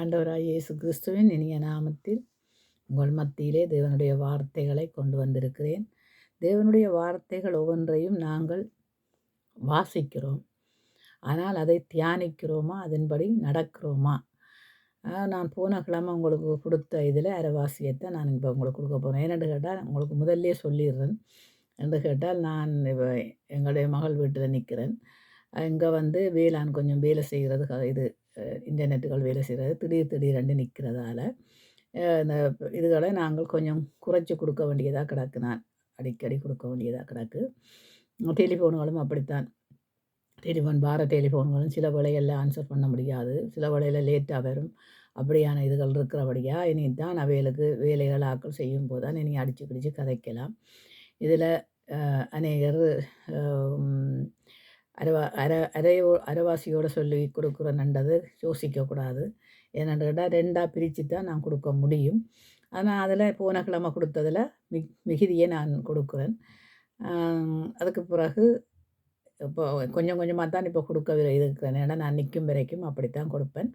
ஆண்டவராகிய இயேசு கிறிஸ்துவின் இனிய நாமத்தில் உங்கள் மத்தியிலே தேவனுடைய வார்த்தைகளை கொண்டு வந்திருக்கிறேன். தேவனுடைய வார்த்தைகள் ஒவ்வொன்றையும் நாங்கள் வாசிக்கிறோம். ஆனால் அதை தியானிக்கிறோமா? அதன்படி நடக்கிறோமா? நான் போன கிழமை உங்களுக்கு கொடுத்த இதில் அரைவாசியத்தை நான் இப்போ உங்களுக்கு கொடுக்க போகிறேன். ஏன்னு கேட்டால் உங்களுக்கு முதல்லே சொல்லிடுறேன். என்று கேட்டால் நான் எங்களுடைய மகள் வீட்டில் நிற்கிறேன். இங்கே வேளாண் கொஞ்சம் வேலை செய்கிறது, இது இன்டர்நெட்டுகள் வேலை செய்கிறது திடீரென்று நிற்கிறதால இந்த இதுகளை நாங்கள் கொஞ்சம் குறைச்சி கொடுக்க வேண்டியதாக கிடக்கு. நான் அடிக்கடி கொடுக்க வேண்டியதாக கிடக்கு. டெலிஃபோன்களும் அப்படித்தான். டெலிஃபோன்களும் சில வேளைகளில் ஆன்சர் பண்ண முடியாது, சில வேளையில் லேட்டாக வரும். அப்படியான இதுகள் இருக்கிறபடியாக இனி தான் அவைகளுக்கு வேலைகள் ஆக்கள் செய்யும் போது தான் இனி அடித்து பிடிச்சி கதைக்கலாம். இதில் அநேகர் அரைவாசியோடு சொல்லி கொடுக்குறேன்ன்றது யோசிக்கக்கூடாது. ஏன்னு கேட்டால் 2ஆக பிரித்து தான் நான் கொடுக்க முடியும். ஆனால் அதில் போன கிழமை கொடுத்ததில் மிகுதியை நான் கொடுக்குறேன். அதுக்கு பிறகு இப்போ கொஞ்சம் கொஞ்சமாக தான் இப்போ கொடுக்க இருக்கிறேன். ஏன்னா நான் நிற்கும் வரைக்கும் அப்படித்தான் கொடுப்பேன்.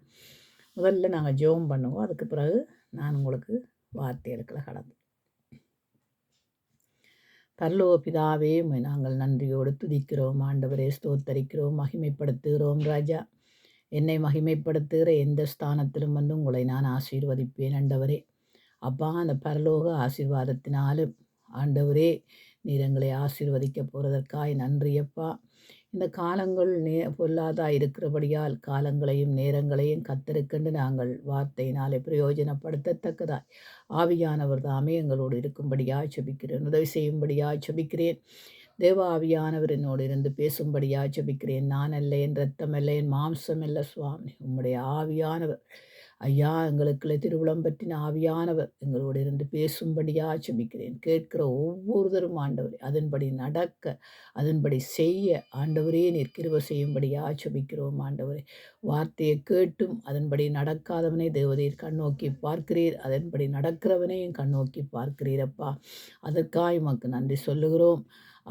முதல்ல நாங்கள் ஜெபம் பண்ணுவோம். அதுக்கு பிறகு நான் உங்களுக்கு வார்த்தைகளுக்குள்ள கடந்து. பரலோக பிதாவே, நாங்கள் நன்றியோடு துதிக்கிறோம். ஆண்டவரே ஸ்தோத்தரிக்கிறோம், மகிமைப்படுத்துகிறோம். ராஜா, என்னை மகிமைப்படுத்துகிற எந்த ஸ்தானத்திலும் உங்களை நான் ஆசீர்வதிப்பேன். ஆண்டவரே அப்பா, அந்த பரலோக ஆசீர்வாதத்தினாலும் ஆண்டவரே நீர் எங்களை ஆசீர்வதிக்க போகிறதற்காய் நன்றியப்பா. இந்த காலங்கள் பொல்லாதா இருக்கிறபடியால் காலங்களையும் நேரங்களையும் கத்தருக்கென்று நாங்கள் வார்த்தையினாலே பிரயோஜனப்படுத்தத்தக்கதாய் ஆவியானவர் தாமே எங்களோடு இருக்கும்படியாய் செபிக்கிறேன். உதவி செய்யும்படியாய் செபிக்கிறேன். தேவ ஆவியானவர் என்னோடு இருந்து பேசும்படியாய் செபிக்கிறேன். நான் அல்ல, என் இரத்தம் அல்ல, என் மாம்சம் அல்ல சுவாமி, உம்முடைய ஆவியானவர் ஐயா, எங்களுக்குள்ளே திருவுளம் பற்றின ஆவியானவர் எங்களோடு இருந்து பேசும்படியாக செபிக்கிறேன். கேட்கிற ஒவ்வொருத்தரும் ஆண்டவரே அதன்படி நடக்க, அதன்படி செய்ய ஆண்டவரே நீர் கிருபை செய்யும்படியாக செபிக்கிறோம். ஆண்டவரே, வார்த்தையை கேட்டும் அதன்படி நடக்காதவனை தேவதீர் கண்ணோக்கி பார்க்கிறீர், அதன்படி நடக்கிறவனையும் கண்ணோக்கி பார்க்கிறீரப்பா. அதற்காக உமக்கு நன்றி சொல்லுகிறோம்.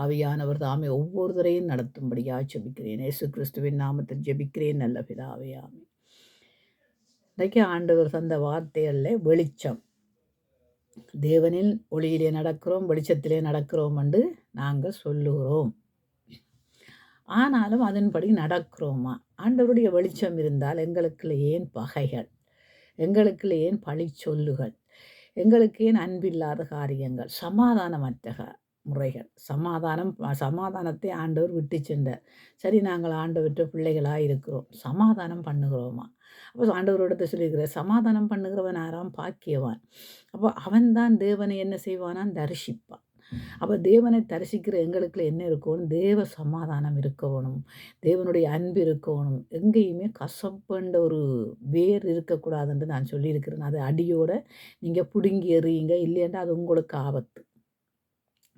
ஆவியானவர் தாமே ஒவ்வொருத்தரையும் நடத்தும்படியாக செபிக்கிறேன். இயேசு கிறிஸ்துவின் நாமத்தில் ஜெபிக்கிறேன் நல்ல பிதாவே, ஆமென். இன்றைக்கு ஆண்டவர் தந்த வார்த்தைகளில் வெளிச்சம், தேவனின் ஒளியிலே நடக்கிறோம், வெளிச்சத்திலே நடக்கிறோம் என்று நாங்கள் சொல்லுகிறோம். ஆனாலும் அதன்படி நடக்கிறோமா? ஆண்டவருடைய வெளிச்சம் இருந்தால் எங்களுக்குள்ள ஏன் பகைகள், எங்களுக்குள்ள ஏன் பழி சொல்லுகள், எங்களுக்கு ஏன் அன்பில்லாத காரியங்கள், சமாதானமற்ற முறைகள்? சமாதானத்தை ஆண்டவர் விட்டு சென்றார். சரி, நாங்கள் ஆண்டவற்ற பிள்ளைகளாக இருக்கிறோம், சமாதானம் பண்ணுகிறோமா? அப்போ ஆண்டவரோட சொல்லியிருக்கிற சமாதானம் பண்ணுகிறவன் ஆறாம் பாக்கியவான். அப்போ அவன்தான் தேவனை என்ன செய்வானான்? தரிசிப்பான். அப்போ தேவனை தரிசிக்கிற எங்களுக்குள்ள என்ன இருக்கணும்? தேவ சமாதானம் இருக்கணும், தேவனுடைய அன்பு இருக்கணும். எங்கேயுமே கசப்புன்ற ஒரு வேர் இருக்கக்கூடாதுன்னு நான் சொல்லியிருக்கிறேன். அது அடியோட நீங்கள் பிடுங்கி எறியுங்க, இல்லைன்னா அது உங்களுக்கு ஆபத்து.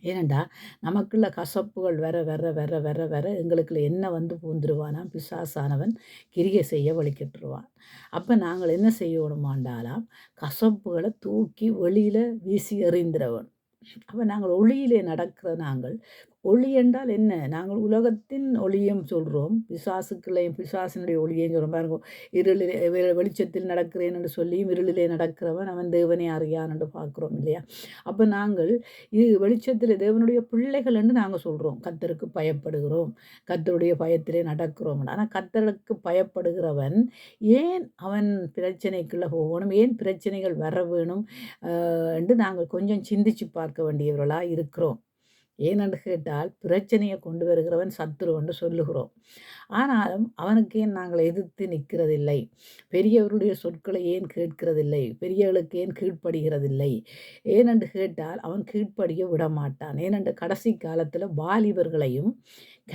ஏனெண்டா நமக்குள்ள கசப்புகள் வர வர வர வர வர எங்களுக்குள்ள என்ன பூந்துருவானா? பிசாசானவன் கிரியை செய்ய வழிக்கிட்டுருவான். அப்போ நாங்கள் என்ன செய்யணுமாண்டாலாம்? கசப்புகளை தூக்கி வெளியில் வீசி எறிந்திரவன். அப்போ நாங்கள் ஒளியிலே நடக்கிற நாங்கள், ஒளி என்றால் என்ன? நாங்கள் உலகத்தின் ஒளியும் சொல்கிறோம், பிசாசினுடைய ஒளியையும் சொல்கிறோம். பாருங்க, இருளிலே வெளிச்சத்தில் நடக்கிறேன் என்று சொல்லியும் இருளிலே நடக்கிறவன் அவன் தேவனை அறியான் என்று பார்க்குறோம் இல்லையா? அப்போ நாங்கள் வெளிச்சத்தில் தேவனுடைய பிள்ளைகள் என்று நாங்கள் சொல்கிறோம். கர்த்தருக்கு பயப்படுகிறோம், கர்த்தருடைய பயத்திலே நடக்கிறோம். ஆனால் கர்த்தருக்கு பயப்படுகிறவன் ஏன் அவன் பிரச்சனைக்குள்ளே போகணும், ஏன் பிரச்சனைகள் வர வேணும் என்று நாங்கள் கொஞ்சம் சிந்திச்சு பார்க்க வேண்டியவர்களாக இருக்கிறோம். ஏனென்று கேட்டால் பிரச்சனையை கொண்டு வருகிறவன் சத்துரு என்று சொல்லுகிறோம். ஆனாலும் அவனுக்கு ஏன் நாங்கள் எதிர்த்து நிற்கிறதில்லை? பெரியவருடைய சொற்களை ஏன் கேட்கிறதில்லை? பெரியவர்களுக்கு ஏன் கீழ்ப்படுகிறதில்லை? ஏனென்று கேட்டால் அவன் கீழ்ப்படிய விடமாட்டான். ஏனென்று கடைசி காலத்தில் வாலிபர்களையும்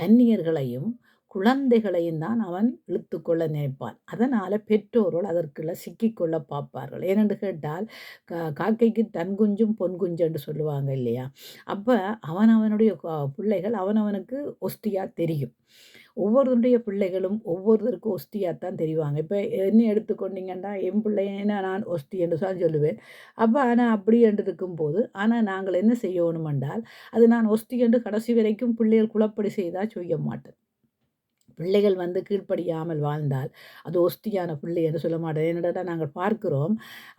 கன்னியர்களையும் குழந்தைகளையும் தான் அவன் இழுத்து கொள்ள நினைப்பான். அதனால் பெற்றோர்கள் அதற்குள்ள சிக்கிக்கொள்ள பார்ப்பார்கள். ஏனென்று கேட்டால் காக்கைக்கு தன் குஞ்சும் பொன் குஞ்சு என்று சொல்லுவாங்க இல்லையா? அப்போ அவனுடைய பிள்ளைகள் அவனுக்கு ஒஸ்தியாக தெரியும். ஒவ்வொருடைய பிள்ளைகளும் ஒவ்வொருத்தருக்கும் ஒஸ்தியாகத்தான் தெரிவாங்க. இப்போ என்ன எடுத்துக்கொண்டீங்கன்னா, என் பிள்ளைன்னா நான் ஒஸ்தி என்று தான் சொல்லுவேன். அப்போ ஆனால் அப்படி என்று இருக்கும்போது, ஆனால் நாங்கள் என்ன செய்யணும் என்றால், அது நான் ஒஸ்தி என்று கடைசி வரைக்கும் பிள்ளைகள் குழப்படி செய்தால் செய்ய மாட்டேன். பிள்ளைகள் வந்து கீழ்ப்படியாமல் வாழ்ந்தால் அது ஒஸ்தியான பிள்ளை என்று சொல்ல மாட்டேன். என்னடா நாங்கள் பார்க்கிறோம்,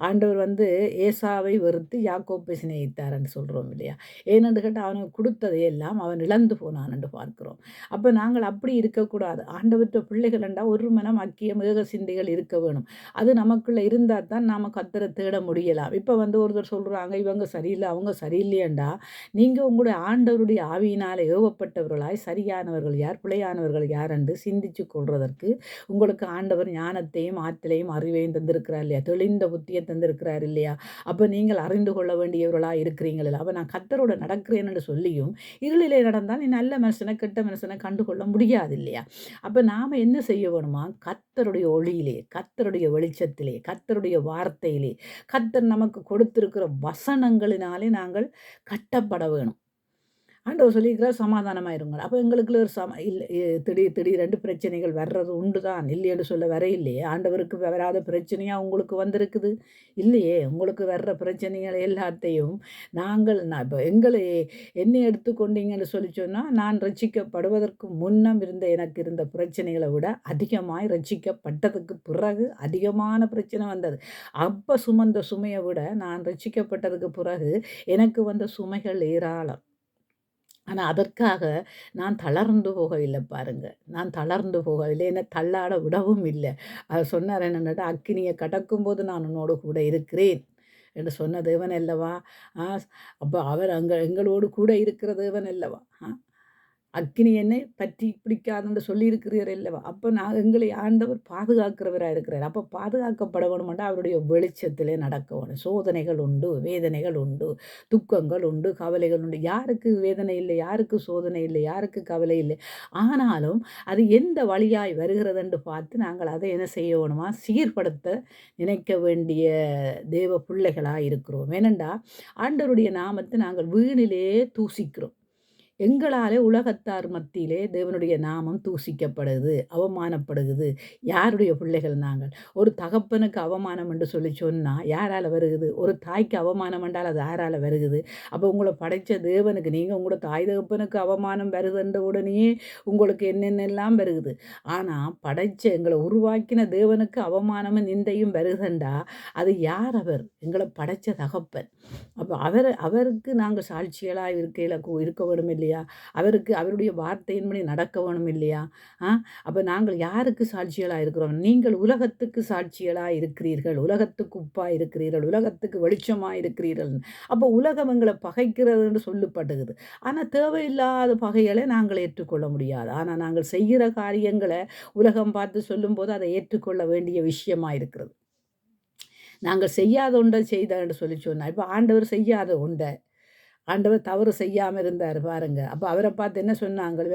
ஆண்டவர் வந்து ஏசாவை வெறுத்து யாக்கோப்பை சிநேகித்தார் என்று சொல்கிறோம் இல்லையா? ஏனென்று கேட்டால் அவனுக்கு கொடுத்ததை எல்லாம் அவன் இழந்து போனான் என்று பார்க்கிறோம். அப்போ நாங்கள் அப்படி இருக்கக்கூடாது. ஆண்டவற்ற பிள்ளைகள் என்றால் ஒரு மனம் அக்கியம் ஏக சிந்தைகள் இருக்க வேணும். அது நமக்குள்ளே இருந்தால் தான் நாம் கர்த்தரை தேட முடியலாம். இப்போ வந்து ஒருத்தர் சொல்கிறாங்க, இவங்க சரியில்லை அவங்க சரியில்லையேண்டா, நீங்கள் உங்களுடைய ஆண்டவருடைய ஆவியினால் ஏவப்பட்டவர்களாய் சரியானவர்கள் யார் பிழையானவர்கள் யார் என்று சிந்திச்சு கொள்வதற்கு உங்களுக்கு ஆண்டவர் ஞானத்தையும் ஆற்றலையும் அறிவையும் தந்திருக்கிறார் இல்லையா? தெளிந்த புத்தியை தந்திருக்கிறார் இல்லையா? அப்போ நீங்கள் அறிந்து கொள்ள வேண்டியவர்களாக இருக்கிறீங்களா? அப்போ நான் கர்த்தரோட நடக்கிறேன் என்று சொல்லியும் இருளிலே நடந்தால் நீ நல்ல மனுஷனை கெட்ட மனுஷனை கண்டுகொள்ள முடியாது இல்லையா? அப்போ நாம் என்ன செய்ய வேணுமா? கர்த்தருடைய ஒளியிலே, கர்த்தருடைய வெளிச்சத்திலே, கர்த்தருடைய வார்த்தையிலே, கர்த்தர் நமக்கு கொடுத்திருக்கிற வசனங்களினாலே நாங்கள் கட்டப்பட வேணும். ஆண்டவர் சொல்லியிருக்கிறார் சமாதானமாயிருங்கள். அப்போ எங்களுக்குள்ள ஒரு திடீரென்று பிரச்சனைகள் வர்றது உண்டு தான், இல்லையென்று சொல்ல வரையில்லையே. ஆண்டவருக்கு வராத பிரச்சனையாக உங்களுக்கு வந்திருக்குது இல்லையே. உங்களுக்கு வர்ற பிரச்சனைகள் எல்லாத்தையும் இப்போ என்னை எடுத்துக்கொண்டீங்கன்னு சொல்லி சொன்னால், நான் ரட்சிக்கப்படுவதற்கு முன்னம் எனக்கு இருந்த பிரச்சனைகளை விட அதிகமாய் ரட்சிக்கப்பட்டதுக்கு பிறகு அதிகமான பிரச்சனை வந்தது. அப்போ சுமந்த சுமையை விட நான் ரட்சிக்கப்பட்டதுக்கு பிறகு எனக்கு வந்த சுமைகள் ஏராளம். ஆனால் அதற்காக நான் தளர்ந்து போகவில்லை பாருங்க. நான் தளர்ந்து போகவில்லை. என்னை தள்ளாட விடவும் இல்லை. அவர் சொன்னார் என்னென்னா, அக்கினியை கடக்கும்போது நான் உன்னோடு கூட இருக்கிறேன் என்று சொன்ன தேவன் அல்லவா? அப்போ அவர் எங்களோடு கூட இருக்கிற தேவன் அல்லவா? அக்கினி என்னை பற்றி பிடிக்காதுன்னு சொல்லியிருக்கிறீர் அல்லவா? அப்போ எங்களை ஆண்டவர் பாதுகாக்கிறவராக இருக்கிறார். அப்போ பாதுகாக்கப்பட வேணுமென்றால் அவருடைய வெளிச்சத்திலே நடக்க வேணும். சோதனைகள் உண்டு, வேதனைகள் உண்டு, துக்கங்கள் உண்டு, கவலைகள் உண்டு. யாருக்கு வேதனை இல்லை, யாருக்கு சோதனை இல்லை, யாருக்கு கவலை இல்லை. ஆனாலும் அது எந்த வழியாய் வருகிறது என்று பார்த்து நாங்கள் அதை என்ன செய்ய வேணுமா? சீர்படுத்த நினைக்க வேண்டிய தேவ பிள்ளைகளாக இருக்கிறோம். ஏனென்றால் ஆண்டவருடைய நாமத்தை நாங்கள் வீணிலே தூசிக்கிறோம். எங்களாலே உலகத்தார் மத்தியிலே தேவனுடைய நாமம் தூசிக்கப்படுது, அவமானப்படுகிறது. யாருடைய பிள்ளைகள் நாங்கள்? ஒரு தகப்பனுக்கு அவமானம் என்று சொல்லி சொன்னால் யாரால் வருகுது? ஒரு தாய்க்கு அவமானம் என்றால் அது யாரால் வருகுது? அப்போ உங்களை படைத்த தேவனுக்கு நீங்கள் உங்களோட தாய் தகப்பனுக்கு அவமானம் வருதுன்ற உடனேயே உங்களுக்கு என்னென்னெல்லாம் வருகுது. ஆனால் எங்களை உருவாக்கின தேவனுக்கு அவமானமும் நிந்தையும் வருதுண்டா அது யார்? அவர் எங்களை படைத்த தகப்பன். அப்போ அவருக்கு நாங்கள் சாட்சிகளாக இருக்க வேணும் இல்லையா? அவருடைய வார்த்தையின்படி நடக்க வேணும் இல்லையா? அப்போ நாங்கள் யாருக்கு சாட்சிகளாக இருக்கிறோம்? நீங்கள் உலகத்துக்கு சாட்சிகளாக இருக்கிறீர்கள், உலகத்துக்கு உப்பாக இருக்கிறீர்கள், உலகத்துக்கு வெளிச்சமாக இருக்கிறீர்கள். அப்போ உலகம் எங்களை பகைக்கிறதுன்னு சொல்லப்படுகிறது. ஆனால் தேவையில்லாத பகைகளை நாங்கள் ஏற்றுக்கொள்ள முடியாது. ஆனால் நாங்கள் செய்கிற காரியங்களை உலகம் பார்த்து சொல்லும்போது அதை ஏற்றுக்கொள்ள வேண்டிய விஷயமாக இருக்கிறது. நாங்கள் செய்யாத ஒன்றை செய்தான்னு சொல்லி சொன்னால், இப்போ ஆண்டவர் செய்யாத ஒன்றை ஆண்டவர் தவறு செய்யாமல் இருந்தார் பாருங்க. அப்போ அவரை பார்த்து என்ன சொன்னாங்க?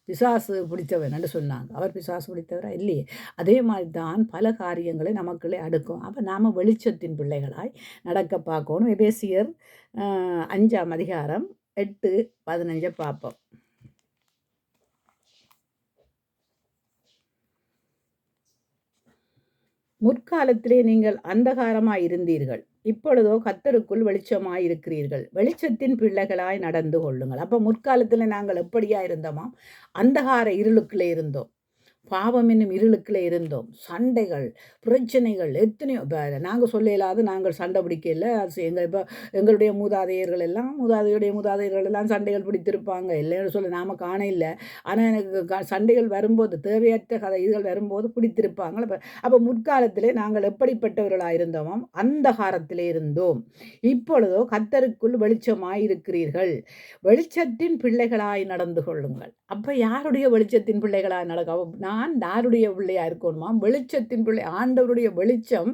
பிசாசு பிடித்தவன் சொன்னாங்க. அவர் பிசாசு பிடித்தவரா? இல்லையே. அதே மாதிரி தான் பல காரியங்களை நமக்குள்ளே அடுக்கும். அப்போ நாம் வெளிச்சத்தின் பிள்ளைகளாய் நடக்க பார்க்கணும். எபேசியர் 5ஆம் அதிகாரம் 8-15 பார்ப்போம். முற்காலத்திலே நீங்கள் அந்தகாரமாய் இருந்தீர்கள், இப்பொழுதோ கர்த்தருக்குள் வெளிச்சமாய் இருக்கிறீர்கள். வெளிச்சத்தின் பிள்ளைகளாய் நடந்து கொள்ளுங்கள். அப்போ முற்காலத்தில் நாங்கள் எப்படியா இருந்தோமா? அந்தகார இருளுக்குள்ளே இருந்தோம். பாவம் என்னும் இருளுக்குள்ளே இருந்தோம். சண்டைகள், பிரச்சனைகள் எத்தனையோ. இப்போ நாங்கள் சொல்ல இயலாது, நாங்கள் சண்டை பிடிக்கல. அது இப்போ எங்களுடைய மூதாதையர்கள் எல்லாம் சண்டைகள் பிடித்திருப்பாங்க. இல்லைன்னு சொல்ல நாம் காண இல்லை. ஆனால் எனக்கு சண்டைகள் வரும்போது, தேவையற்ற இதுகள் வரும்போது பிடித்திருப்பாங்க. அப்போ முற்காலத்திலே நாங்கள் எப்படிப்பட்டவர்களாக இருந்தோமாம்? அந்தகாரத்திலே இருந்தோம். இப்பொழுதோ கர்த்தருக்குள் வெளிச்சமாய் இருக்கிறீர்கள். வெளிச்சத்தின் பிள்ளைகளாய் நடந்து கொள்ளுங்கள். அப்போ யாருடைய வெளிச்சத்தின் பிள்ளைகளாக நடக்க? நான் யாருடைய பிள்ளையாக இருக்கணுமா? வெளிச்சத்தின் பிள்ளை. ஆண்டவருடைய வெளிச்சம்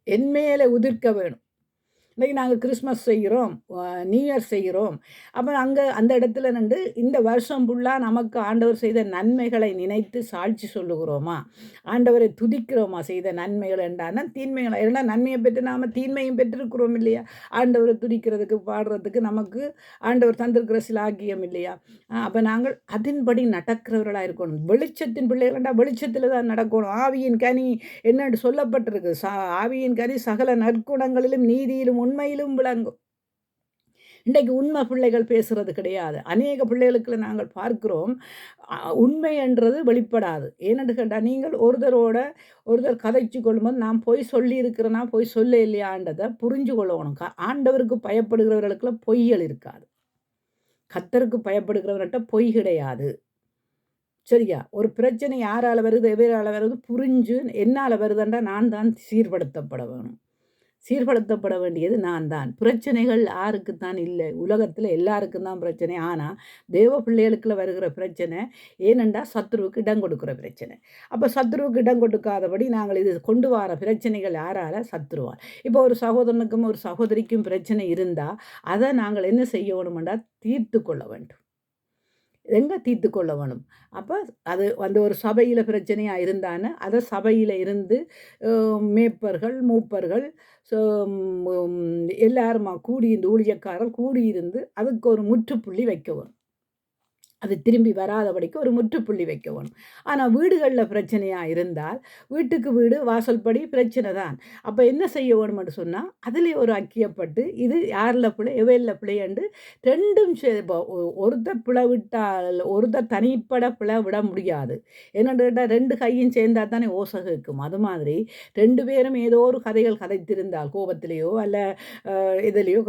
என் மேலே உதிர்க்க வேணும். இன்றைக்கி நாங்கள் கிறிஸ்மஸ் செய்கிறோம், நியூ இயர் செய்கிறோம். அப்போ அந்த இடத்துல நின்று இந்த வருஷம் ஃபுல்லாக நமக்கு ஆண்டவர் செய்த நன்மைகளை நினைத்து சாட்சி சொல்லுகிறோமா? ஆண்டவரை துதிக்கிறோமா? செய்த நன்மைகள் என்றால் தீன்மைகள் எல்லாம் நன்மையை பெற்று நாம் தீன்மையும் பெற்றிருக்கிறோம் இல்லையா? ஆண்டவரை துதிக்கிறதுக்கு பாடுறதுக்கு நமக்கு ஆண்டவர் தந்திருக்கிற சிலாக்கியம் இல்லையா? அப்போ நாங்கள் அதன்படி நடக்கிறவர்களாக இருக்கணும். வெளிச்சத்தின் பிள்ளைகள் என்றால் வெளிச்சத்தில் தான் நடக்கணும். ஆவியின் கனி என்னென்று சொல்லப்பட்டிருக்கு. ஆவியின் கனி சகல நற்குணங்களிலும் நீதியிலும் உண்மையிலும் விளங்கும். இன்றைக்கு உண்மை பிள்ளைகள் பேசுகிறது கிடையாது. அநேக பிள்ளைகளுக்கு நாங்கள் பார்க்கிறோம், உண்மை என்றது வெளிப்படாது. ஏனென்று கேட்டால், நீங்கள் ஒருத்தர் கதைச்சு கொள்ளும்போது நான் பொய் சொல்லியிருக்கிறேனா பொய் சொல்ல இல்லையான்றதை புரிஞ்சு கொள்ளணும். ஆண்டவருக்கு பயப்படுகிறவர்களுக்குள்ள பொய்கள் இருக்காது. கர்த்தருக்கு பயப்படுகிறவர்கிட்ட பொய் கிடையாது. சரியா? ஒரு பிரச்சனை யாரால வருது, எவரால வருது புரிஞ்சு என்னால வருதுன்றா நான் தான் சீர்படுத்தப்பட வேணும். சீர்படுத்தப்பட வேண்டியது நான் தான். பிரச்சனைகள் யாருக்குத்தான் இல்லை. உலகத்தில் எல்லாருக்கும் தான் பிரச்சனை. ஆனால் தேவ பிள்ளைகளுக்குள்ள வருகிற பிரச்சனை ஏனென்றா சத்துருவுக்கு இடம் கொடுக்குற பிரச்சனை. அப்போ சத்துருவுக்கு இடம் கொடுக்காதபடி நாங்கள் இது கொண்டு வர பிரச்சனைகள் யாரால? சத்துருவால். இப்போ ஒரு சகோதரனுக்கும் ஒரு சகோதரிக்கும் பிரச்சனை இருந்தால் அதை நாங்கள் என்ன செய்யணுமென்றா தீர்த்து கொள்ள வேண்டும். எங்கே தீர்த்து கொள்ள வேணும். அப்போ அது ஒரு சபையில் பிரச்சனையாக இருந்தான்னு அதை சபையில் இருந்து மேய்ப்பர்கள் மூப்பர்கள் எல்லாருமா கூடி இந்த ஊழியக்காரர் கூடியிருந்து அதுக்கு ஒரு முற்றுப்புள்ளி வைக்க வேணும். அது திரும்பி வராதபடிக்கு ஒரு முற்றுப்புள்ளி வைக்க வேணும். ஆனால் வீடுகளில் பிரச்சனையாக இருந்தால் வீட்டுக்கு வீடு வாசல்படி பிரச்சனை தான். அப்போ என்ன செய்ய வேணும்னு சொன்னால் அதிலே ஒரு ஐக்கியப்பட்டு இது யாரில் பிழை எவையில் பிழைண்டு ரெண்டும் ஒருத்தர் பிழை விட்டால் ஒருத்தர் தனிப்பட பிழை விட முடியாது. என்னென்னு கேட்டால் 2 கையும் சேர்ந்தால் தானே ஓசை கேட்கும். அது மாதிரி 2 பேரும் ஏதோ ஒரு கதைகள் கதைத்திருந்தால் கோபத்திலேயோ அல்ல இதிலேயோ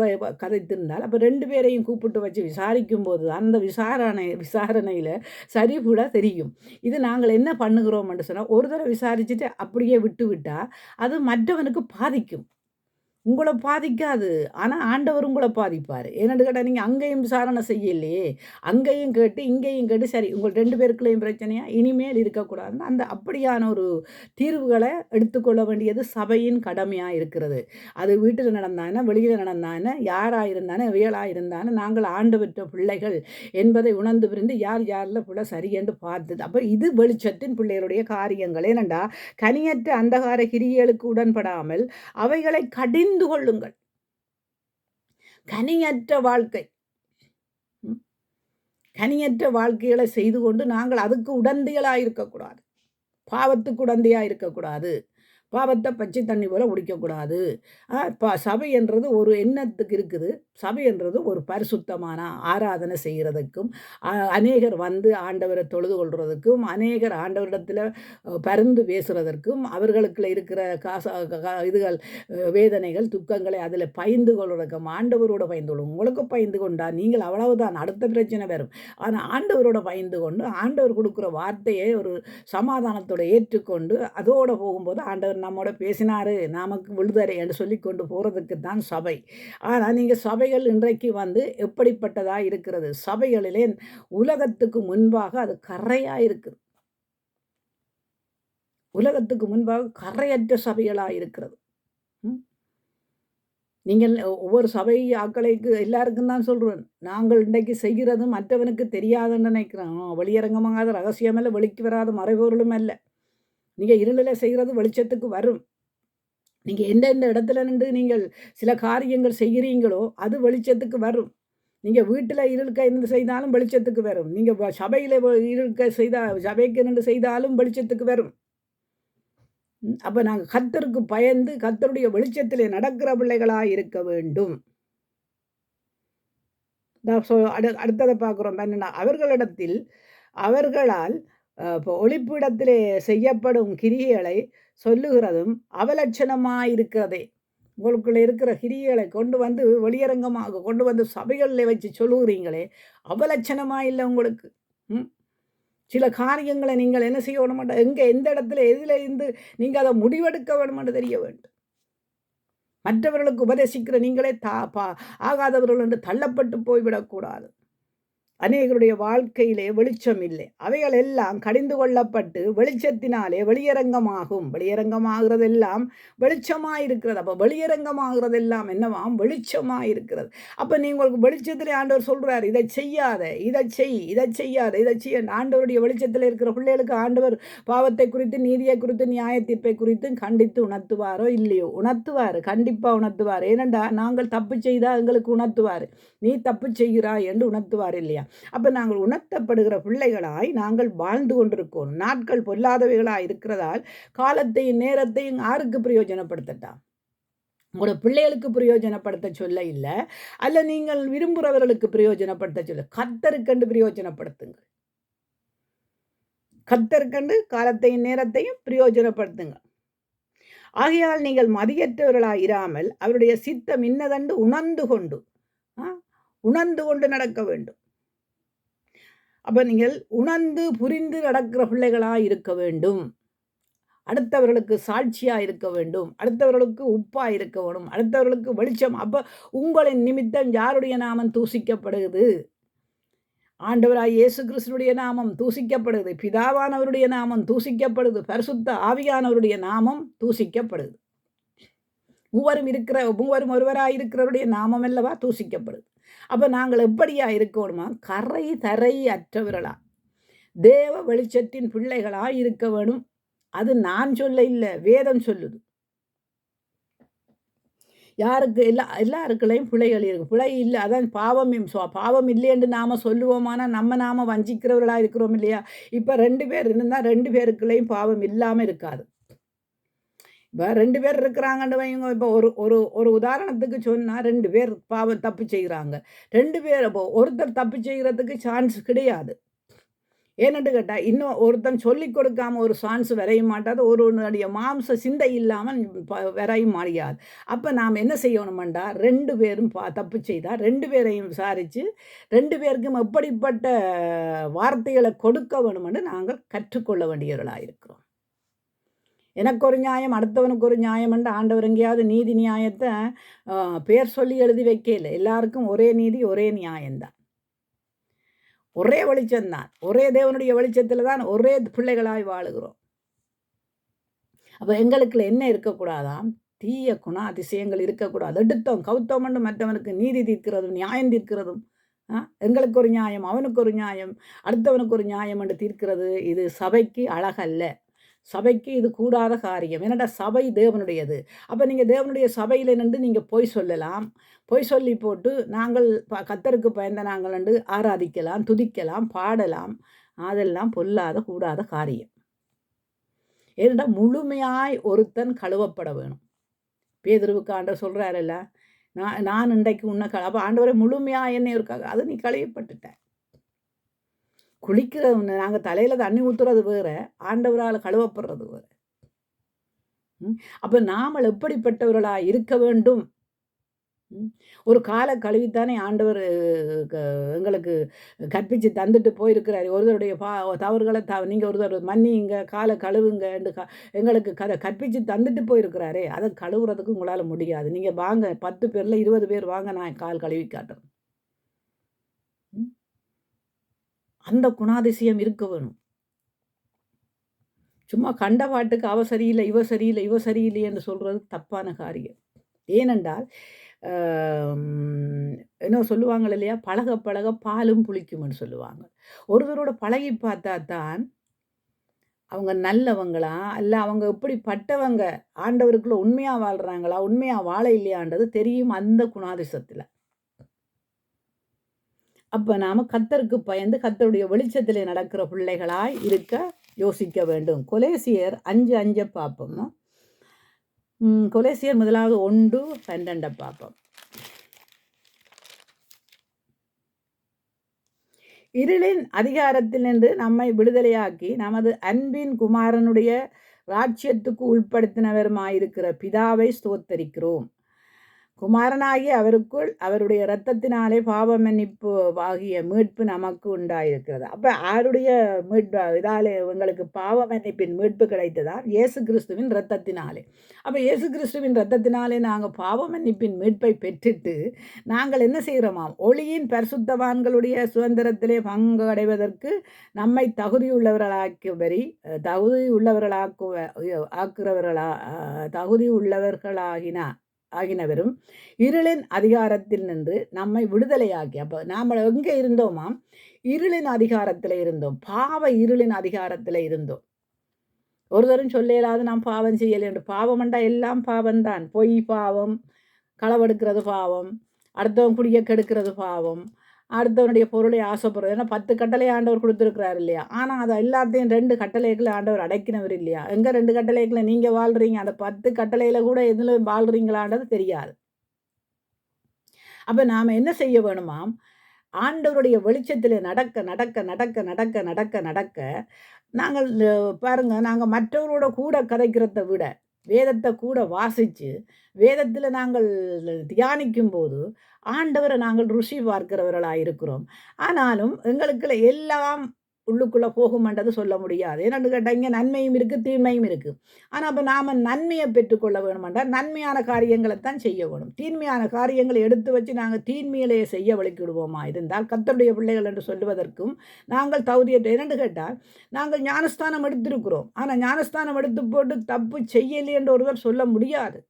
கதைத்திருந்தால் அப்போ 2 பேரையும் கூப்பிட்டு வச்சு விசாரிக்கும் போது அந்த விசாரணையில் சரிபட தெரியும். இது நாங்கள் என்ன பண்ணுகிறோம்னு சொன்னால் ஒரு தடவை விசாரிச்சுட்டு அப்படியே விட்டு விட்டால் அது மற்றவனுக்கு பாதிக்கும். உங்களை பாதிக்காது. ஆனால் ஆண்டவர் உங்களை பாதிப்பார். ஏன்னு கேட்டால் நீங்கள் அங்கேயும் விசாரணை செய்யலையே, அங்கேயும் கேட்டு இங்கேயும் கேட்டு சரி உங்கள் 2 பேருக்குள்ளேயும் பிரச்சனையா இனிமேல் இருக்கக்கூடாதுன்னு அந்த அப்படியான ஒரு தீர்வுகளை எடுத்துக்கொள்ள வேண்டியது சபையின் கடமையாக இருக்கிறது. அது வீட்டில் நடந்தானே வெளியில் நடந்தானே யாராக இருந்தானே வியலாக இருந்தானே நாங்கள் ஆண்டு பெற்ற பிள்ளைகள் என்பதை உணர்ந்து பிரிந்து யாரில் பிள்ளை சரி என்று பார்த்தது. அப்போ இது வெளிச்சத்தின் பிள்ளைகளுடைய காரியங்கள். ஏனெண்டா கனியற்ற அந்தகார கிரியைகளுக்கு உடன்படாமல் அவைகளை கடிந்து கொள்ளுங்கள். கனியற்ற வாழ்க்கை கனியற்ற வாழ்க்கைகளை செய்து கொண்டு நாங்கள் அதுக்கு உடந்தைகளாக இருக்கக்கூடாது. பாவத்துக்கு உடந்தையாக இருக்கக்கூடாது. பாவத்தை பச்சை தண்ணி போல குடிக்கக்கூடாது. சபை என்றது ஒரு எண்ணத்துக்கு இருக்குது. சபை என்றது ஒரு பரிசுத்தமான ஆராதனை செய்கிறதுக்கும் அநேகர் வந்து ஆண்டவரை தொழுது கொள்வதற்கும் அநேகர் ஆண்டவரிடத்தில் பரிந்து பேசுகிறதற்கும் அவர்களுக்குள்ள இருக்கிற இதுகள் வேதனைகள் துக்கங்களை அதில் பயந்து கொள்வதற்கும் ஆண்டவரோட பயந்து கொள்ளும். உங்களுக்கு பயந்து கொண்டால் நீங்கள் அவ்வளவுதான் அடுத்த பிரச்சனை வரும். ஆனால் ஆண்டவரோட பயந்து கொண்டு ஆண்டவர் கொடுக்குற வார்த்தையை ஒரு சமாதானத்தோடு ஏற்றுக்கொண்டு அதோடு போகும்போது ஆண்டவர் நம்மோட பேசினாரு நமக்கு விடுதலை என்று சொல்லி கொண்டு போகிறதுக்கு தான் சபை. ஆனால் நீங்கள் சபைகள் இன்றைக்கு வந்து எப்படிப்பட்டதாக இருக்கிறது? சபைகளிலே உலகத்துக்கு முன்பாக அது கரையாக இருக்குது. உலகத்துக்கு முன்பாக கரையற்ற சபைகளாக இருக்கிறது. நீங்கள் ஒவ்வொரு சபை ஆக்களுக்கு எல்லாருக்கும் தான் சொல்கிறேன், நாங்கள் இன்றைக்கு செய்கிறது மற்றவனுக்கு தெரியாதுன்னு நினைக்கிறோம். வெளியரங்கமாகாத ரகசியமல்ல, வெளிக்கு வராத மறைபொருளும் அல்ல. நீங்கள் இருளில் செய்கிறது வெளிச்சத்துக்கு வரும். நீங்கள் எந்தெந்த இடத்துல நின்று நீங்கள் சில காரியங்கள் செய்கிறீங்களோ அது வெளிச்சத்துக்கு வரும். நீங்கள் வீட்டில் இருக்க இருந்து செய்தாலும் வெளிச்சத்துக்கு வரும். நீங்கள் சபையில் இருக்க சபைக்கு நின்று செய்தாலும் வெளிச்சத்துக்கு வரும். அப்போ நாங்கள் கர்த்தருக்கு பயந்து கர்த்தருடைய வெளிச்சத்திலே நடக்கிற பிள்ளைகளாக இருக்க வேண்டும். அடுத்ததை பார்க்குறோம் என்னென்னா அவர்களிடத்தில் அவர்களால் இப்போ ஒளிப்பிடத்திலே செய்யப்படும் கிரியைகளை சொல்லுகிறதும் அவலட்சணமாயிருக்கிறதே. உங்களுக்குள்ளே இருக்கிற கிரியைகளை கொண்டு வந்து வெளியரங்கமாக கொண்டு வந்து சபைகளில் வச்சு சொல்லுகிறீங்களே அவலட்சணமாக இல்லை உங்களுக்கு. சில காரியங்களை நீங்கள் என்ன செய்ய வேணுமாட்டா எந்த இடத்துல எதில் இருந்து நீங்கள் அதை முடிவெடுக்க வேணுமென்று தெரிய வேண்டும். மற்றவர்களுக்கு உபதேசிக்கிற நீங்களே ஆகாதவர்கள் என்று தள்ளப்பட்டு போய்விடக்கூடாது. அநேகருடைய வாழ்க்கையிலே வெளிச்சம் இல்லை. அவைகள் எல்லாம் கடிந்து கொள்ளப்பட்டு வெளிச்சத்தினாலே வெளியரங்கமாகும். வெளியரங்கமாகிறதெல்லாம் வெளிச்சமாயிருக்கிறது. அப்போ வெளியரங்கமாகிறதெல்லாம் என்னவாம்? வெளிச்சமாயிருக்கிறது. அப்போ உங்களுக்கு வெளிச்சத்திலே ஆண்டவர் சொல்கிறார், இதை செய்யாத, இதை செய்யாத, இதை செய்ய. ஆண்டவருடைய வெளிச்சத்தில் இருக்கிற பிள்ளைகளுக்கு ஆண்டவர் பாவத்தை குறித்து நீதியை குறித்து நியாய தீர்ப்பை குறித்து கண்டித்து உணர்த்துவாரோ இல்லையோ? உணர்த்துவார், கண்டிப்பாக உணர்த்துவார். ஏனென்றா நாங்கள் தப்பு செய்தால் எங்களுக்கு உணர்த்துவார். நீ தப்பு செய்கிறாய் என்று உணர்த்துவார் இல்லையா? அப்போ நாங்கள் உணர்த்தப்படுகிற பிள்ளைகளாய் நாங்கள் வாழ்ந்து கொண்டிருக்கோம். நாட்கள் பொல்லாதவைகளாய் இருக்கிறதால் காலத்தையும் நேரத்தையும் யாருக்கு பிரயோஜனப்படுத்தட்டா? உங்களோட பிள்ளைகளுக்கு பிரயோஜனப்படுத்த சொல்ல இல்லை, அல்ல நீங்கள் விரும்புகிறவர்களுக்கு பிரயோஜனப்படுத்த சொல்ல, கர்த்தருக்கென்று பிரயோஜனப்படுத்துங்க. கர்த்தருக்கென்று காலத்தையும் நேரத்தையும் பிரயோஜனப்படுத்துங்க. ஆகையால் நீங்கள் மதியற்றவர்களாயிராமல் அவருடைய சித்தம் இன்னதென்று உணர்ந்து கொண்டு நடக்க வேண்டும். அப்ப நீங்கள் உணர்ந்து புரிந்து நடக்கிற பிள்ளைகளாய் இருக்க வேண்டும். அடுத்தவர்களுக்கு சாட்சியாக இருக்க வேண்டும், அடுத்தவர்களுக்கு உப்பாக இருக்க வேண்டும், அடுத்தவர்களுக்கு வெளிச்சம். அப்போ உங்களின் நிமித்தம் யாருடைய நாமம் தூசிக்கப்படுகிறது? ஆண்டவராய் இயேசு கிறிஸ்துடைய நாமம் தூசிக்கப்படுது, பிதாவானவருடைய நாமம் தூசிக்கப்படுது, பரிசுத்த ஆவியானவருடைய நாமம் தூசிக்கப்படுது. மூவரும் ஒருவராக இருக்கிறவருடைய நாமம் அல்லவா தூசிக்கப்படுது. அப்போ நாங்கள் எப்படியா இருக்கணுமா? கரை தரை அற்றவர்களா, தேவ வெளிச்சத்தின் பிள்ளைகளாக இருக்க வேணும். அது நான் சொல்ல இல்லை, வேதம் சொல்லுது. யாருக்கு எல்லாருக்குள்ளையும் பிழைகள் இருக்கு. பிழை இல்லை, அதான் பாவம் இல்லை என்று நாம் சொல்லுவோமானா நம்ம வஞ்சிக்கிறவர்களாக இருக்கிறோம் இல்லையா? இப்போ 2 பேர் இருந்தால் 2 பேருக்குள்ளேயும் பாவம் இல்லாமல் இருக்காது. இப்போ 2 பேர் இருக்கிறாங்கன்னு வைங்க. இப்போ ஒரு உதாரணத்துக்கு சொன்னால் 2 பேர் பாவம் தப்பு செய்கிறாங்க. 2 பேர் இப்போ ஒருத்தர் தப்பு செய்கிறதுக்கு சான்ஸ் கிடையாது. ஏன்னு கேட்டால் இன்னும் ஒருத்தன் சொல்லி கொடுக்காம ஒரு சான்ஸ் வரைய மாட்டாது, ஒருவனுடைய மாம்ச சிந்தை இல்லாமல் வரையும் முடியாது. அப்போ நாம் என்ன செய்யணுமெண்டா, 2 பேரும் தப்பு செய்தால் 2 பேரையும் விசாரித்து 2 பேருக்கும் எப்படிப்பட்ட வார்த்தைகளை கொடுக்க வேணுமென்று நாங்கள் கற்றுக்கொள்ள வேண்டியவர்களாக இருக்கிறோம். எனக்கு ஒரு நியாயம், அடுத்தவனுக்கு ஒரு நியாயம் என்று ஆண்டவர் எங்கேயாவது நீதி நியாயத்தை பேர் சொல்லி எழுதி வைக்கல. எல்லாருக்கும் ஒரே நீதி, ஒரே நியாயம்தான், ஒரே வெளிச்சம்தான், ஒரே தேவனுடைய வெளிச்சத்தில் தான் ஒரே பிள்ளைகளாய் வாழுகிறோம். அப்போ எங்களுக்குள்ள என்ன இருக்கக்கூடாதாம்? தீய குணாதிசயங்கள் இருக்கக்கூடாது. எடுத்தோம் கவுத்தோம்னு மற்றவனுக்கு நீதி தீர்க்கிறதும் நியாயம் தீர்க்கிறதும், எங்களுக்கு ஒரு நியாயம், அவனுக்கு ஒரு நியாயம், அடுத்தவனுக்கு ஒரு நியாயம் என்று தீர்க்கிறது, இது சபைக்கு அழகல்ல. சபைக்கு இது கூடாத காரியம். என்னடா, சபை தேவனுடையது. அப்போ நீங்கள் தேவனுடைய சபையில் நின்று நீங்கள் பொய் சொல்லலாம், பொய் சொல்லி போட்டு நாங்கள் கர்த்தருக்கு பயந்த நாங்கள் என்று ஆராதிக்கலாம், துதிக்கலாம், பாடலாம். அதெல்லாம் பொல்லாத கூடாத காரியம். ஏனென்றா முழுமையாய் ஒருத்தன் கழுவப்பட வேணும். பேதுருவுக்கு ஆண்டவர் சொல்கிறாரல்ல, நான் இன்றைக்கு உன்னை அப்போ ஆண்டவரை முழுமையாக என்ன இருக்காங்க, அது நீ கழுவப்பட்டுட்ட. குளிக்கிறது, நாங்கள் தலையில் தண்ணி ஊற்றுறது வேறு, ஆண்டவரால் கழுவப்படுறது வேறு. அப்போ நாமல் எப்படிப்பட்டவர்களாக இருக்க வேண்டும்? ஒரு காலை கழுவித்தானே ஆண்டவர் எங்களுக்கு கற்பித்து தந்துட்டு போயிருக்கிறார். ஒருத்தருடைய தவறுகளை நீங்கள் ஒருத்தர் மன்னிங்க, காலை கழுவுங்க என்று எங்களுக்கு கற்பித்து தந்துட்டு போயிருக்கிறாரே, அதை கழுவுறதுக்கு உங்களால் முடியாது. நீங்கள் வாங்க, 10 பேரில் 20 பேர் வாங்க, நான் கால் கழுவி காட்டுறேன். அந்த குணாதிசயம் இருக்க வேணும். சும்மா கண்ட பாட்டுக்கு அவ சரியில்லை, இவ சரியில்லை, இவ சரியில்லை என்று சொல்கிறது தப்பான காரியம். ஏனென்றால் என்ன சொல்லுவாங்க இல்லையா, பழக பழக பாலும் புளிக்கும்னு சொல்லுவாங்க. ஒருவரோட பழகி பார்த்தா தான் அவங்க நல்லவங்களா, அல்ல அவங்க எப்படிப்பட்டவங்க, ஆண்டவருக்குள்ள உண்மையாக வாழ்கிறாங்களா, உண்மையாக வாழ இல்லையான்றது தெரியும் அந்த குணாதிசத்தில். அப்போ நாம் கர்த்தருக்கு பயந்து கர்த்தருடைய வெளிச்சத்தில் நடக்கிற பிள்ளைகளாய் இருக்க யோசிக்க வேண்டும். கொலேசியர் 5:5 பார்ப்போம். கொலேசியர் 1:12 பார்ப்போம். இருளின் அதிகாரத்தில் நின்று நம்மை விடுதலையாக்கி நமது அன்பின் குமாரனுடைய ராஜ்யத்துக்கு உட்படுத்தினவருமாயிருக்கிற பிதாவை ஸ்தோத்தரிக்கிறோம். குமாரனாகிய அவருக்குள் அவருடைய இரத்தத்தினாலே பாவ மன்னிப்பு ஆகிய மீட்பு நமக்கு உண்டாயிருக்கிறது. அப்போ யாருடைய மீட்பு? இதாலே எங்களுக்கு பாவ மன்னிப்பின் மீட்பு கிடைத்ததா? இயேசு கிறிஸ்துவின் இரத்தத்தினாலே. அப்போ இயேசு கிறிஸ்துவின் இரத்தத்தினாலே நாங்கள் பாவ மன்னிப்பின் மீட்பை பெற்றுட்டு நாங்கள் என்ன செய்கிறோமாம்? ஒளியின் பரிசுத்தவான்களுடைய சுதந்திரத்திலே பங்கு அடைவதற்கு நம்மை ஆகினவரும் இருளின் அதிகாரத்தில் நின்று நம்மை விடுதலையாக்கி. அப்போ நாம் எங்கே இருந்தோமாம்? இருளின் அதிகாரத்தில் இருந்தோம், பாவ இருளின் அதிகாரத்தில் இருந்தோம். ஒருத்தரும் சொல்லலாது நாம் பாவம் செய்யலை என்று. பாவம்ண்டா எல்லாம் பாவம்தான். பொய் பாவம், களவெடுக்கிறது பாவம், அடுத்தவன் குடிய கெடுக்கிறது பாவம், அடுத்தவனுடைய பொருளை ஆசைப்படுறது. ஏன்னா 10 கட்டளை ஆண்டவர் கொடுத்துருக்கிறார் இல்லையா? ஆனால் அதை எல்லாத்தையும் 2 கட்டளைகளை ஆண்டவர் அடைக்கினவர் இல்லையா? எங்கே 2 கட்டளைகளை நீங்கள் வாழ்கிறீங்க? அந்த 10 கட்டளையில் கூட எதில் வாழ்கிறீங்களான்றது தெரியாது. அப்போ நாம் என்ன செய்ய வேணுமாம்? ஆண்டவருடைய வெளிச்சத்தில் நடக்க நடக்க நடக்க நடக்க நடக்க நடக்க நாங்கள் பாருங்கள், நாங்கள் மற்றவரோட கூட கதைக்கிறத விட வேதத்தை கூட வாசித்து வேதத்தில் நாங்கள் தியானிக்கும் போது ஆண்டவரை நாங்கள் ருசி பார்க்கிறவர்களாக இருக்கிறோம். ஆனாலும் எங்களுக்குள்ள எல்லாம் உள்ளுக்குள்ளே போகுமென்றது சொல்ல முடியாது. ஏன்னு கேட்டால் இங்கே நன்மையும் இருக்குது, தீமையும் இருக்குது. ஆனால் அப்போ நாம் நன்மையை பெற்றுக்கொள்ள வேணுமென்றால் நன்மையான காரியங்களைத்தான் செய்ய வேணும். தீன்மையான காரியங்களை எடுத்து வச்சு நாங்கள் தீன்மையிலேயே செய்ய வழிக்கிடுவோமா இருந்தால் கர்த்தருடைய பிள்ளைகள் என்று சொல்லுவதற்கும் நாங்கள் தகுதியற்ற. என்னென்று கேட்டால் நாங்கள் ஞானஸ்தானம் எடுத்திருக்கிறோம். ஆனால் ஞானஸ்தானம் எடுத்து போட்டு தப்பு செய்யலை என்று ஒருவர் சொல்ல முடியாது.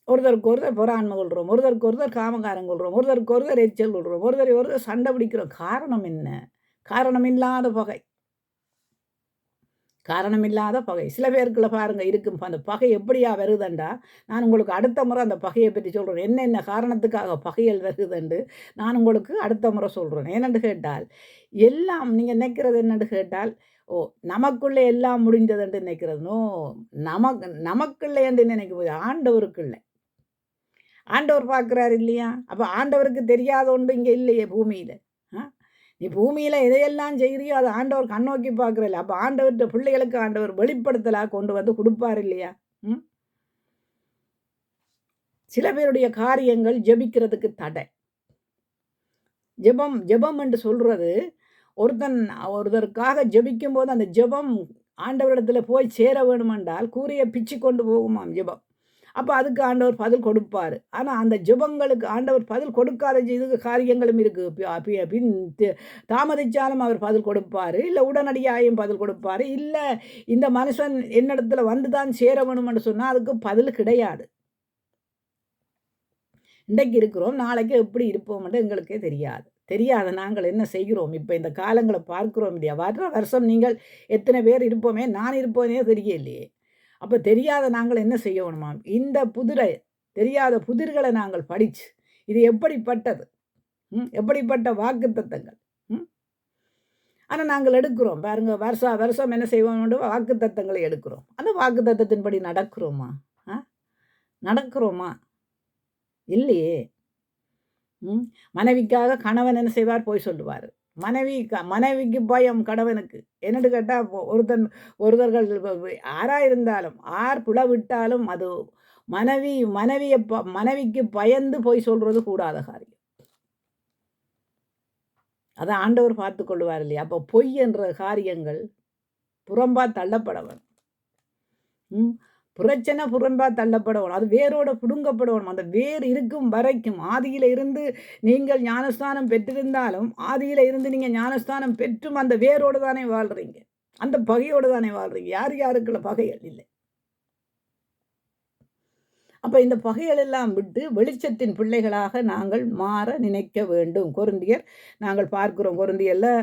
ஒருத்தருக்கு ஒருத்தர் பொறாண்மை கொள்கிறோம், ஒருத்தருக்கு ஒருத்தர் காமகாரம் கொள்கிறோம், ஒருத்தருக்கு ஒருத்தர் எரிச்சல் கொள்கிறோம், ஒருத்தர் சண்டை பிடிக்கிறோம். காரணம் என்ன? காரணமில்லாத பகை. காரணமில்லாத பகை. சில பேருக்குள்ள பாருங்கள் இருக்கும். அந்த பகை எப்படியா வருதுண்டா, நான் உங்களுக்கு அடுத்த முறை அந்த பகையை பற்றி சொல்கிறேன். என்னென்ன காரணத்துக்காக பகைகள் வருதுண்டு நான் உங்களுக்கு அடுத்த முறை சொல்கிறேன். ஏனென்று கேட்டால் எல்லாம் நீங்கள் நினைக்கிறது என்னென்று கேட்டால், ஓ நமக்குள்ளே எல்லாம் முடிந்ததுன்று நினைக்கிறது. நோ, நமக்குள்ளே என்று நினைக்கும் ஆண்டவருக்குள்ளே. ஆண்டவர் பார்க்குறாரு இல்லையா? அப்போ ஆண்டவருக்கு தெரியாத ஒன்று இங்கே இல்லையே பூமியில். நீ பூமியில் எதையெல்லாம் செய்கிறியோ அதை ஆண்டவர் கண்ணோக்கி பார்க்குறல்ல. அப்போ ஆண்டவர்கிட்ட பிள்ளைகளுக்கு ஆண்டவர் வெளிப்படுத்தலாக கொண்டு வந்து கொடுப்பார் இல்லையா? சில பேருடைய காரியங்கள் ஜெபிக்கிறதுக்கு தடை. ஜெபம் என்று சொல்கிறது, ஒருத்தருக்காக ஜெபிக்கும் போது அந்த ஜெபம் ஆண்டவரிடத்தில் போய் சேர வேணுமென்றால் கூரையை பிச்சு கொண்டு போகுமாம் ஜெபம். அப்போ அதுக்கு ஆண்டவர் பதில் கொடுப்பார். ஆனால் அந்த ஜெபங்களுக்கு ஆண்டவர் பதில் கொடுக்காத இது காரியங்களும் இருக்குது. தாமதித்தாலும் அவர் பதில் கொடுப்பார், இல்லை உடனடியாகவும் பதில் கொடுப்பார். இல்லை இந்த மனுஷன் என்னிடத்துல வந்து தான் சேர வேணும்னு சொன்னால் அதுக்கு பதில் கிடையாது. இன்றைக்கு இருக்கிறோம், நாளைக்கு எப்படி இருப்போம்னு எங்களுக்கே தெரியாத நாங்கள் என்ன செய்கிறோம்? இப்போ இந்த காலங்களை பார்க்குறோம் இல்லையா? வர்ற வருஷம் நீங்கள் எத்தனை பேர் இருப்போமே, நான் இருப்போனே தெரியலையே. அப்போ தெரியாத நாங்கள் என்ன செய்யணுமா? இந்த தெரியாத புதிர்களை நாங்கள் படித்து இது எப்படிப்பட்டது, எப்படிப்பட்ட வாக்கு தத்தங்கள். ஆனால் நாங்கள் எடுக்கிறோம் பாருங்கள், வருஷம் என்ன செய்வோம்? வாக்கு தத்தங்களை எடுக்கிறோம். அந்த வாக்கு தத்தத்தின்படி நடக்கிறோமா? இல்லையே. மனைவிக்காக கணவன் என்ன செய்வார்? போய் சொல்லுவார். மனைவிக்கு பயம் கணவனுக்கு. என்னென்னு கேட்டால் ஒருத்தர்கள் ஆராக இருந்தாலும் ஆர் புலவிட்டாலும் அது மனைவிக்கு பயந்து போய் சொல்கிறது கூடாத காரியம். அதை ஆண்டவர் பார்த்து கொள்வார் இல்லையா? அப்போ பொய் என்ற காரியங்கள் புறம்பா தள்ளப்பட வேணும். பிரச்சனை புறம்பா தள்ளப்படணும். அது வேரோட பிடுங்கப்படணும். அந்த வேர் இருக்கும் வரைக்கும் ஆதியில் இருந்து நீங்கள் ஞானஸ்தானம் பெற்றிருந்தாலும் ஆதியில் இருந்து நீங்கள் ஞானஸ்தானம் பெற்றும் அந்த வேரோடு தானே வாழ்கிறீங்க, அந்த பகையோடு தானே வாழ்கிறீங்க. யாருக்குள்ள பகைகள் இல்லை. அப்போ இந்த பகைகள் எல்லாம் விட்டு வெளிச்சத்தின் பிள்ளைகளாக நாங்கள் மாற நினைக்க வேண்டும். கொரிந்தியர் நாங்கள் பார்க்கிறோம், கொரிந்தியரில்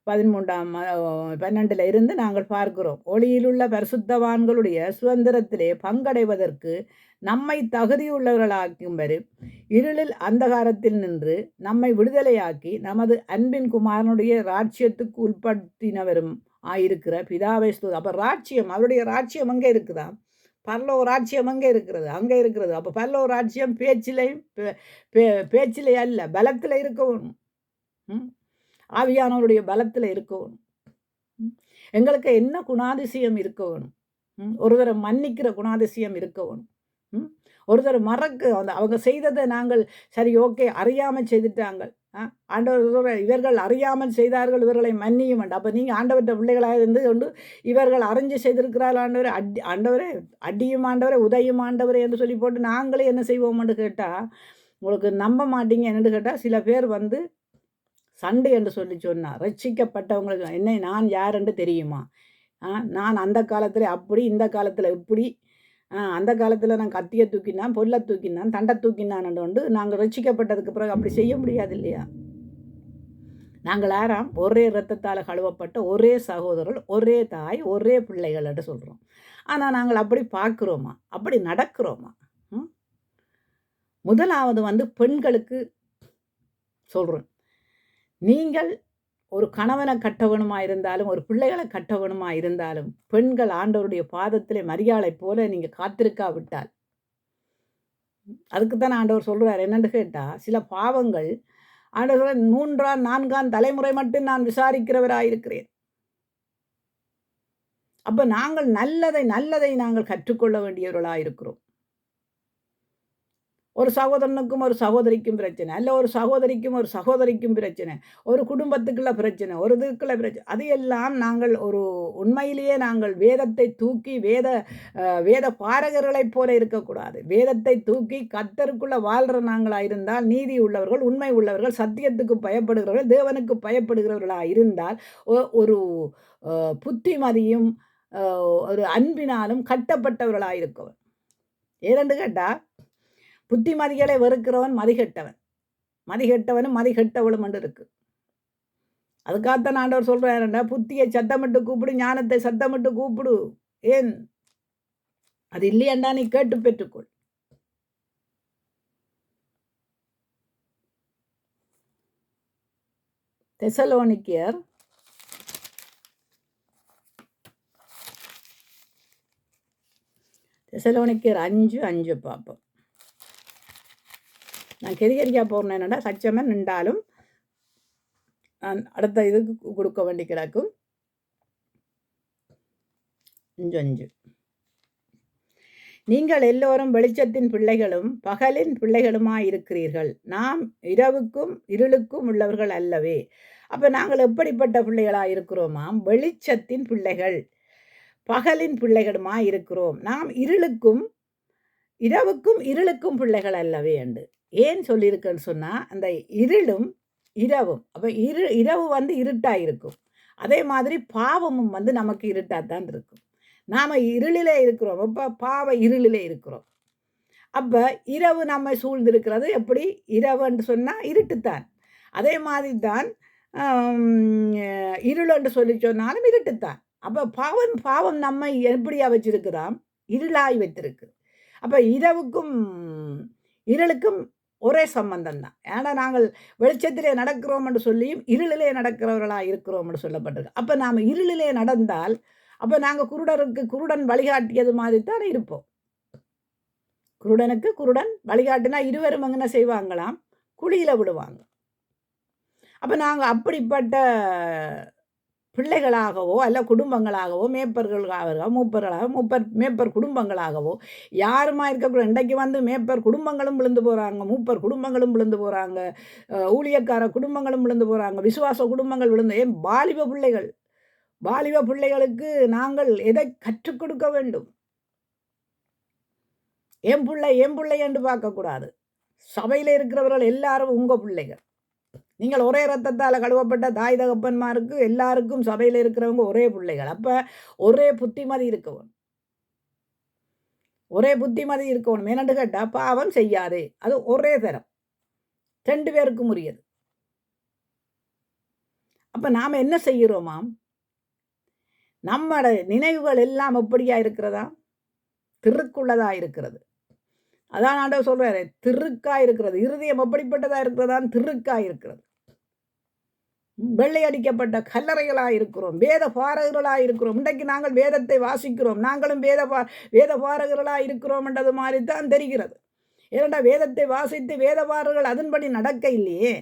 12 இருந்து நாங்கள் பார்க்கிறோம். ஒளியிலுள்ள பரிசுத்தவான்களுடைய சுதந்திரத்திலே பங்கடைவதற்கு நம்மை தகுதியுள்ளவர்களாக்கும்படி இருளில் அந்தகாரத்தில் நின்று நம்மை விடுதலையாக்கி நமது அன்பின் குமாரனுடைய ராஜ்யத்துக்கு உட்படுத்தினவரும் ஆயிருக்கிற பிதாவை அப்போ ராஜ்யம், அவருடைய ராஜ்யம் அங்கே இருக்குதா? பரலோ ராஜ்யம் அங்கே இருக்கிறது. அப்போ பரலோ ராஜ்யம் பேச்சிலே அல்ல, பலத்தில் இருக்கணும். ஆவியானவருடைய பலத்தில் இருக்கணும். எங்களுக்கு என்ன குணாதிசயம் இருக்கணும்? ஒருத்தரை மன்னிக்கிற குணாதிசயம் இருக்கணும். ஒருத்தர் அவங்க செய்ததை நாங்கள் சரி ஓகே அறியாமல் செய்துட்டாங்க, ஆண்டவர் இவர்கள் அறியாமல் செய்தார்கள், இவர்களை மன்னியும் வேண்டாம். அப்போ நீங்கள் ஆண்டவர்கிட்ட பிள்ளைகளாக இருந்து கொண்டு இவர்கள் அறிஞ்சு செய்திருக்கிறார்கள் ஆண்டவரே, ஆண்டவரே அடியும் ஆண்டவரே உதயும் ஆண்டவரே என்று சொல்லி போட்டு நாங்களே என்ன செய்வோம்னு கேட்டால் உங்களுக்கு நம்ப மாட்டீங்க. என்னென்னு கேட்டால் சில பேர் சண்டை என்று சொன்னார். ரட்சிக்கப்பட்டவங்களுக்கு நான் யார் என்று தெரியுமா? நான் அந்த காலத்தில் அப்படி, இந்த காலத்தில் இப்படி, அந்த காலத்தில் நான் கத்தியை தூக்கினான், பொல்லை தூக்கினான், தண்டை தூக்கினான் என்று நாங்கள் ரட்சிக்கப்பட்டதுக்கு பிறகு அப்படி செய்ய முடியாது இல்லையா? நாங்கள் யாராம்? ஒரே இரத்தத்தால் கழுவப்பட்ட ஒரே சகோதரர்கள், ஒரே தாய், ஒரே பிள்ளைகள் என்று சொல்கிறோம். ஆனால் நாங்கள் அப்படி பார்க்குறோமா? அப்படி நடக்கிறோமா? முதலாவது பெண்களுக்கு சொல்கிறேன். நீங்கள் ஒரு கணவனை கட்டவனுமா இருந்தாலும், ஒரு பிள்ளைகளை கட்டவனுமா இருந்தாலும், பெண்கள் ஆண்டவருடைய பாதத்திலே மரியாளை போல நீங்கள் காத்திருக்காவிட்டால், அதுக்கு தான் ஆண்டவர் சொல்கிறார். என்னன்னு கேட்டால், சில பாவங்கள் ஆண்டவர் 3ஆம் 4ஆம் தலைமுறை மட்டும் நான் விசாரிக்கிறவராயிருக்கிறேன். அப்ப நாங்கள் நல்லதை நாங்கள் கற்றுக்கொள்ள வேண்டியவர்களாயிருக்கிறோம். ஒரு சகோதரனுக்கும் ஒரு சகோதரிக்கும் பிரச்சனை, அல்ல ஒரு சகோதரிக்கும் ஒரு சகோதரிக்கும் பிரச்சனை, ஒரு குடும்பத்துக்குள்ள பிரச்சனை, ஒரு இதுக்குள்ள பிரச்சனை. அது எல்லாம் நாங்கள் ஒரு உண்மையிலேயே நாங்கள் வேதத்தை தூக்கி வேத பாரகர்களைப் போல இருக்கக்கூடாது. வேதத்தை தூக்கி கர்த்தருக்குள்ள வாழ்ற நாங்களா இருந்தால், நீதி உள்ளவர்கள், உண்மை உள்ளவர்கள், சத்தியத்துக்கு பயப்படுகிறவர்கள், தேவனுக்கு பயப்படுகிறவர்களா இருந்தால், ஒரு புத்திமதியும் ஒரு அன்பினாலும் கட்டப்பட்டவர்களா இருக்கவர். ஏனென்று கேட்டால், புத்திமதிகளை வெறுக்கிறவன் மதிகெட்டவன், மதிகெட்டவனும் மதிகெட்டவளும் என்று இருக்கு. அதுக்காகத்தான் ஆண்டவர் சொல்றாருன்னா, புத்தியை சத்தமிட்டு கூப்பிடு, ஞானத்தை சத்தமிட்டு கூப்பிடு. ஏன் அது இல்லையண்டா நீ கேட்டு பெற்றுக்கொள். தெசலோனிக்கேயர் 5:5 பார்ப்போம். நான் கெதிகரிக்கா போகிறேன். என்னடா சச்சமன் நின்றாலும் நான் அடுத்த இதுக்கு கொடுக்க வேண்டி கிடக்கும். 5:5 நீங்கள் எல்லோரும் வெளிச்சத்தின் பிள்ளைகளும் பகலின் பிள்ளைகளுமாயிருக்கிறீர்கள். நாம் இரவுக்கும் இருளுக்கும் உள்ளவர்கள் அல்லவே. அப்போ நாங்கள் எப்படிப்பட்ட பிள்ளைகளாக இருக்கிறோமாம்? வெளிச்சத்தின் பிள்ளைகள், பகலின் பிள்ளைகளுமாய் இருக்கிறோம். நாம் இரவுக்கும் இருளுக்கும் பிள்ளைகள் அல்லவே என்று ஏன் சொல்லியிருக்கேன்னு சொன்னால், அந்த இருளும் இரவும், அப்போ இரவு வந்து இருட்டாக இருக்கும். அதே மாதிரி பாவமும் வந்து நமக்கு இருட்டாக தான் இருக்கும். நாம் இருளிலே இருக்கிறோம். அப்போ பாவ இருளிலே இருக்கிறோம். அப்போ இரவு நம்மை சூழ்ந்திருக்கிறது. எப்படி இரவுன்னு சொன்னால் இருட்டுத்தான். அதே மாதிரி தான் இருள் என்று சொல்லி சொன்னாலும் இருட்டுத்தான். அப்போ பாவம் நம்மை எப்படியா வச்சிருக்குதாம்? இருளாய் வைத்திருக்கு. அப்போ இரவுக்கும் இருளுக்கும் ஒரே சம்பந்தம் தான். ஏன்னா நாங்கள் வெளிச்சத்திலே நடக்கிறோம் என்று சொல்லியும் இருளிலே நடக்கிறவர்களாக இருக்கிறோம் என்று சொல்லப்பட்டிருக்கு. அப்போ நாம் இருளிலே நடந்தால், அப்போ நாங்கள் குருடன் வழிகாட்டியது மாதிரி தான் இருப்போம். குருடனுக்கு குருடன் வழிகாட்டினா இருவரும் என்ன செய்வாங்களாம்? குழியில் விடுவாங்க. அப்போ நாங்கள் அப்படிப்பட்ட பிள்ளைகளாகவோ அல்ல குடும்பங்களாகவோ மேய்ப்பர் குடும்பங்களாகவோ யாருமா இருக்கக்கூடாது. இன்றைக்கு வந்து மேய்ப்பர் குடும்பங்களும் விழுந்து போகிறாங்க, மூப்பர் குடும்பங்களும் விழுந்து போகிறாங்க, ஊழியக்கார குடும்பங்களும் விழுந்து போகிறாங்க, விசுவாச குடும்பங்கள் விழுந்து. ஏன் வாலிப பிள்ளைகளுக்கு நாங்கள் எதை கற்றுக் கொடுக்க வேண்டும்? என் பிள்ளை என்று பார்க்கக்கூடாது. சபையில் இருக்கிறவர்கள் எல்லாரும் உங்கள் பிள்ளைகள். நீங்கள் ஒரே ரத்தத்தால் கழுவப்பட்ட தாய் தகப்பன்மாருக்கு எல்லாருக்கும் சபையில் இருக்கிறவங்க ஒரே பிள்ளைகள். அப்போ ஒரே புத்திமதி இருக்கணும். என்னென்னு கேட்டால், பாவம் செய்யாதே, அது ஒரே தரம், 2 பேருக்கும் உரியது. அப்போ நாம் என்ன செய்கிறோமாம்? நம்மட நினைவுகள் எல்லாம் எப்படியா இருக்கிறதா? திருக்குள்ளதா இருக்கிறது. அதான் ஆண்டவர் சொல்றாரு, திருக்கா இருக்கிறது. இருதயம் எப்படிப்பட்டதா இருக்கிறதான்? திருக்கா இருக்கிறது. வெள்ளை அடிக்கப்பட்ட கல்லறைகளாக இருக்கிறோம், வேத பாரகர்களாக இருக்கிறோம். இன்றைக்கு நாங்கள் வேதத்தை வாசிக்கிறோம், நாங்களும் வேத பாரகர்களாக இருக்கிறோம் என்றது மாதிரி தான் தெரிகிறது. ஏனென்றால் வேதத்தை வாசித்து வேதபாரர்கள் அதன்படி நடக்க இல்லையே.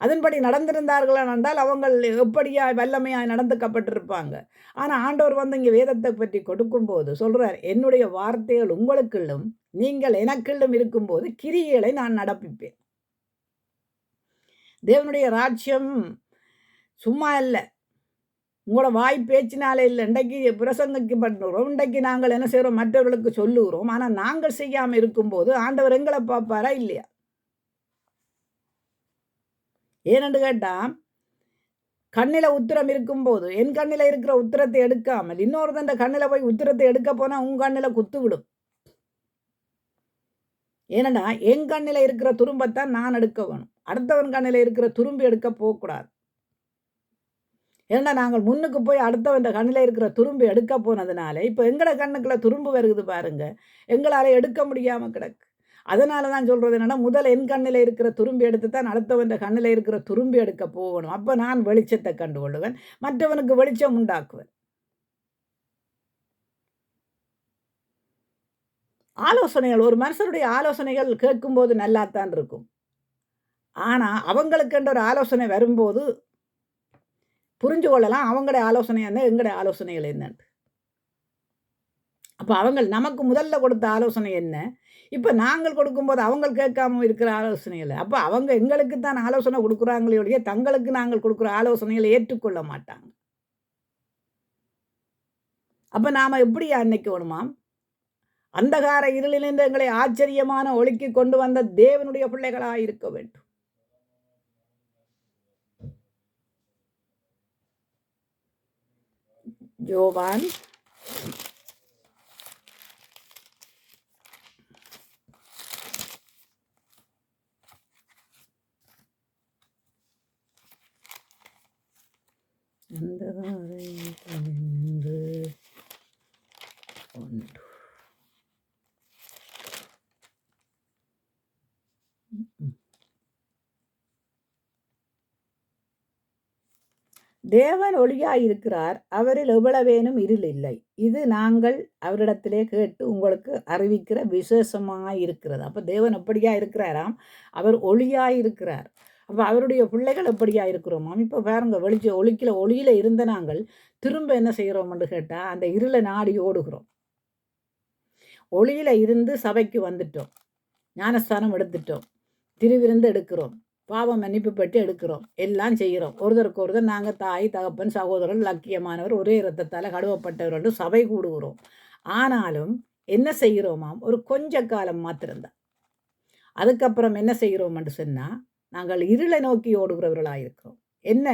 அதன்படி நடந்திருந்தார்கள் என்றால் அவங்க எப்படியா வல்லமையாக நடந்துக்கப்பட்டிருப்பாங்க. ஆனால் ஆண்டவர் வந்து இங்கே வேதத்தை பற்றி கொடுக்கும்போது சொல்கிறார், என்னுடைய வார்த்தைகள் உங்களுக்குள்ளும் நீங்கள் எனக்குள்ளும் இருக்கும்போது கிரியைகளை நான் நடப்பிப்பேன். தேவனுடைய ராஜ்யம் சும்மா இல்லை, உங்களோட வாய் பேச்சினாலே இல்லை. இன்றைக்கு பிரசங்கிக்கு பண்ணுறோம், இன்றைக்கு நாங்கள் என்ன செய்கிறோம்? மற்றவர்களுக்கு சொல்லுகிறோம். ஆனால் நாங்கள் செய்யாமல் இருக்கும்போது ஆண்டவர் எங்களை பார்ப்பாரா இல்லையா? ஏனென்று கேட்டால், கண்ணில் உத்திரம் இருக்கும்போது என் கண்ணில் இருக்கிற உத்திரத்தை எடுக்காமல் இன்னொருத்தன் கண்ணில் போய் உத்திரத்தை எடுக்க போனால் உன் கண்ணில் குத்து விடும். ஏன்னா என் கண்ணில் இருக்கிற துரும்பத்தான் நான் எடுக்க வேணும், அடுத்தவன் கண்ணில் இருக்கிற துரும்பு எடுக்க போகக்கூடாது. ஏன்னா நாங்கள் முன்னுக்கு போய் அடுத்தவன் கண்ணில் இருக்கிற துரும்பு எடுக்க போனதுனால இப்போ எங்களோட கண்ணுக்குள்ள துரும்பு வருகுது பாருங்க, எங்களால் எடுக்க முடியாமல் கிடக்கு. அதனால தான் சொல்கிறது என்னென்னா, முதல் என் கண்ணில் இருக்கிற துரும்பி எடுத்து தான் அடுத்தவன் கண்ணில் இருக்கிற துரும்பி எடுக்க போகணும். அப்போ நான் வெளிச்சத்தை கண்டுகொள்ளுவேன், மற்றவனுக்கு வெளிச்சம் உண்டாக்குவேன். ஆலோசனைகள், ஒரு மனுஷனுடைய ஆலோசனைகள் கேட்கும்போது நல்லாத்தான் இருக்கும். ஆனால் அவங்களுக்கென்ற ஒரு ஆலோசனை வரும்போது புரிஞ்சு கொள்ளலாம், அவங்களுடைய ஆலோசனை என்ன, எங்களுடைய ஆலோசனைகள் என்னன்னு. அப்போ அவங்க நமக்கு முதல்ல கொடுத்த ஆலோசனை என்ன, இப்போ நாங்கள் கொடுக்கும்போது அவங்க கேட்காம இருக்கிற ஆலோசனைகள், அப்போ அவங்க எங்களுக்கு தான் ஆலோசனை கொடுக்குறாங்களே ஒழிய தங்களுக்கு நாங்கள் கொடுக்குற ஆலோசனைகளை ஏற்றுக்கொள்ள மாட்டாங்க. அப்போ நாம் எப்படி நினைக்கணுமாம், அந்தகார இருளிலிருந்து எங்களை ஆச்சரியமான ஒளிக்கு கொண்டு வந்த தேவனுடைய பிள்ளைகளாக இருக்க வேண்டும். யோவான் 12. தேவன் ஒளியாயிருக்கிறார், அவரில் எவ்வளவேனும் இருள் இல்லை. இது நாங்கள் அவரிடத்திலே கேட்டு உங்களுக்கு அறிவிக்கிற விசேஷமாயிருக்கிறது. அப்போ தேவன் எப்படியா இருக்கிறாராம், அவர் ஒளியாயிருக்கிறார். அப்போ அவருடைய பிள்ளைகள் எப்படியா இருக்கிறோமாம். இப்போ பாருங்க, ஒளியில் இருந்த நாங்கள் திரும்ப என்ன செய்கிறோம்னு கேட்டால், அந்த இருளை நாடி ஓடுகிறோம். ஒளியில் இருந்து சபைக்கு வந்துட்டோம், ஞானஸ்தானம் எடுத்துட்டோம், திருவிருந்து எடுக்கிறோம், பாவம் மன்னிப்பு பெற்று எடுக்கிறோம், எல்லாம் செய்கிறோம். ஒருத்தருக்கு ஒருத்தர் நாங்கள் தாய் தகப்பன் சகோதரர் லக்கியமானவர் ஒரே இரத்தத்தால் கடுவப்பட்டவர் என்று சபை கூடுகிறோம். ஆனாலும் என்ன செய்கிறோமாம், ஒரு கொஞ்ச காலம் மாத்திரம்தான். அதுக்கப்புறம் என்ன செய்கிறோம் என்று சொன்னால், நாங்கள் இருளை நோக்கி ஓடுகிறவர்களாக இருக்கிறோம். என்ன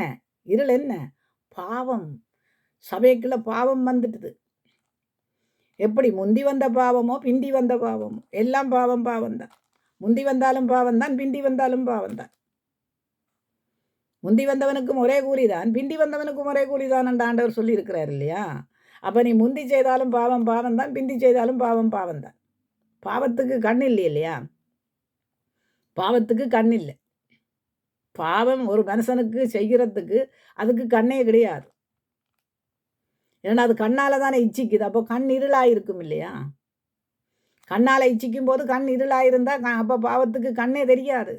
இருள், என்ன பாவம். சபைக்குள்ள பாவம் வந்துட்டுது. எப்படி முந்தி வந்த பாவமோ பிந்தி வந்த பாவமோ, எல்லாம் பாவம் பாவம்தான். முந்தி வந்தாலும் பாவம்தான், பிந்தி வந்தாலும் பாவம்தான். முந்தி வந்தவனுக்கும் ஒரே கூலிதான், பிந்தி வந்தவனுக்கும் ஒரே கூலிதான் என்று ஆண்டவர் சொல்லியிருக்கிறார் இல்லையா. அப்போ நீ முந்தி செய்தாலும் பாவம் பாவம்தான், பிந்தி செய்தாலும் பாவம் பாவம்தான். பாவத்துக்கு கண் இல்லை இல்லையா, பாவத்துக்கு கண் இல்லை. பாவம் ஒரு மனுஷனுக்கு செய்கிறதுக்கு அதுக்கு கண்ணே கிடையாது. ஏன்னா அது கண்ணால் தானே இச்சிக்குது. அப்போ கண் இருளாக இருக்கும் இல்லையா. கண்ணால் இச்சிக்கும் போது கண் இருளாக இருந்தால் அப்போ பாவத்துக்கு கண்ணே தெரியாது.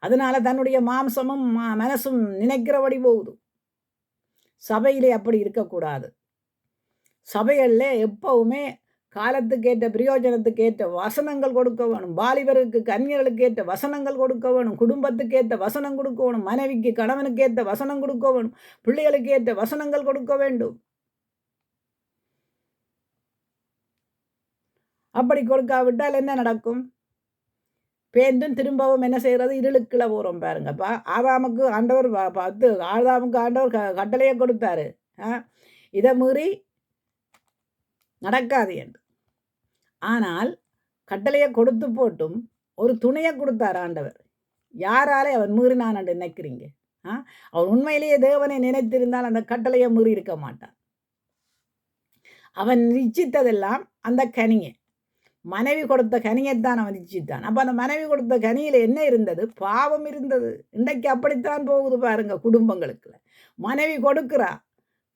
அதனால தன்னுடைய மாம்சமும் மனசும் நினைக்கிறபடி போகுது. சபையிலே அப்படி இருக்கக்கூடாது. சபைகளில் எப்பவுமே காலத்துக்கேற்ற பிரயோஜனத்துக்கேற்ற வசனங்கள் கொடுக்க வேணும். வாலிபருக்கு கன்னியர்களுக்கு ஏற்ற வசனங்கள் கொடுக்க வேணும். குடும்பத்துக்கு ஏற்ற வசனம் கொடுக்க வேணும். மனைவிக்கு கணவனுக்கு ஏற்ற வசனம் கொடுக்க வேணும். பிள்ளைகளுக்கு ஏற்ற வசனங்கள் கொடுக்க வேண்டும். அப்படி கொடுக்காவிட்டால் என்ன நடக்கும்? பேந்தும் திரும்பவும் என்ன செய்கிறது, இருளுக்குள்ள போகிறோம் பாருங்கப்பா. ஆதாமுக்கு ஆண்டவர் கட்டளையை கொடுத்தாரு, இதை மீறி நடக்காது என்று. ஆனால் கட்டளையை கொடுத்து போட்டும் ஒரு துணையை கொடுத்தார் ஆண்டவர். யாராலே அவன் மீறினான் என்று நினைக்கிறீங்க? அவன் உண்மையிலேயே தேவனை நினைத்திருந்தால் அந்த கட்டளையை மீறி இருக்க மாட்டான். அவன் நிச்சயித்ததெல்லாம் அந்த கனியை, மனைவி கொடுத்த கனியைத்தான் அவன் நிச்சயித்தான். அப்போ அந்த மனைவி கொடுத்த கனியில் என்ன இருந்தது? பாவம் இருந்தது. இன்றைக்கு அப்படித்தான் போகுது பாருங்க குடும்பங்களுக்கு. மனைவி கொடுக்குறா,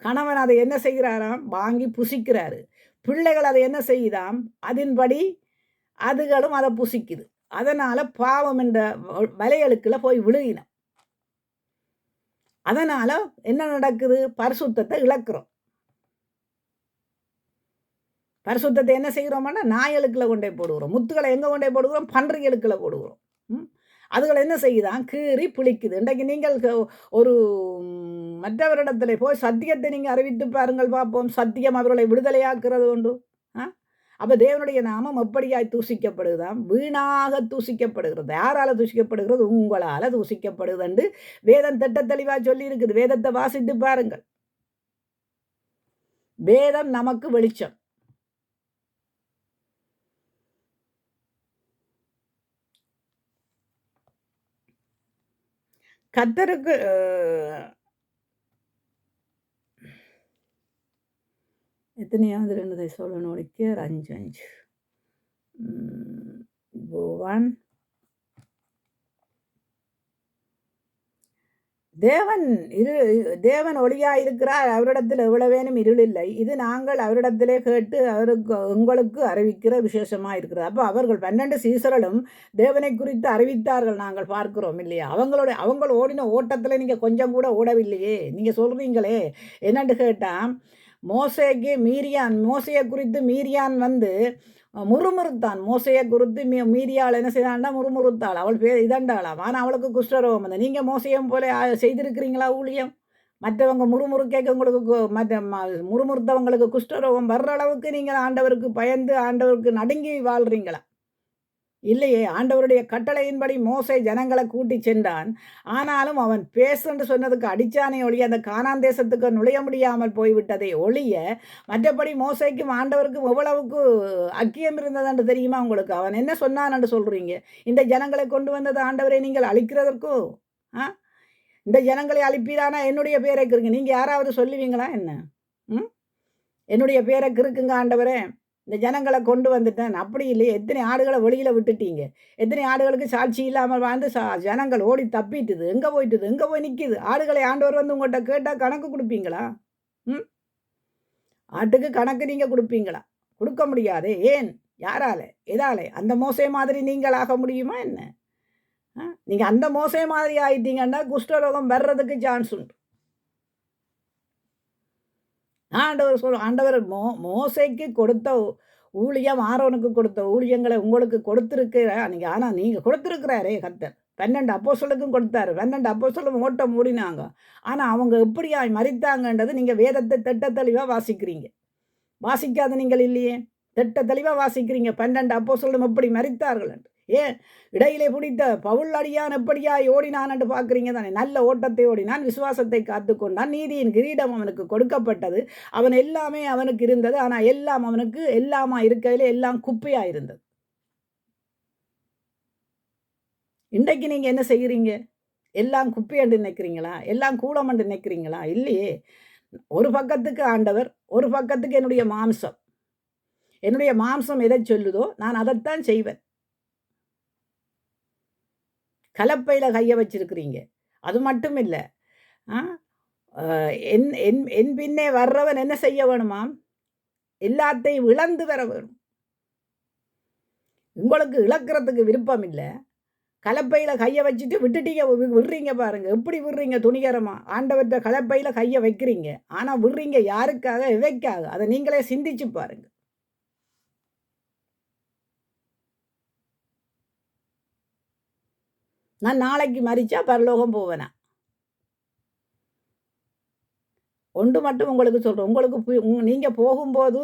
கணவன் அதை என்ன செய்கிறாராம், வாங்கி புசிக்கிறாரு. பிள்ளைகள் அதை என்ன செய்யுதாம், அதன்படி அதுகளும் அதை புசிக்குது. அதனால் பாவம் என்ற வலைகளுக்குள்ள போய் விழுகினோம். அதனால் என்ன நடக்குது, பரிசுத்தத்தை இழக்கிறோம். பரிசுத்தத்தை என்ன செய்கிறோம்னா நாயலுக்குள்ள கொண்டே போடுகிறோம். முத்துக்களை எங்கே கொண்டே போடுகிறோம், பன்றிகளுக்குள்ள போடுகிறோம். அதுகளை என்ன செய்யுதான், கீறி பிழிக்குது. இன்றைக்கு நீங்கள் ஒரு மற்றவரிடத்தில் போய் சத்தியத்தை நீங்கள் அறிவித்து பாருங்கள் பார்ப்போம். சத்தியம் அவர்களை விடுதலையாக்குறது உண்டு. அப்போ தேவனுடைய நாமம் எப்படியாய் தூசிக்கப்படுதுதான், வீணாக தூசிக்கப்படுகிறது. யாரால் தூசிக்கப்படுகிறது? உங்களால் தூசிக்கப்படுது என்று வேதம் திட்ட தெளிவாக சொல்லி இருக்குது. வேதத்தை வாசித்து பாருங்கள். வேதம் நமக்கு வெளிச்சம். கர்த்தருக்கு எத்தனையாவது 2 சொல்லணும், 5 5 புவன் தேவன் தேவன் ஒளியாய் இருக்கிறார், அவரிடத்தில் எவ்வளவேனும் இருள் இல்லை. இது நாங்கள் அவரிடத்திலே கேட்டு உங்களுக்கு அறிவிக்கிற விசேஷமா இருக்கிறது. அப்போ அவர்கள் 12 சீசர்களும் தேவனை குறித்து அறிவித்தார்கள், நாங்கள் பார்க்கிறோம் இல்லையா? அவங்க ஓடின ஓட்டத்தில் நீங்கள் கொஞ்சம் கூட ஓடவில்லையே. நீங்கள் சொல்கிறீங்களே என்னன்னு கேட்டால், மோசையை குறித்து மீரியான் வந்து முறுமுறுத்தான். மோசையை குறித்து மீரியாள் என்ன செய்தாண்டா முறுமுறுத்தாள். அவள் பேர் இதண்டாளாம். ஆனால் அவளுக்கு குஷ்டரோகம் வந்து நீங்கள் மோசையும் போல செய்திருக்கிறீங்களா ஊழியம்? மற்றவங்க முறுமுறுக்க உங்களுக்கு முறுமுறுத்தவங்களுக்கு குஷ்டரோகம் வர்ற அளவுக்கு நீங்கள் ஆண்டவருக்கு பயந்து ஆண்டவருக்கு நடுங்கி வாழ்கிறீங்களா? இல்லையே. ஆண்டவருடைய கட்டளையின்படி மோசே ஜனங்களை கூட்டி சென்றான். ஆனாலும் அவன் பேசுன்னு சொன்னதுக்கு அடிச்சானே ஒழிய அந்த கானான் தேசத்துக்கு நுழைய முடியாமல் போய்விட்டதை ஒழிய, மற்றபடி மோசைக்கும் ஆண்டவருக்கும் எவ்வளவுக்கு ஐக்கியம் இருந்ததுன்னு தெரியுமா உங்களுக்கு? அவன் என்ன சொன்னான்னு சொல்கிறீங்க? இந்த ஜனங்களை கொண்டு வந்தது ஆண்டவரை நீங்கள் அழிக்கிறதற்கோ? இந்த ஜனங்களை அழிப்பீரானா என்னுடைய பேரை கிருங்க. நீங்கள் யாராவது சொல்லுவீங்களா என்ன? என்னுடைய பேரை கிருக்குங்க ஆண்டவரே, இந்த ஜனங்களை கொண்டு வந்துட்டேன். அப்படி இல்லையே. எத்தனை ஆடுகளை வெளியில் விட்டுட்டீங்க? எத்தனை ஆடுகளுக்கு சாட்சி இல்லாமல் வாழ்ந்து ஜனங்கள் ஓடி தப்பிட்டுது. எங்கே போயிட்டுது? எங்கே போய் நிற்கிது? ஆடுகளை ஆண்டவர் வந்து உங்கள்கிட்ட கேட்டால் கணக்கு கொடுப்பீங்களா? ஆட்டுக்கு கணக்கு நீங்கள் கொடுப்பீங்களா? கொடுக்க முடியாது. ஏன்? யாரால? எதாலே? அந்த மோசை மாதிரி நீங்கள் ஆக முடியுமா என்ன? நீங்கள் அந்த மோசை மாதிரி ஆயிட்டீங்கன்னா குஷ்டரோகம் வர்றதுக்கு சான்ஸ் உண்டு. ஆண்டவர் மோசைக்கு கொடுத்த ஊழியம், ஆரோனுக்கு கொடுத்த ஊழியங்களை உங்களுக்கு கொடுத்துருக்கிறார் நீங்கள். ஆனால் நீங்கள் கொடுத்துருக்கிறாரே கர்த்தர். 12 அப்போஸ்தலருக்கும் கொடுத்தாரு. 12 அப்போஸ்தலரும் ஓட்டம் மூடினாங்க. ஆனால் அவங்க எப்படியா மரித்தாங்கன்றது நீங்கள் வேதத்தை திட்ட தெளிவாக வாசிக்கிறீங்க. வாசிக்காத நீங்கள் இல்லையே. திட்ட தெளிவாக வாசிக்கிறீங்க. 12 அப்போஸ்தலரும் எப்படி மரித்தார்கள் என்று. ஏன் இடையிலே பிடித்த பவுல் அடியான் எப்படியாய் ஓடினான் என்று பார்க்குறீங்க தானே. நல்ல ஓட்டத்தை ஓடினான், விசுவாசத்தை காத்து கொண்டான், நீதியின் கிரீடம் அவனுக்கு கொடுக்கப்பட்டது. அவன் எல்லாமே அவனுக்கு இருந்தது. ஆனால் எல்லாம் அவனுக்கு எல்லாமா இருக்கையில் எல்லாம் குப்பையாக இருந்தது. இன்றைக்கு நீங்கள் என்ன செய்கிறீங்க? எல்லாம் குப்பை என்று நினைக்கிறீங்களா? எல்லாம் கூலம் என்று நினைக்கிறீங்களா? இல்லையே. ஒரு பக்கத்துக்கு ஆண்டவர், ஒரு பக்கத்துக்கு என்னுடைய மாம்சம். என்னுடைய மாம்சம் எதை சொல்லுதோ நான் அதைத்தான் செய்வேன். கலப்பையில் கையை வச்சிருக்கிறீங்க. அது மட்டும் இல்லை. என் பின்னே வர்றவன் என்ன செய்ய வேணுமாம்? எல்லாத்தையும் இழந்து வர வேணும். உங்களுக்கு இழக்கிறதுக்கு விருப்பம் இல்லை. கலப்பையில் கையை வச்சுட்டு விட்டுட்டீங்க, விடுறீங்க பாருங்க. எப்படி விடுறீங்க? துணிகரமா ஆண்டவற்ற கலப்பையில் கையை வைக்கிறீங்க. ஆனால் விடுறீங்க யாருக்காக? எவைக்காக? அதை நீங்களே சிந்திச்சு பாருங்க. நான் நாளைக்கு மரிச்சா பரலோகம் போவேனா? ஒன்று மட்டும் உங்களுக்கு சொல்கிறேன். உங்களுக்கு நீங்கள் போகும்போது,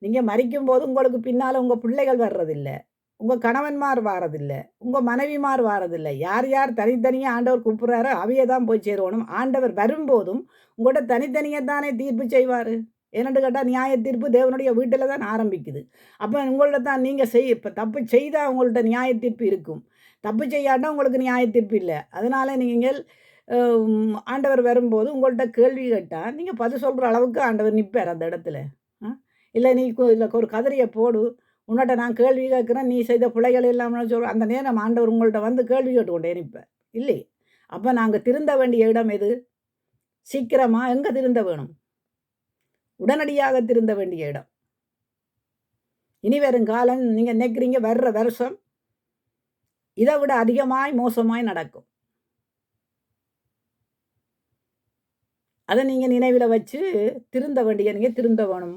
நீங்கள் மரிக்கும்போது உங்களுக்கு பின்னால் உங்கள் பிள்ளைகள் வர்றதில்லை, உங்கள் கணவன்மார் வாரதில்லை, உங்கள் மனைவிமார் வாரதில்லை. யார் யார் தனித்தனியாக ஆண்டவர் கூப்பிட்றாரோ அவையே தான் போய் சேரணும். ஆண்டவர் வரும்போதும் உங்கள்கிட்ட தனித்தனியாக தானே தீர்ப்பு செய்வார். என்னென்னு கேட்டால் நியாய தீர்ப்பு தேவனுடைய வீட்டில் தான் ஆரம்பிக்குது. அப்போ உங்கள்ட்ட தான் நீங்கள் இப்போ தப்பு செய்தால் உங்கள்கிட்ட நியாய தீர்ப்பு இருக்கும். தப்பு செய்யாட்டா உங்களுக்கு நியாய தீர்ப்பு இல்லை. அதனால் நீங்கள் ஆண்டவர் வரும்போது உங்கள்கிட்ட கேள்வி கேட்டால் நீங்கள் பதில் சொல்கிற அளவுக்கு ஆண்டவர் நிற்பார் அந்த இடத்துல. இல்லை நீ இல்லை ஒரு கதிரியை போடு, உன்னிட்ட நான் கேள்வி கேட்குறேன், நீ செய்த பிள்ளைகள் இல்லாமல் சொல்கிற அந்த நேரம் ஆண்டவர் உங்கள்கிட்ட வந்து கேள்வி கேட்டுக்கொண்டே நிற்பார். இல்லை. அப்போ நாங்கள் திருந்த வேண்டிய இடம் எது? சீக்கிரமாக எங்கே திருந்த வேணும்? உடனடியாக திருந்த வேண்டிய இடம். இனி வரும் காலம் நீங்கள் நினைக்கிறீங்க வர்ற வருஷம் இதை விட அதிகமாய் மோசமாய் நடக்கும். அதை நீங்கள் நினைவில் வச்சு திருந்த வேண்டிய நீங்கள் திருந்த வேணும்.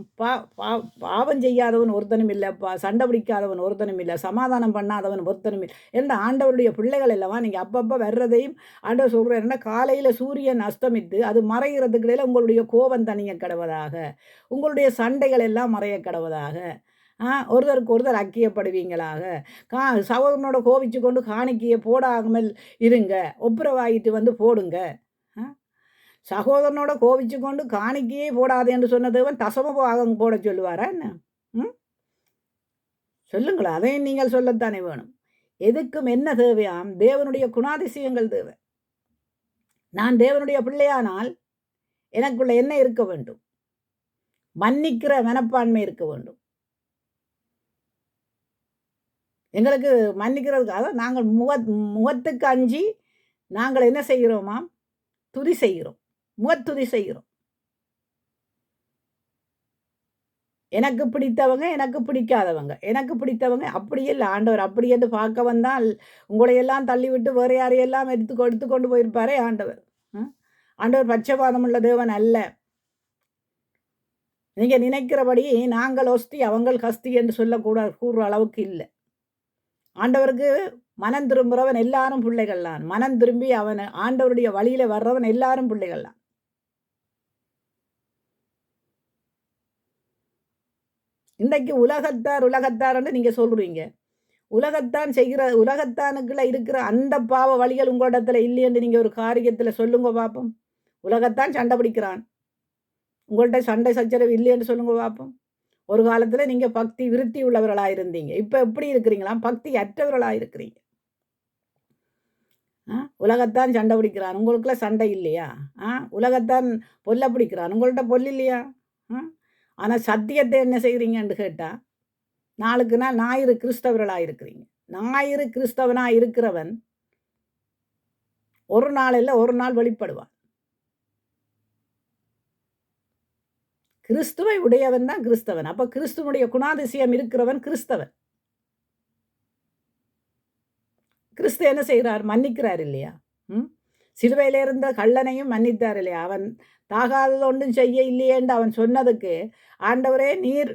பாவம் செய்யாதவன் ஒருத்தனும் இல்லைப்பா, சண்டை பிடிக்காதவன் ஒருத்தனும் இல்லை, சமாதானம் பண்ணாதவன் ஒருத்தனும் இல்லை என்ற ஆண்டவருடைய பிள்ளைகள் இல்லவா. நீங்கள் அப்பப்போ வர்றதையும் ஆண்டவர் சொல்கிறேன்னா, காலையில் சூரியன் அஸ்தமித்து அது மறைகிறதுக்கு இடையில் உங்களுடைய கோபம் தனிய கடவதாக, உங்களுடைய சண்டைகள் எல்லாம் மறைய கடவதாக, ஒருத்தருக்கு ஒருத்தர் ஐக்கியப்படுவீங்களாக. சகோதரனோட கோபிச்சு கொண்டு காணிக்கையை போடாமல் இருங்க, ஒப்புரவாயிட்டு வந்து போடுங்க. சகோதரனோட கோபிச்சு கொண்டு காணிக்கையே போடாது என்று சொன்ன தேவன் தசம பாகம் போட சொல்லுவாரா என்ன? சொல்லுங்களா? அதையும் நீங்கள் சொல்லத்தானே வேணும். எதுக்கும் என்ன தேவையாம்? தேவனுடைய குணாதிசயங்கள் தேவை. நான் தேவனுடைய பிள்ளையானால் எனக்குள்ள என்ன இருக்க வேண்டும்? மன்னிக்கிற மனப்பான்மை இருக்க வேண்டும். எங்களுக்கு மன்னிக்கிறதுக்கு அதான் நாங்கள் முகத்துக்கு அஞ்சி நாங்கள் என்ன செய்கிறோமாம்? துதி செய்கிறோம். முகத்துதி செய்கிறோம். எனக்கு பிடித்தவங்க, எனக்கு பிடிக்காதவங்க. எனக்கு பிடித்தவங்க அப்படியே இல்ல ஆண்டவர் அப்படி என்று பார்க்க வந்தால், உங்களையெல்லாம் தள்ளிவிட்டு வேறு யாரையெல்லாம் எடுத்துக்கொண்டு போயிருப்பாரே ஆண்டவர். ஆண்டவர் பட்சபாதம் உள்ள தேவன் அல்ல. நீங்க நினைக்கிறபடி நாங்கள் ஒஸ்தி, அவங்கள் கஸ்தி என்று கூறுற அளவுக்கு இல்ல. ஆண்டவருக்கு மனம் திரும்புறவன் எல்லாரும் பிள்ளைகள் தான். மனம் திரும்பி அவன் ஆண்டவருடைய வழியில வர்றவன் எல்லாரும் பிள்ளைகள் தான். இன்றைக்கு உலகத்தார்ன்னு நீங்க சொல்றீங்க. உலகத்தானுக்குள்ள இருக்கிற அந்த பாவ வழிகள் உங்களிடத்துல இல்லையென்று நீங்க ஒரு காரியத்துல சொல்லுங்க பாப்போம். உலகத்தான் சண்டை பிடிக்கிறான். உங்கள்ட்ட சண்டை சச்சரவு இல்லையென்று சொல்லுங்க பாப்போம். ஒரு காலத்துல நீங்க பக்தி விருத்தி உள்ளவர்களா இருந்தீங்க. இப்ப எப்படி இருக்கிறீங்களாம்? பக்தி அற்றவர்களா இருக்கிறீங்க. உலகத்தான் சண்டை பிடிக்கிறான். உங்களுக்குள்ள சண்டை இல்லையா? உலகத்தான் பொல்ல பிடிக்கிறான். உங்கள்ட்ட பொல் இல்லையா? ஆனா சத்தியத்தை என்ன செய்கிறீங்கன்னு கேட்டா, நாளுக்கு நாள் ஞாயிறு கிறிஸ்தவர்களா இருக்கிறீங்க. ஞாயிறு கிறிஸ்தவனா இருக்கிறவன் ஒரு நாள் இல்ல ஒரு நாள் வெளிப்படுவான். கிறிஸ்துவை உடையவன் தான் கிறிஸ்தவன். அப்ப கிறிஸ்துவனுடைய குணாதிசயம் இருக்கிறவன் கிறிஸ்தவன். கிறிஸ்து என்ன செய்கிறார்? மன்னிக்கிறார் இல்லையா? சிலுவையில இருந்த கள்ளனையும் மன்னித்தார் இல்லையா? அவன் தாகாதது ஒன்றும் செய்ய இல்லையேன்னு அவன் சொன்னதுக்கு, ஆண்டவரே நீர்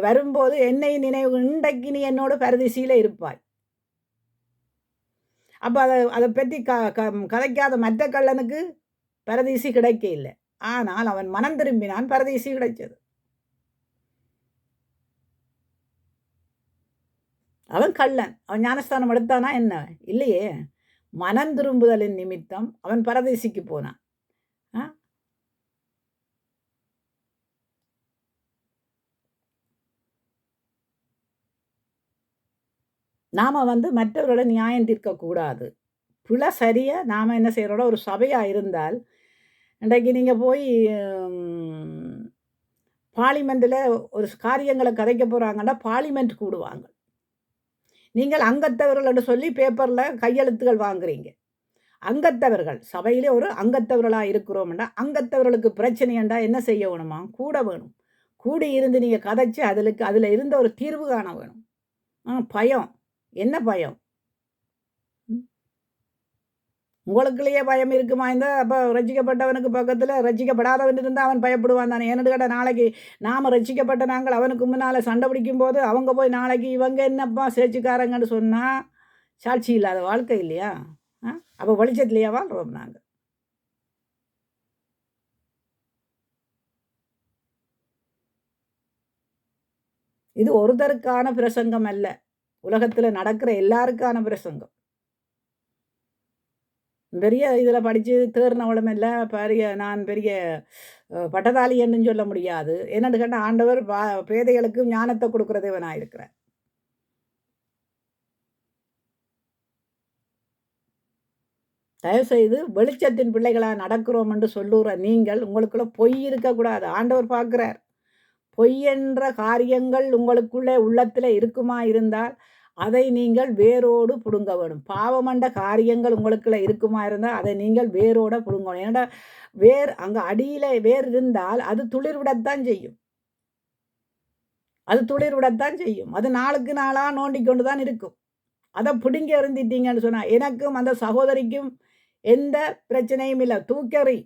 வரும்போது என்னை நினைவு இன்றைக்கு நீ என்னோட பரதீசியில இருப்பாய். அப்ப அதை பற்றி கதைக்காத மற்ற கள்ளனுக்கு பரதீசி கிடைக்க இல்லை. ஆனால் அவன் மனம் திரும்பினான், பரதீசி கிடைச்சது. அவன் கள்ளன். அவன் ஞானஸ்தானம் எடுத்தானா என்ன? இல்லையே. மனம் திரும்புதலின் நிமித்தம் அவன் பரதேசிக்கு போனான். நாம மற்றவர்களை நியாயம் தீர்க்கக்கூடாது. பிழை சரியா நாம என்ன செய்கிறோட ஒரு சபையா இருந்தால், இன்றைக்கு நீங்க போய் பார்லிமெண்ட்டில் ஒரு காரியங்களை கதைக்க போறாங்கன்னா, பார்லிமெண்ட் கூடுவாங்க. நீங்கள் அங்கத்தவர்கள் என்று சொல்லி பேப்பர்ல கையெழுத்துகள் வாங்குறீங்க. அங்கத்தவர்கள் சபையிலே ஒரு அங்கத்தவர்களா இருக்கிறோம்னா, அங்கத்தவர்களுக்கு பிரச்சனை என்றா என்ன செய்ய வேணுமா? கூட வேணும். கூடி இருந்து நீங்க கதைச்சு அதுல இருந்த ஒரு தீர்வு காண வேணும். பயம். என்ன பயம்? உங்களுக்குள்ளேயே பயம் இருக்குமா இருந்தால் அப்போ ரட்சிக்கப்பட்டவனுக்கு பக்கத்தில் ரட்சிக்கப்படாதவன் இருந்தால் அவன் பயப்படுவான் தானே. ஏன்னு கேட்டால் நாளைக்கு நாம் ரட்சிக்கப்பட்ட நாங்கள் அவனுக்கு முன்னால் சண்டை பிடிக்கும் போது அவங்க போய் நாளைக்கு இவங்க என்னப்பா சேர்ச்சிக்காரங்கன்னு சொன்னால் சாட்சி இல்லாத வாழ்க்கை இல்லையா? அப்போ வெளிச்சத்துலையா வாழ்கிறோம் நாங்கள். இது ஒருத்தருக்கான பிரசங்கம் அல்ல, உலகத்தில் நடக்கிற எல்லாருக்கான பிரசங்கம். பெரிய இதில் படித்து தேர்னவளும் இல்லை, நான் பெரிய பட்டதாலின்னு சொல்ல முடியாது. என்னென்னு கேட்டால் ஆண்டவர் பேதைகளுக்கு ஞானத்தை கொடுக்குற தேவனாக இருக்கிறார். தயவுசெய்து வெளிச்சத்தின் பிள்ளைகளாக நடக்கிறோம் என்று சொல்லுகிற நீங்கள் உங்களுக்குள்ள பொய் இருக்கக்கூடாது. ஆண்டவர் பார்க்குறார். பொய் என்ற காரியங்கள் உங்களுக்குள்ளே உள்ளத்தில் இருக்குமா இருந்தால் அதை நீங்கள் வேரோடு பிடுங்க வேணும். பாவமண்ட காரியங்கள் உங்களுக்குள்ள இருக்குமா இருந்தால் அதை நீங்கள் வேரோட பிடுங்கணும். ஏன்னா அங்கே அடியில் வேர் இருந்தால் அது துளிர் விடத்தான் செய்யும். அது நாளுக்கு நாளாக நோண்டி கொண்டு தான் இருக்கும். அதை பிடுங்கி எறிந்திட்டீங்கன்னு சொன்னால் எனக்கும் அந்த சகோதரிக்கும் எந்த பிரச்சனையும் இல்லை, தூக்கறி.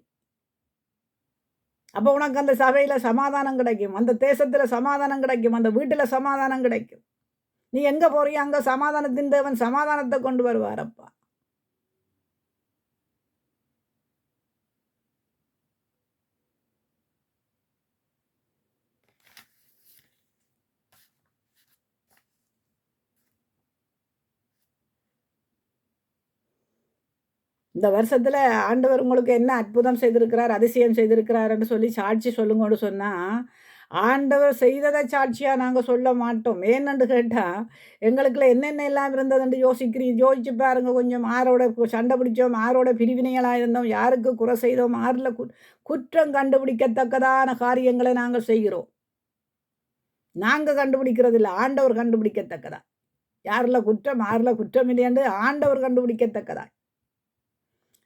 அப்போ உனக்கு அந்த சபையில் சமாதானம் கிடைக்கும், அந்த தேசத்தில் சமாதானம் கிடைக்கும், அந்த வீட்டில் சமாதானம் கிடைக்கும். நீ எங்க போறியோ அங்க சமாதானத்தின் தேவன் சமாதானத்தை கொண்டு வருவாரப்பா. இந்த வருஷத்துல ஆண்டவர் உங்களுக்கு என்ன அற்புதம் செய்திருக்கிறார், அதிசயம் செய்திருக்கிறார்ன்னு சொல்லி சாட்சி சொல்லுங்கன்னு சொன்னா, ஆண்டவர் செய்ததை சாட்சியாக நாங்கள் சொல்ல மாட்டோம். ஏன்னு கேட்டால் எங்களுக்குள்ள என்னென்ன எல்லாம் இருந்ததுன்னு யோசிச்சு பாருங்க கொஞ்சம். ஆரோட சண்டை பிடிச்சோம், ஆரோட பிரிவினைகளாக இருந்தோம், யாருக்கு குறை செய்தோம், ஆறில் குற்றம் கண்டுபிடிக்கத்தக்கதான காரியங்களை நாங்கள் செய்கிறோம். நாங்கள் கண்டுபிடிக்கிறது இல்லை, ஆண்டவர் கண்டுபிடிக்கத்தக்கதா. யாரில் குற்றம் யாரில் குற்றம் இல்லையாண்டு ஆண்டவர் கண்டுபிடிக்கத்தக்கதா.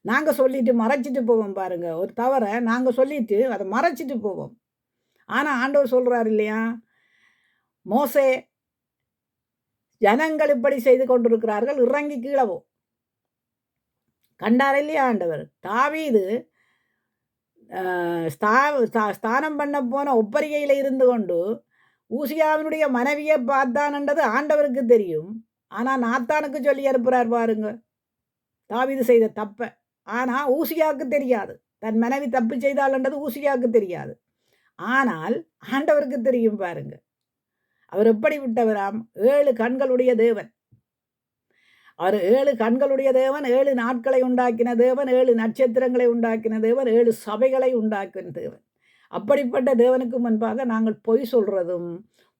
நாங்கள் சொல்லிட்டு மறைச்சிட்டு போவோம் பாருங்க. ஒரு தவறை நாங்கள் சொல்லிட்டு அதை மறைச்சிட்டு போவோம். ஆனால் ஆண்டவர் சொல்கிறார் இல்லையா, மோசே ஜனங்கள் இப்படி செய்து கொண்டிருக்கிறார்கள், இறங்கி கீழவோ. கண்டார் இல்லையா ஆண்டவர். தாவீது ஸ்தானம் பண்ண போன ஒப்பரிகையில் இருந்து கொண்டு ஊசியாவினுடைய மனைவியை பார்த்தான்ன்றது ஆண்டவருக்கு தெரியும். ஆனால் நாத்தானுக்கு சொல்லி அனுப்புகிறார் பாருங்க தாவீது செய்த தப்பை. ஆனால் ஊசியாவுக்கு தெரியாது. தன் மனைவி தப்பு செய்தாள்ன்றது ஊசியாவுக்கு தெரியாது. ஆனால் ஆண்டவருக்கு தெரியும் பாருங்க. அவர் எப்படி விட்டவராம்? 7 கண்களுடைய தேவன். அவர் 7 கண்களுடைய தேவன், 7 நாட்களை உண்டாக்கின தேவன், 7 நட்சத்திரங்களை உண்டாக்கின தேவன், 7 சபைகளை உண்டாக்கின தேவன். அப்படிப்பட்ட தேவனுக்கு முன்பாக நாங்கள் பொய் சொல்கிறதும்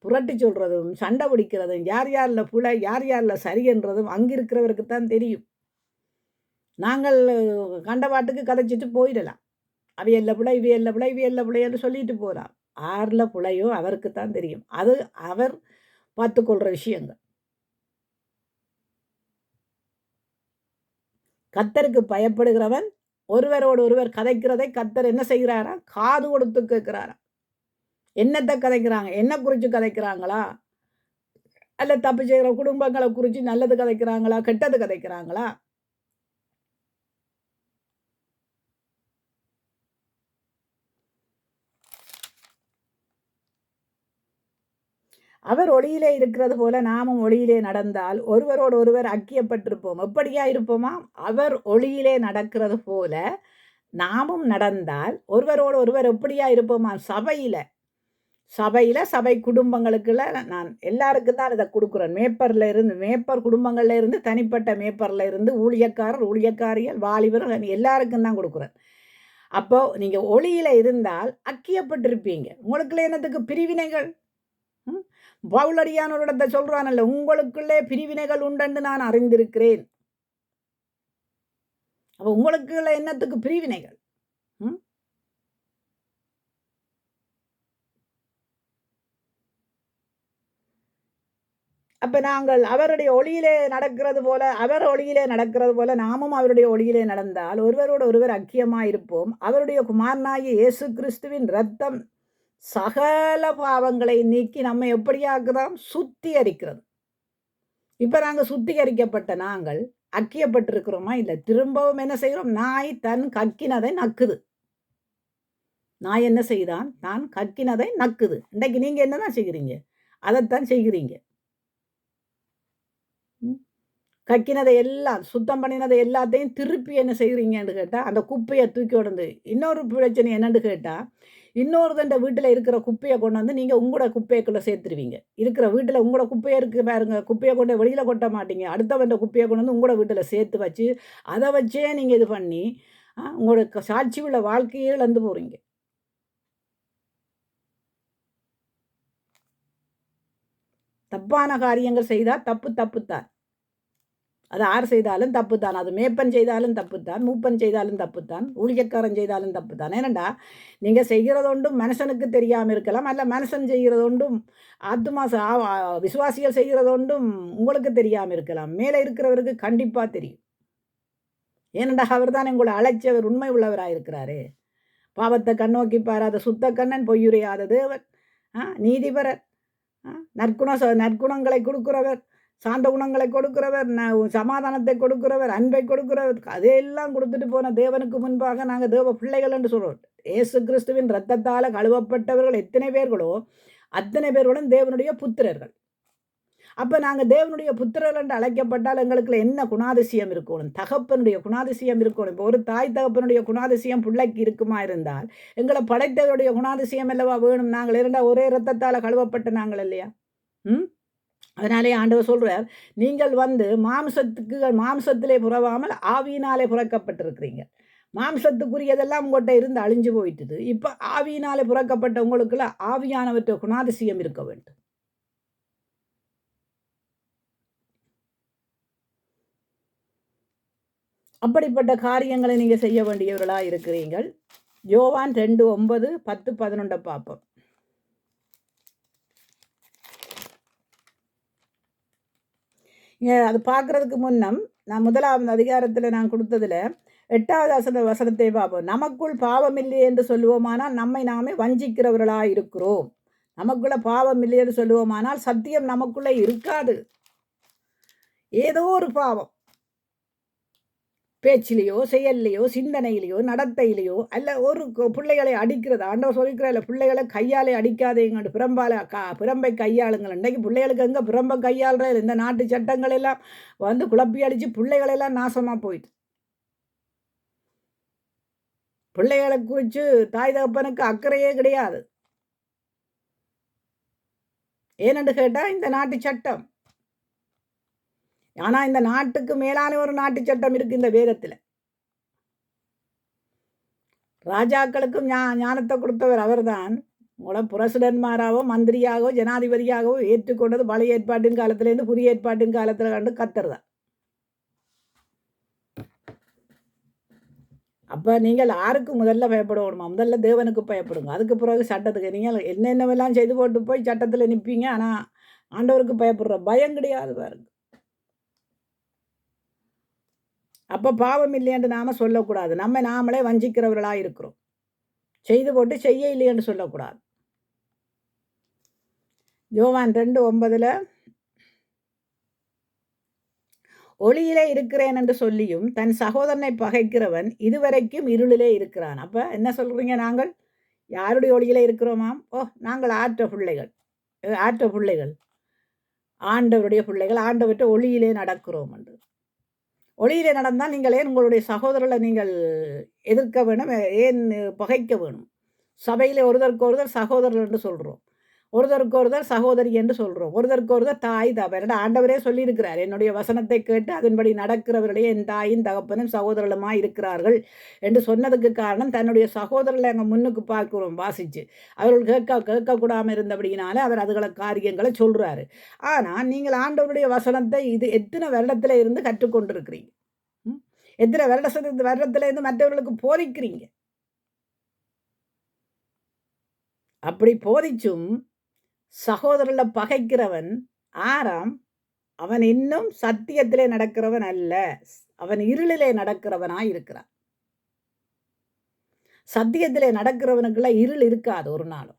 புரட்டி சொல்கிறதும் சண்டை பிடிக்கிறதும் யார் யாரில் புலை யார் யாரில் சரி என்றதும் அங்கிருக்கிறவருக்கு தான் தெரியும். நாங்கள் கண்டபாட்டுக்கு கதைச்சிட்டு போயிடலாம். அவையல்ல பிழை இவையல்ல பிழை இவையல்ல பிழைன்னு சொல்லிட்டு போகலாம். ஆறில் பிழையோ அவருக்கு தான் தெரியும். அது அவர் பார்த்துக்கொள்கிற விஷயங்கள். கர்த்தருக்கு பயப்படுகிறவன் ஒருவரோடு ஒருவர் கதைக்கிறதை கர்த்தர் என்ன செய்கிறாரா? காது கொடுத்து கேட்கிறாரா? என்னத்தை கதைக்கிறாங்க? என்ன குறித்து கதைக்கிறாங்களா? அல்ல தப்பு செய்கிற குடும்பங்களை குறித்து நல்லது கதைக்கிறாங்களா? கெட்டது கதைக்கிறாங்களா? அவர் ஒளியிலே இருக்கிறது போல நாமும் ஒளியிலே நடந்தால் ஒருவரோடு ஒருவர் ஐக்கியப்பட்டிருப்போம். எப்படியா இருப்போமா? அவர் ஒளியிலே நடக்கிறது போல நாமும் நடந்தால் ஒருவரோடு ஒருவர் எப்படியா இருப்போமா? சபையில் சபை குடும்பங்களுக்குள்ள நான் எல்லாருக்கும் தான் இதை கொடுக்குறேன். மேப்பர் குடும்பங்கள்ல இருந்து தனிப்பட்ட மேப்பரில் இருந்து ஊழியக்காரிகள் வாலிபர்கள் எல்லாருக்கும் தான் கொடுக்குறேன். அப்போ நீங்கள் ஒளியில் இருந்தால் ஐக்கியப்பட்டிருப்பீங்க. உங்களுக்குள்ள என்னத்துக்கு பிரிவினைகள்? பவுலடியானோரிடத்தை சொல்றானல்ல, உங்களுக்குள்ளே பிரிவினைகள் உண்டென்று நான் அறிந்திருக்கிறேன். அப்போ உங்களுக்குள்ள என்னத்துக்கு பிரிவினைகள்? அப்ப நாங்கள் அவருடைய ஒளியிலே நடக்கிறது போல நாமும் அவருடைய ஒளியிலே நடந்தால் ஒருவரோடு ஒருவர் ஐக்கியமாயிருப்போம். அவருடைய குமாரனாகிய இயேசு கிறிஸ்துவின் இரத்தம் சகல பாவங்களை நீக்கி நம்ம எப்படியாக்குறோம்? சுத்திகரிக்கிறது. இப்போ நாங்கள் சுத்திகரிக்கப்பட்ட நாங்கள் ஐக்கியப்பட்டிருக்கிறோமா? இல்லை. திரும்பவும் என்ன செய்கிறோம்? நாய் தன் கக்கினதை நக்குது. நாய் என்ன செய்தான்? தான் கக்கினதை நக்குது. இன்றைக்கு நீங்கள் என்ன தான் செய்கிறீங்க? அதைத்தான் செய்கிறீங்க. கக்கினதை எல்லாம் சுத்தம் பண்ணினதை எல்லாத்தையும் திருப்பி என்ன செய்கிறீங்கன்னு கேட்டால் அந்த குப்பையை தூக்கி உடந்து. இன்னொரு பிரச்சனை என்னன்னு கேட்டால் இன்னொருத்தண்ட வீட்டில் இருக்கிற குப்பையை கொண்டு வந்து நீங்கள் உங்களோட குப்பைக்குள்ளே சேர்த்துருவீங்க. இருக்கிற வீட்டில் உங்களோட குப்பையை இருக்குது பாருங்க, குப்பையை கொண்டு வெளியில் கொட்ட மாட்டீங்க. அடுத்தவண்ட குப்பையை கொண்டு வந்து உங்களோட வீட்டில் சேர்த்து வச்சு அதை வச்சே நீங்கள் இது பண்ணி உங்களோட சாட்சி உள்ள வாழ்க்கையே இழந்து போகிறீங்க. தப்பான காரியங்கள் செய்தால் தப்புத்தான். அது யார் செய்தாலும் தப்புத்தான். அது மேப்பன் செய்தாலும் தப்புத்தான், மூப்பன் செய்தாலும் தப்புத்தான், ஊழியக்காரன் செய்தாலும் தப்புத்தான். ஏனண்டா நீங்கள் செய்கிறதொண்டும் மனுஷனுக்கு தெரியாமல் இருக்கலாம், அல்ல மனுஷன் செய்கிறதொண்டும் ஆத்துமா விசுவாசிகள் செய்கிறதொண்டும் உங்களுக்கு தெரியாமல் இருக்கலாம். மேலே இருக்கிறவருக்கு கண்டிப்பாக தெரியும். ஏனண்டா அவர் தான் உங்களை அழைச்சவர், உண்மை உள்ளவராக இருக்கிறாரு. பாவத்தை கண்ணோக்கி பாராத சுத்த கண்ணன், பொய்யுரையாத தேவன், நீதிபரர், நற்குணங்களை கொடுக்கிறவர், சாந்த குணங்களை கொடுக்கிறவர், சமாதானத்தை கொடுக்கிறவர், அன்பை கொடுக்கிறவர், அதையெல்லாம் கொடுத்துட்டு போன தேவனுக்கு முன்பாக நாங்கள் தேவ பிள்ளைகள் என்று சொல்கிறோம். இயேசு கிறிஸ்துவின் இரத்தத்தால் கழுவப்பட்டவர்கள் எத்தனை பேர்களோ அத்தனை பேர்களும் தேவனுடைய புத்திரர்கள். அப்போ நாங்கள் தேவனுடைய புத்திரர்கள் என்று அழைக்கப்பட்டால் எங்களுக்குள்ள என்ன குணாதிசயம் இருக்கணும்? தகப்பனுடைய குணாதிசயம் இருக்கணும். இப்போ ஒரு தாய் தகப்பனுடைய குணாதிசயம் பிள்ளைக்கு இருக்குமா இருந்தால் எங்களை படைத்தவருடைய குணாதிசயம் அல்லவா வேணும்? நாங்கள் இரண்டா ஒரே இரத்தத்தால் கழுவப்பட்ட நாங்கள் இல்லையா? அதனாலே ஆண்டவர் சொல்கிறார், நீங்கள் மாம்சத்திலே புறவாமல் ஆவியினாலே புறக்கப்பட்டிருக்கிறீங்க. மாம்சத்துக்குரியதெல்லாம் உங்கள்கிட்ட இருந்து அழிஞ்சு போயிட்டுது. இப்போ ஆவியினாலே புறக்கப்பட்ட உங்களுக்குள்ள ஆவியானவற்ற குணாதிசயம் இருக்க வேண்டும். அப்படிப்பட்ட காரியங்களை நீங்கள் செய்ய வேண்டியவர்களாக இருக்கிறீர்கள். யோவான் 2:9, 10, 11 பார்ப்போம். அது பார்க்குறதுக்கு முன்னம் நான் 1வது அதிகாரத்தில் நான் கொடுத்ததில் 8வது வசனத்தை பார்ப்போம். நமக்குள் பாவம் இல்லை என்று சொல்லுவோமானால் நம்மை நாமே வஞ்சிக்கிறவர்களாக இருக்கிறோம். நமக்குள்ள பாவம் இல்லை என்று சொல்லுவோமானால் சத்தியம் நமக்குள்ளே இருக்காது. ஏதோ ஒரு பாவம் பேச்சிலேயோ செயல்லையோ சிந்தனையிலையோ நடத்தையிலையோ அல்ல ஒரு பிள்ளைகளை அடிக்கிறது. ஆண்டவர் சொல்லிக்கிறார், பிள்ளைகளை கையாலே அடிக்காதேங்க, பிரம்பை கையாளுங்கள். இன்றைக்கு பிள்ளைகளுக்கு எங்கே பிரம்பை கையாளுற இந்த நாட்டு சட்டங்கள் எல்லாம் வந்து குழப்பி அடித்து பிள்ளைகளெல்லாம் நாசமாக போயிட்டு. பிள்ளைகளை குறித்து தாய் தகப்பனுக்கு அக்கறையே கிடையாது. ஏனென்று கேட்டால் இந்த நாட்டு சட்டம். ஆனால் இந்த நாட்டுக்கு மேலான ஒரு நாட்டு சட்டம் இருக்கு இந்த வேதத்தில். ராஜாக்களுக்கும் ஞானத்தை கொடுத்தவர் அவர்தான். உங்களை பிரசிடன்மாராகவோ மந்திரியாகவோ ஜனாதிபதியாகவோ ஏற்றுக்கொண்டது பழைய ஏற்பாட்டின் காலத்திலேருந்து புதிய ஏற்பாட்டின் காலத்தில் கண்டு கத்தர் தான். அப்போ நீங்கள் யாருக்கு முதல்ல பயப்படணுமா? முதல்ல தேவனுக்கு பயப்படுங்க. அதுக்கு பிறகு சட்டத்துக்கு. நீங்கள் என்னென்னவெல்லாம் செய்து போட்டு போய் சட்டத்தில் நிற்பீங்க. ஆனால் ஆண்டவருக்கு பயப்படுற பயம் கிடையாது பாருங்க. அப்போ பாவம் இல்லையென்று நாம் சொல்லக்கூடாது. நம்ம நாமளே வஞ்சிக்கிறவர்களாக இருக்கிறோம். செய்து போட்டு செய்ய இல்லையென்று சொல்லக்கூடாது. யோவான் 2:9 ஒளியிலே இருக்கிறேன் என்று சொல்லியும் தன் சகோதரனை பகைக்கிறவன் இதுவரைக்கும் இருளிலே இருக்கிறான். அப்போ என்ன சொல்கிறீங்க? நாங்கள் யாருடைய ஒளியிலே இருக்கிறோமாம்? நாங்கள் ஆற்ற பிள்ளைகள், ஆண்டவருடைய பிள்ளைகள், ஆண்டவற்றை ஒளியிலே நடக்கிறோம் என்று. ஒளியிலே நடந்தால் நீங்கள் ஏன் உங்களுடைய சகோதரர்களை நீங்கள் எதிர்க்க வேணும்? ஏன் பகைக்க வேணும்? சபையிலே ஒருதற்கு சகோதரர்கள் என்று சொல்கிறோம், ஒருதற்கு சகோதரி என்று சொல்கிறோம், ஒருதற்கு தாய் தகப்பன். ஆண்டவரே சொல்லியிருக்கிறார், என்னுடைய வசனத்தை கேட்டு அதன்படி நடக்கிறவர்களே என் தாயின் தகப்பனும் சகோதரர்களுமாய் இருக்கிறார்கள் என்று சொன்னதுக்கு காரணம் தன்னுடைய சகோதரர்களை அங்கே முன்னுக்கு பார்க்கிறோம் வாசித்து. அவர்கள் கேட்கக்கூடாமல் இருந்தபடினால அவர் அதுகளை காரியங்களை சொல்கிறாரு. ஆனால் நீங்கள் ஆண்டவருடைய வசனத்தை இது எத்தனை வருடத்தில் இருந்து கற்றுக்கொண்டிருக்கிறீங்க? எத்தனை வருடத்துல இருந்து மற்றவர்களுக்கு போதிக்கிறீங்க? அப்படி போதிச்சும் சகோதரர்களை பகைக்கிறவன் ஆறாம், அவன் இன்னும் சத்தியத்திலே நடக்கிறவன் அல்ல, அவன் இருளிலே நடக்கிறவனாய் இருக்கிறான். சத்தியத்திலே நடக்கிறவனுக்குள்ள இருள் இருக்காது ஒரு நாளும்.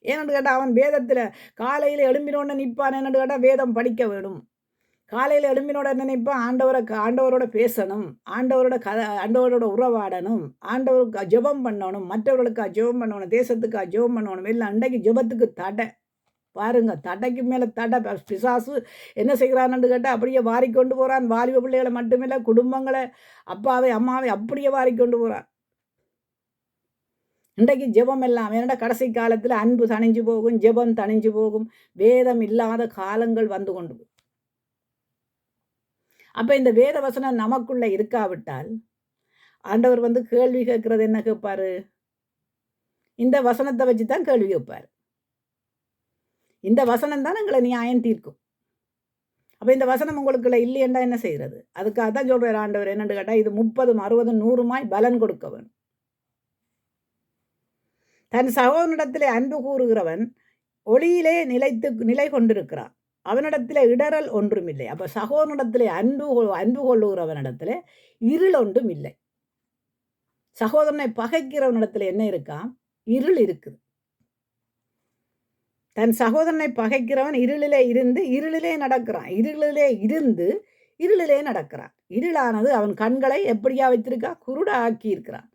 ஏன்னு கேட்டால் அவன் வேதத்தில் காலையில் எழும்பினோன்னு நிற்பான். என்னன்னு கேட்டால் வேதம் படிக்க வேணும். காலையில் எழும்பினோட என்ன நினைப்பான்? ஆண்டவரோட பேசணும், ஆண்டவரோட உறவாடணும், ஆண்டவருக்கு ஜெபம் பண்ணணும், மற்றவர்களுக்கு ஜெபம் பண்ணணும், தேசத்துக்கு ஜெபம் பண்ணணும். எல்லாம் அன்றைக்கு ஜெபத்துக்கு தடை பாருங்க. தடைக்கு மேலே தடை. பிசாசு என்ன செய்கிறான்னு கேட்டால் அப்படியே வாரிக்கொண்டு போகிறான். வாலிப பிள்ளைகளை மட்டுமில்லை, குடும்பங்களை, அப்பாவை அம்மாவை அப்படியே வாரிக்கொண்டு போகிறான். இன்றைக்கு ஜெபம் எல்லாம் என்னடா கடைசி காலத்தில் அன்பு தணிஞ்சு போகும், ஜெபம் தணிஞ்சு போகும், வேதம் இல்லாத காலங்கள் வந்து கொண்டு போகும். அப்போ இந்த வேத வசனம் நமக்குள்ள இருக்காவிட்டால் ஆண்டவர் வந்து கேள்வி கேட்கறது என்ன கேட்பாரு? இந்த வசனத்தை வச்சு தான் கேள்வி கேட்பார். இந்த வசனம் தான் எங்களை நியாயம் தீர்க்கும். அப்போ இந்த வசனம் உங்களுக்குள்ள இல்லையென்றா என்ன செய்கிறது? அதுக்காக தான் சொல்கிறார் ஆண்டவர். என்னென்னு கேட்டால் இது 30, 60, 100 பலன் கொடுக்க வேணும். தன் சகோதரனிடத்திலே அன்பு கூறுகிறவன் ஒளியிலே நிலை கொண்டிருக்கிறான், அவனிடத்திலே இடரல் ஒன்றும் இல்லை. அப்போ சகோதரனிடத்திலே அன்பு கொள்ளுகிறவனிடத்திலே இருள் ஒன்றும் இல்லை. சகோதரனை பகைக்கிறவனிடத்துல என்ன இருக்கா? இருள் இருக்குது. தன் சகோதரனை பகைக்கிறவன் இருளிலே நடக்கிறான். இருளிலே நடக்கிறான். இருளானது அவன் கண்களை எப்படியா வைத்திருக்கா? குருடாக்கி இருக்கிறான்.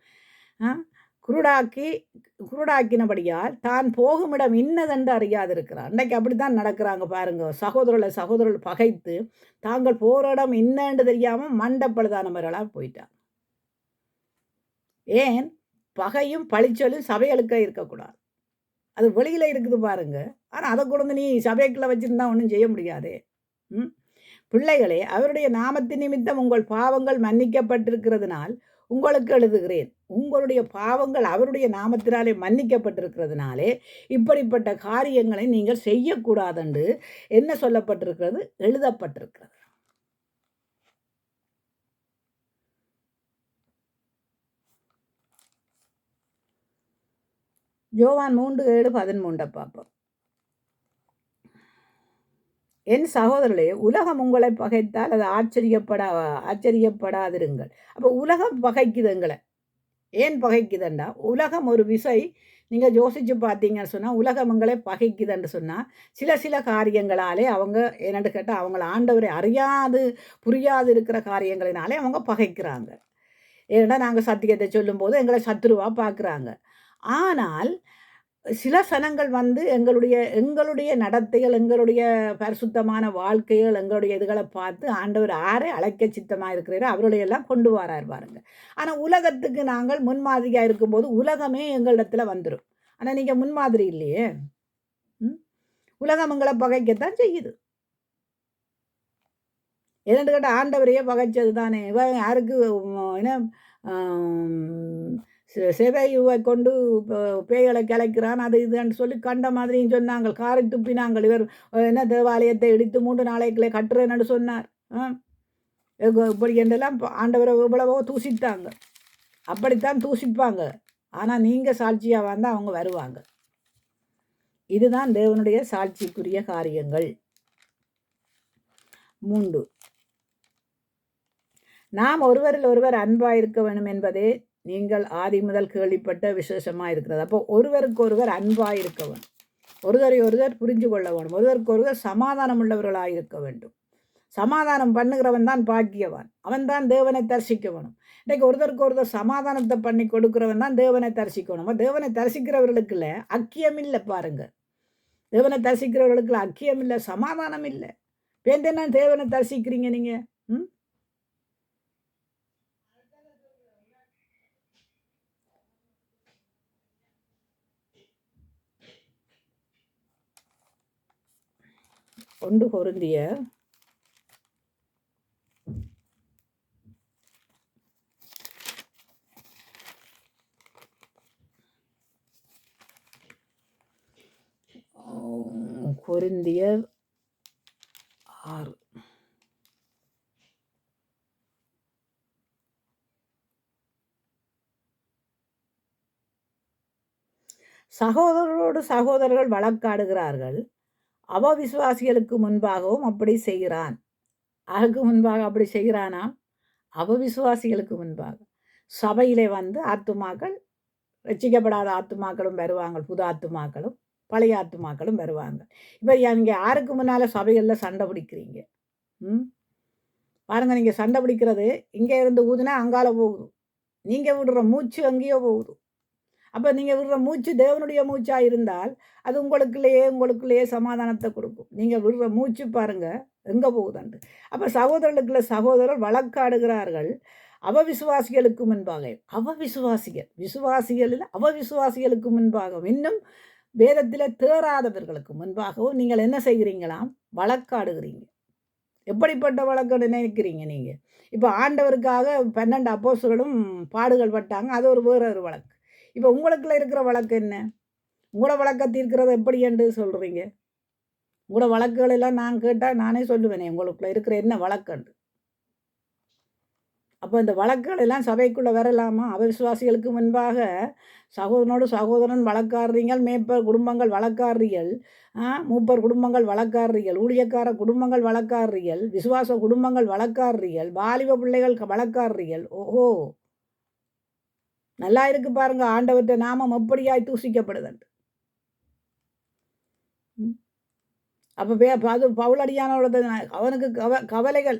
குருடாக்கினபடியால் தான் போகுமிடம் இன்னதென்று அறியாதிருக்கிறான். இன்றைக்கு அப்படித்தான் நடக்கிறாங்க பாருங்க. சகோதரர்கள் பகைத்து தாங்கள் போகிற இடம் இன்னன்னு தெரியாமல் மண்டப்பழுதானவர்களாக போயிட்டாங்க. ஏன்? பகையும் பழிச்சொல்லும் சபைகளுக்க இருக்கக்கூடாது. அது வெளியில் இருக்குது பாருங்க. ஆனால் அதை கொண்டு நீ சபைக்குள்ள வச்சுருந்தா ஒன்றும் செய்ய முடியாதே. பிள்ளைகளே, அவருடைய நாமத்தின் நிமித்தம் உங்கள் பாவங்கள் மன்னிக்கப்பட்டிருக்கிறதுனால் உங்களுக்கு எழுதுகிறேன். உங்களுடைய பாவங்கள் அவருடைய நாமத்தினாலே மன்னிக்கப்பட்டிருக்கிறதுனாலே இப்படிப்பட்ட காரியங்களை நீங்கள் செய்யக்கூடாதென்று என்ன சொல்லப்பட்டிருக்கிறது? எழுதப்பட்டிருக்கிறது. யோவான் 3:7-13 பார்ப்போம். என் சகோதரர்களே, உலகம் உங்களை பகைத்தால் அது ஆச்சரியப்படாதிருங்கள். அப்போ உலகம் பகைக்குது எங்களை. ஏன் பகைக்குதுண்டா, உலகம் ஒரு விசை நீங்கள் யோசித்து பார்த்தீங்கன்னு சொன்னால், உலகம் எங்களை பகைக்குதுன்னு சொன்னால், சில காரியங்களாலே அவங்க என்னென்னு கேட்டால், அவங்கள ஆண்டவரை அறியாது புரியாது இருக்கிற காரியங்களினாலே அவங்க பகைக்கிறாங்க. ஏன்னா நாங்கள் சத்தியத்தை சொல்லும்போது எங்களை சத்துருவாக பார்க்குறாங்க. ஆனால் சில சனங்கள் வந்து எங்களுடைய நடத்தைகள், எங்களுடைய பரிசுத்தமான வாழ்க்கைகள், எங்களுடைய இதுகளை பார்த்து ஆண்டவர் யாரை அழைக்க சித்தமாக இருக்கிறாரோ அவர்களையெல்லாம் கொண்டு வரார் பாருங்க. ஆனால் உலகத்துக்கு நாங்கள் முன்மாதிரியாக இருக்கும்போது உலகமே எங்களிடத்துல வந்துடும். ஆனால் நீங்கள் முன்மாதிரி இல்லையே. உலகம் எங்களை பகைக்கத்தான் செய்யுது. என்னென்னு கேட்டால் ஆண்டவரையே பகைச்சது தானே. இவன் யாருக்கு என்ன செவையுவை கொண்டு பேய்களை கிளைக்கிறான், அது இதுன்னு சொல்லி கண்ட மாதிரியும் சொன்னாங்க. காரை துப்பினாங்கள். இவர் என்ன தேவாலயத்தை இடித்து 3 நாளைக்குள்ளே கட்டுறேன்னு சொன்னார். இப்படி என்றெல்லாம் ஆண்டவரை இவ்வளவோ தூசித்தாங்க. அப்படித்தான் தூசிப்பாங்க. ஆனால் நீங்கள் சாட்சியாக வந்தால் அவங்க வருவாங்க. இதுதான் தேவனுடைய சாட்சிக்குரிய காரியங்கள். 3, நாம் ஒருவரில் ஒருவர் அன்பாக இருக்க வேண்டும் என்பதே நீங்கள் ஆதி முதல் கேள்விப்பட்ட விசேஷமாக இருக்கிறது. அப்போ ஒருவருக்கு ஒருவர் அன்பாக இருக்க வேண்டும், ஒருவரை ஒருவர் புரிஞ்சு கொள்ள வேண்டும், ஒருவருக்கு ஒருவர் சமாதானம் உள்ளவர்களாக இருக்க வேண்டும். சமாதானம் பண்ணுகிறவன் தான் பாக்கியவான், அவன் தான் தேவனை தரிசிக்க வேணும். இன்றைக்கு ஒருத்தருக்கு ஒருத்தர் சமாதானத்தை பண்ணி கொடுக்குறவன் தான் தேவனை தரிசிக்கணும். தேவனை தரிசிக்கிறவர்களுக்குள்ள அக்கியம் இல்லை பாருங்க. தேவனை தரிசிக்கிறவர்களுக்குள்ள அக்கியம் இல்லை, சமாதானம் இல்லை. பேந்தேன்னா தேவனை தரிசிக்கிறீங்க நீங்கள். ஒன்று கொரிந்தியர் 6. சகோதரரோடு சகோதரர்கள் வழக்காடுகிறார்கள், அவவிசுவாசிகளுக்கு முன்பாகவும் அப்படி செய்கிறான். அதுக்கு முன்பாக அப்படி செய்கிறானா? அவவிசுவாசிகளுக்கு முன்பாக. சபையிலே வந்து ஆத்துமாக்கள், ரட்சிக்கப்படாத ஆத்துமாக்களும் வருவாங்க, புது ஆத்துமாக்களும் பழைய ஆத்துமாக்களும் வருவாங்க. இப்போ நீங்கள் யாருக்கு முன்னால் சபைகளில் சண்டை பிடிக்கிறீங்க? பாருங்கள், நீங்கள் சண்டை பிடிக்கிறது இங்கே இருந்து ஊதுனா அங்கால போகுது, நீங்கள் விடுற மூச்சு அங்கேயோ போகுது. அப்போ நீங்கள் விடுற மூச்சு தேவனுடைய மூச்சாக இருந்தால் அது உங்களுக்குள்ளேயே சமாதானத்தை கொடுக்கும். நீங்கள் விடுற மூச்சு பாருங்கள் எங்கே போகுதாண்டு. அப்போ சகோதரர்களுக்குள்ள சகோதரர் வழக்காடுகிறார்கள், அவவிசுவாசிகளுக்கு முன்பாக. விசுவாசிகளில் அவவிசுவாசிகளுக்கு முன்பாக, இன்னும் வேதத்தில் தேறாதவர்களுக்கு முன்பாகவும் நீங்கள் என்ன செய்கிறீங்களாம்? வழக்காடுகிறீங்க. எப்படிப்பட்ட வழக்கு நினைக்கிறீங்க நீங்கள்? இப்போ ஆண்டவருக்காக 12 அப்போஸ்தலரும் பாடுகள் பட்டாங்க, அது வேறொரு வழக்கு. இப்போ உங்களுக்குள்ள இருக்கிற வழக்கு என்ன? உங்களோட வழக்கை தீர்க்கிறது எப்படி என்று சொல்கிறீங்க? உங்களோட வழக்குகள் எல்லாம் நான் கேட்டால் நானே சொல்லுவேனே உங்களுக்குள்ள இருக்கிற என்ன வழக்குண்டு. அப்போ இந்த வழக்குகள் எல்லாம் சபைக்குள்ளே வரலாமா? அவிசுவாசிகளுக்கு முன்பாக சகோதரனோடு சகோதரன் வழக்காடுறீங்கள், மேய்ப்பர் குடும்பங்கள் வழக்காடுறீர்கள், மூப்பர் குடும்பங்கள் வழக்காடுறீர்கள், ஊழியக்கார குடும்பங்கள் வழக்காடுறீர்கள், விசுவாச குடும்பங்கள் வழக்காடுறீர்கள், வாலிப பிள்ளைகள் வழக்காடுறீர்கள். ஓஹோ, நல்லா இருக்கு பாருங்க, ஆண்டவர்கிட்ட நாமம் எப்படியாய் தூசிக்கப்படுதுண்டு. அப்போ அது பவுலடியானோட அவனுக்கு கவலைகள்,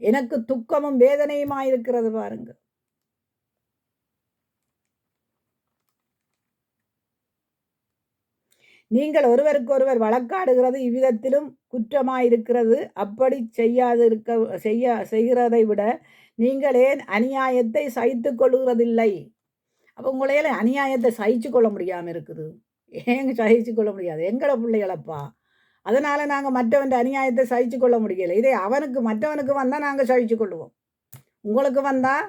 எனக்கு துக்கமும் வேதனையுமாயிருக்கிறது பாருங்க. நீங்கள் ஒருவருக்கு ஒருவர் வழக்காடுகிறது இவ்விதத்திலும் குற்றமாயிருக்கிறது. அப்படி செய்கிறதை விட நீங்கள் ஏன் அநியாயத்தை சகித்து கொள்கிறதில்லை? அப்போ உங்களையில அநியாயத்தை சகிச்சு கொள்ள முடியாமல் இருக்குது. ஏங்க சகிச்சு கொள்ள முடியாது? எங்களை பிள்ளைகளப்பா, அதனால் நாங்கள் மற்றவன் அநியாயத்தை சகிச்சு கொள்ள முடியலை. இதே மற்றவனுக்கு வந்தால் நாங்கள் சகிச்சு கொள்ளுவோம். உங்களுக்கு வந்தால்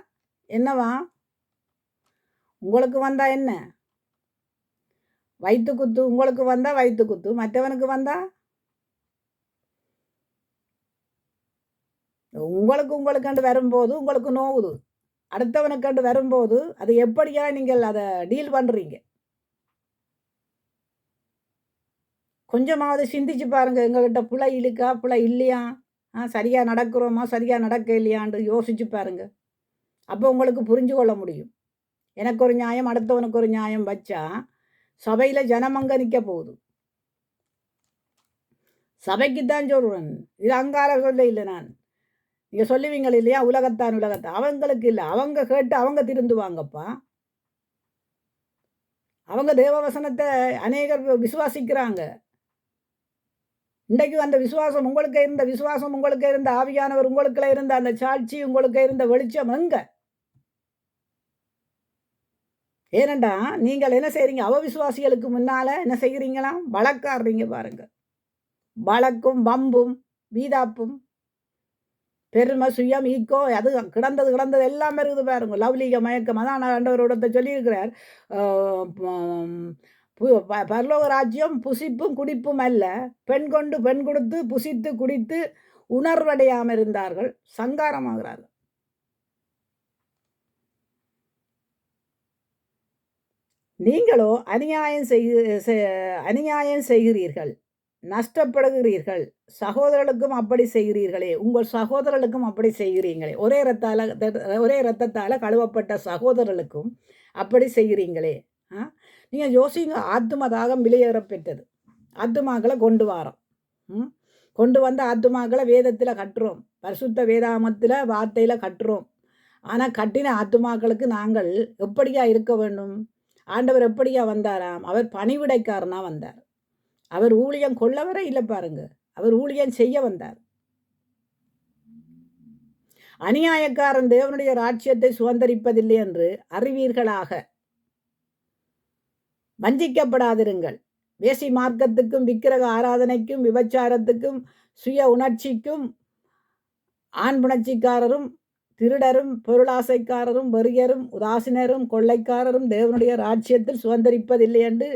என்னவா? உங்களுக்கு வந்தால் என்ன? வயிற்று குத்து. உங்களுக்கு வந்தால் வயிற்று குத்து, மற்றவனுக்கு வந்தால் உங்களுக்கண்டு வரும்போது உங்களுக்கு நோவுது. அடுத்தவனுக்கண்டு வரும்போது அது எப்படியா நீங்கள் அதை டீல் பண்ணுறீங்க? கொஞ்சமாவது சிந்திச்சு பாருங்கள், எங்ககிட்ட பிழை இருக்கா பிழை இல்லையா, சரியாக நடக்கிறோமா சரியாக நடக்க இல்லையான்னு யோசிச்சு பாருங்க. அப்போ உங்களுக்கு புரிஞ்சு கொள்ள முடியும். எனக்கு ஒரு நியாயம் அடுத்தவனுக்கு ஒரு நியாயம் வச்சா சபையில் ஜனமங்க நிற்க போகுது. சபைக்குத்தான் சொல்கிறேன், இது அங்கால சொல்ல இல்லை. நான் நீங்கள் சொல்லுவீங்கள் இல்லையா, உலகத்தான் அவங்களுக்கு இல்லை, அவங்க கேட்டு அவங்க திருந்துவாங்கப்பா. அவங்க தேவவசனத்தை அநேகர் விசுவாசிக்கிறாங்க. இன்றைக்கு அந்த விசுவாசம் உங்களுக்கு இருந்த ஆவியானவர் உங்களுக்குள்ள இருந்த அந்த சாட்சி உங்களுக்கு இருந்த வெளிச்சம் எங்க? ஏனண்டா நீங்கள் என்ன செய்றீங்க? அவவிசுவாசிகளுக்கு முன்னால என்ன செய்கிறீங்களாம்? வழக்காடுறீங்க பாருங்க. வழக்கும் வம்பும் வீதாப்பும் பெருமை சுயம் ஈக்கோ அது கிடந்தது எல்லாம் இருக்குது பாருங்க. லவ்லீக மயக்கம். அதான் ஆண்டவரோட சொல்லியிருக்கிறார், பரலோக ராஜ்யம் புசிப்பும் குடிப்பும் அல்ல, பெண் கொண்டு பெண் கொடுத்து புசித்து குடித்து உணர்வடையாமல் இருந்தார்கள், சங்காரமாகிறார்கள். நீங்களோ அநியாயம் செய்கிறீர்கள், நஷ்டப்படுகிறீர்கள். சகோதரர்களுக்கும் அப்படி செய்கிறீர்களே, உங்கள் சகோதரர்களுக்கும் அப்படி செய்கிறீங்களே. ஒரே இரத்தத்தால் கழுவப்பட்ட சகோதரர்களுக்கும் அப்படி செய்கிறீங்களே. நீங்கள் யோசிங்க, ஆத்தும தாகம் விலையேற பெற்றது. ஆத்துமாக்களை கொண்டு வரோம், கொண்டு வந்த ஆத்துமாக்களை வேதத்தில் கட்டுறோம், பரிசுத்த வேதாமத்தில் வார்த்தையில் கட்டுறோம். ஆனால் கட்டின ஆத்துமாக்களுக்கு நாங்கள் எப்படியா இருக்க வேண்டும்? ஆண்டவர் எப்படியா வந்தாராம்? அவர் பணிவிடைக்காரனாக வந்தார். அவர் ஊழியம் கொள்ளவரே இல்லை பாருங்க, அவர் ஊழியம் செய்ய வந்தார். அநியாயக்காரன் தேவனுடைய ராஜ்யத்தை சுதந்திரிப்பதில்லை என்று அறிவீர்களாக. வஞ்சிக்கப்படாதிருங்கள். வேசி மார்க்கத்துக்கும் விக்கிரக ஆராதனைக்கும் விபச்சாரத்துக்கும் சுய உணர்ச்சிக்கும் ஆண் புணர்ச்சிக்காரரும் திருடரும் பொருளாசைக்காரரும் வெறியரும் உதாசீனரும் கொள்ளைக்காரரும் தேவனுடைய ராஜ்யத்தில் சுதந்திரிப்பதில்லை என்று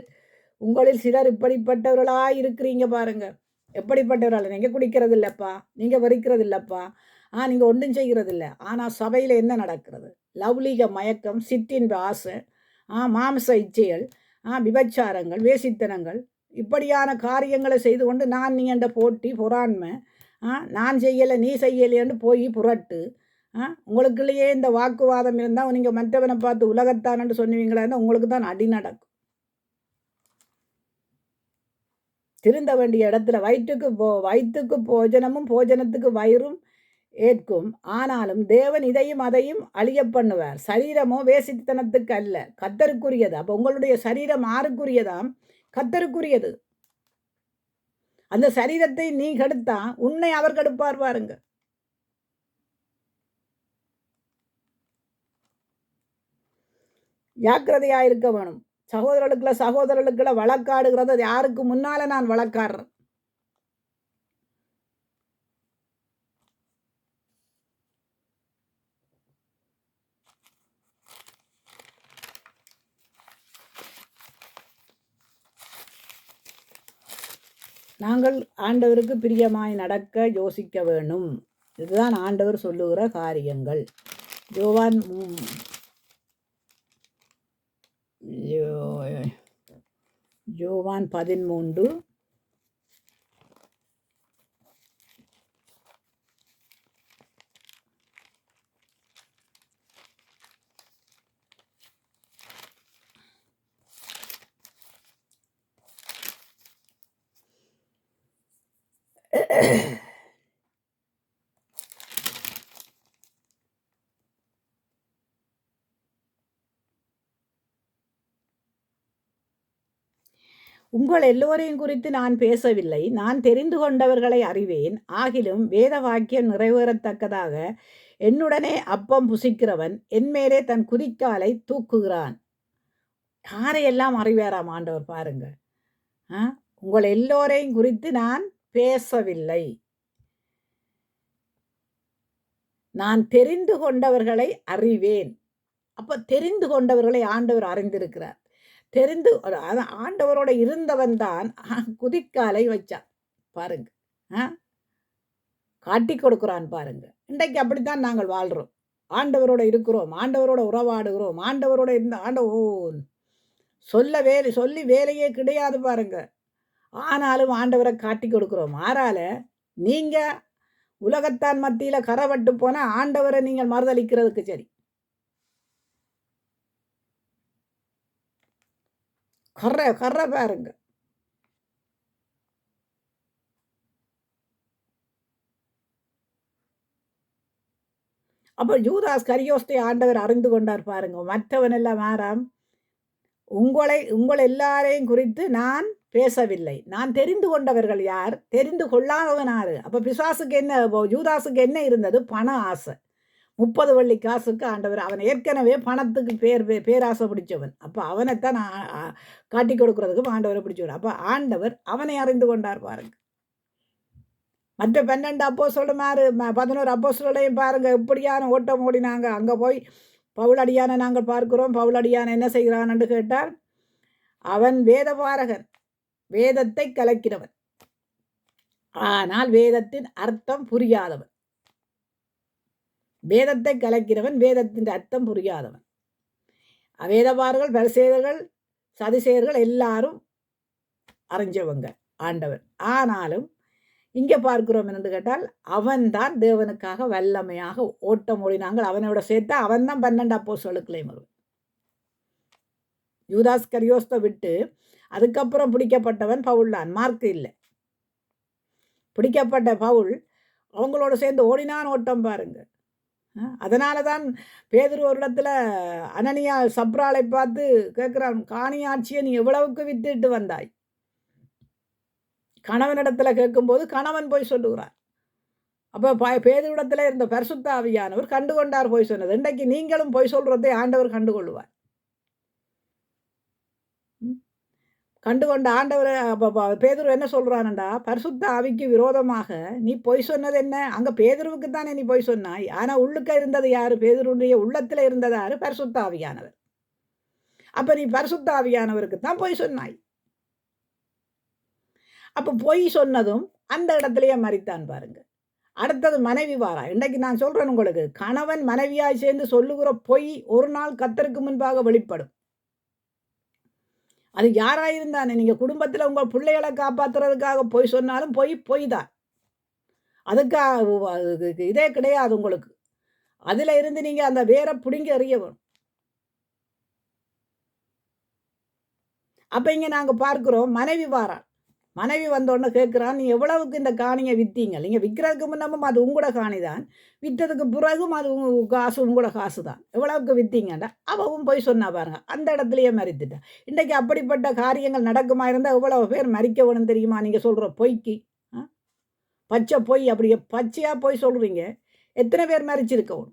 உங்களில் சிலர் இப்படிப்பட்டவர்களாக இருக்கிறீங்க பாருங்க. எப்படிப்பட்டவர்கள்? நீங்கள் குடிக்கிறது இல்லைப்பா, நீங்கள் வெறிக்கிறது இல்லைப்பா, நீங்கள் ஒன்றும் செய்கிறது இல்லை. ஆனால் சபையில் என்ன நடக்கிறது? லவ்லீக மயக்கம், சிற்றின் ஆசை, மாம்ச இச்சைகள், விபச்சாரங்கள், வேசித்தனங்கள், இப்படியான காரியங்களை செய்து கொண்டு நான் நீ என்ற போட்டி பொறாண்மை, நான் செய்யலை நீ செய்யலைன்னு போய் புரட்டு, உங்களுக்குள்ளேயே இந்த வாக்குவாதம் இருந்தால் நீங்கள் மற்றவனை பார்த்து உலகத்தானு சொன்னீங்களா, உங்களுக்கு தான் அடி நடக்கும். திருந்த வேண்டிய இடத்துல வயிற்றுக்கு போஜனமும் போஜனத்துக்கு வயிறும் ஏற்கும். ஆனாலும் தேவன் இதையும் அதையும் அழிய பண்ணுவார். சரீரமோ வேசித்தனத்துக்கு அல்ல, கர்த்தருக்குரியது. அப்போ உங்களுடைய சரீரம் ஆருக்குரியதாம்? கர்த்தருக்குரியது. அந்த சரீரத்தை நீ கெடுத்தா உன்னை அவர் கெடுப்பார் பாருங்க. ஜாக்கிரதையாக இருக்க வேணும். சகோதரர்களுக்குள்ள வழக்காடுகிறது யாருக்கு முன்னால நான் வழக்காடுறேன். நாங்கள் ஆண்டவருக்கு பிரியமாய் நடக்க யோசிக்க வேணும். இதுதான் ஆண்டவர் சொல்லுகிற காரியங்கள். யோவான் 13 உங்கள் எல்லோரையும் குறித்து நான் பேசவில்லை, நான் தெரிந்து கொண்டவர்களை அறிவேன். ஆகிலும் வேத வாக்கியம் நிறைவேறத்தக்கதாக என்னுடனே அப்பம் புசிக்கிறவன் என்மேலே தன் குதிக்காலை தூக்குகிறான். யாரையெல்லாம் அறிவாராம் ஆண்டவர் பாருங்க. உங்கள் எல்லோரையும் குறித்து நான் பேசவில்லை, நான் தெரிந்து கொண்டவர்களை அறிவேன். அப்போ தெரிந்து கொண்டவர்களை ஆண்டவர் அறிந்திருக்கிறார். ஆண்டவரோட இருந்தவன் தான் குதிக்காலை வச்சான் பாருங்க, காட்டி கொடுக்குறான் பாருங்க. இன்றைக்கு அப்படித்தான் நாங்கள் வாழ்கிறோம். ஆண்டவரோட இருக்கிறோம், ஆண்டவரோட உறவாடுகிறோம், ஆண்டவரோட இருந்த சொல்லி வேலையே கிடையாது பாருங்க. ஆனாலும் ஆண்டவரை காட்டி கொடுக்குறோம். மாறால நீங்கள் உலகத்தான் மத்தியில் கரப்பட்டு போனால் ஆண்டவரை நீங்கள் மறுதளிக்கிறதுக்கு சரி. கரை பாருங்க. அப்போ யூதாஸ் கரியோஸ்தை ஆண்டவர் அறிந்து கொண்டார் பாருங்க. மற்றவன் எல்லாம் மாறாம், உங்கள் எல்லாரையும் குறித்து நான் பேசவில்லை. நான் தெரிந்து கொண்டவர்கள் யார், தெரிந்து கொள்ளாதவன் யாரு? அப்போ பிசாசுக்கு என்ன, யூதாஸுக்கு என்ன இருந்தது? பண ஆசை. 30 வெள்ளி காசுக்கு ஆண்டவர், அவன் ஏற்கனவே பணத்துக்கு பேராசை பிடிச்சவன். அப்போ அவனைத்தான் காட்டி கொடுக்கறதுக்கு ஆண்டவரை பிடிச்சவன். அப்போ ஆண்டவர் அவனை அறிந்து கொண்டார் பாருங்க. மற்ற 12 அப்போஸ்தலர் 11 அப்போஸ்தலரையும் பாருங்க, எப்படியான ஓட்டம் ஓடினாங்க. அங்கே போய் பவுலடியானை நாங்கள் பார்க்கிறோம். பவுலடியான் என்ன செய்கிறான் என்று கேட்டால், அவன் வேதபாரகன், வேதத்தை கலக்கிறவன், ஆனால் வேதத்தின் அர்த்தம் புரியாதவன். வேதத்தை கலக்கிறவன், வேதத்தின் அர்த்தம் புரியாதவன். வேதபாரர்கள், பரிசேயர்கள், சதுசேயர்கள் எல்லாரும் அறிஞ்சவங்க ஆண்டவர். ஆனாலும் இங்கே பார்க்கிறோம் என்று கேட்டால், அவன்தான் தேவனுக்காக வல்லமையாக ஓட்டம் ஓடினாங்கள். அவனோட சேர்த்தா அவன் தான் 12 அப்போஸ்தலர்களையும் வருவான். யூதாஸ் கரியோஸ்தை விட்டு அதுக்கப்புறம் பிடிக்கப்பட்டவன் பவுல் தான், மார்க்கு இல்லை. பிடிக்கப்பட்ட பவுல் அவங்களோட சேர்ந்து ஓடினான் ஓட்டம் பாருங்க. அதனால தான் பேதுரு ஒரு இடத்துல அனனியா சப்ராலை பார்த்து கேட்குறான், காணியாட்சியை நீ எவ்வளவுக்கு வித்துட்டு வந்தாய்? கணவனிடத்துல கேட்கும்போது கணவன் போய் சொல்லுகிறார். அப்போ பேதுருடத்துல இருந்த பரிசுத்த ஆவியானவர் கண்டுகொண்டார் போய் சொன்னது. இன்றைக்கு நீங்களும் போய் சொல்றதை ஆண்டவர் கண்டுகொள்வார். கண்டுகொண்ட ஆண்டவர் பேதுரு என்ன சொல்றான்டா, பரிசுத்த ஆவிக்கு விரோதமாக நீ பொய் சொன்னது என்ன? அங்க பேதுருவுக்கு தானே நீ பொய் சொன்னாய். ஆனா உள்ளுக்க இருந்தது யாரு? பேதுருடைய உள்ளத்துல இருந்தது யாரு? பரிசுத்த ஆவியானவர். அப்ப நீ பரிசுத்த ஆவியானவருக்கு தான் பொய் சொன்னாய். அப்போ பொய் சொன்னதும் அந்த இடத்துலயே மறித்தான் பாருங்க. அடுத்தது மனைவி வாரா. இன்றைக்கு நான் சொல்றேன் உங்களுக்கு, கணவன் மனைவியாய் சேர்ந்து சொல்லுகிற பொய் ஒரு நாள் கர்த்தருக்கு முன்பாக வெளிப்படும். அது யாராயிருந்தானே, நீங்கள் குடும்பத்தில் உங்கள் பிள்ளைகளை காப்பாற்றுறதுக்காக பொய் சொன்னாலும் பொய் தான். அதுக்கு இதே கிடையாது உங்களுக்கு. அதில் இருந்து நீங்கள் அந்த வேரை பிடுங்கி எறியவும். அப்போ இங்கே நாங்கள் பார்க்குறோம், மனைவி வாரான். மனைவி வந்தோடனே கேட்குறான், நீ எவ்வளவுக்கு இந்த காணியை விற்றீங்க? நீங்கள் விற்கிறதுக்கு முன்னமும் அது உங்களோட காணி தான், விற்றதுக்கு பிறகும் அது காசு உங்களோட காசு தான், எவ்வளவுக்கு விற்றீங்கண்டா? அவவும் போய் சொன்னா பாருங்க, அந்த இடத்துலையே மறித்துட்டான். இன்றைக்கு அப்படிப்பட்ட காரியங்கள் நடக்குமா இருந்தால் எவ்வளவு பேர் மறிக்க வேணும் தெரியுமா? நீங்கள் சொல்கிற பொய்க்கு பச்சை பொய், அப்படியே பச்சையாக போய் சொல்கிறீங்க, எத்தனை பேர் மறிச்சிருக்கணும்?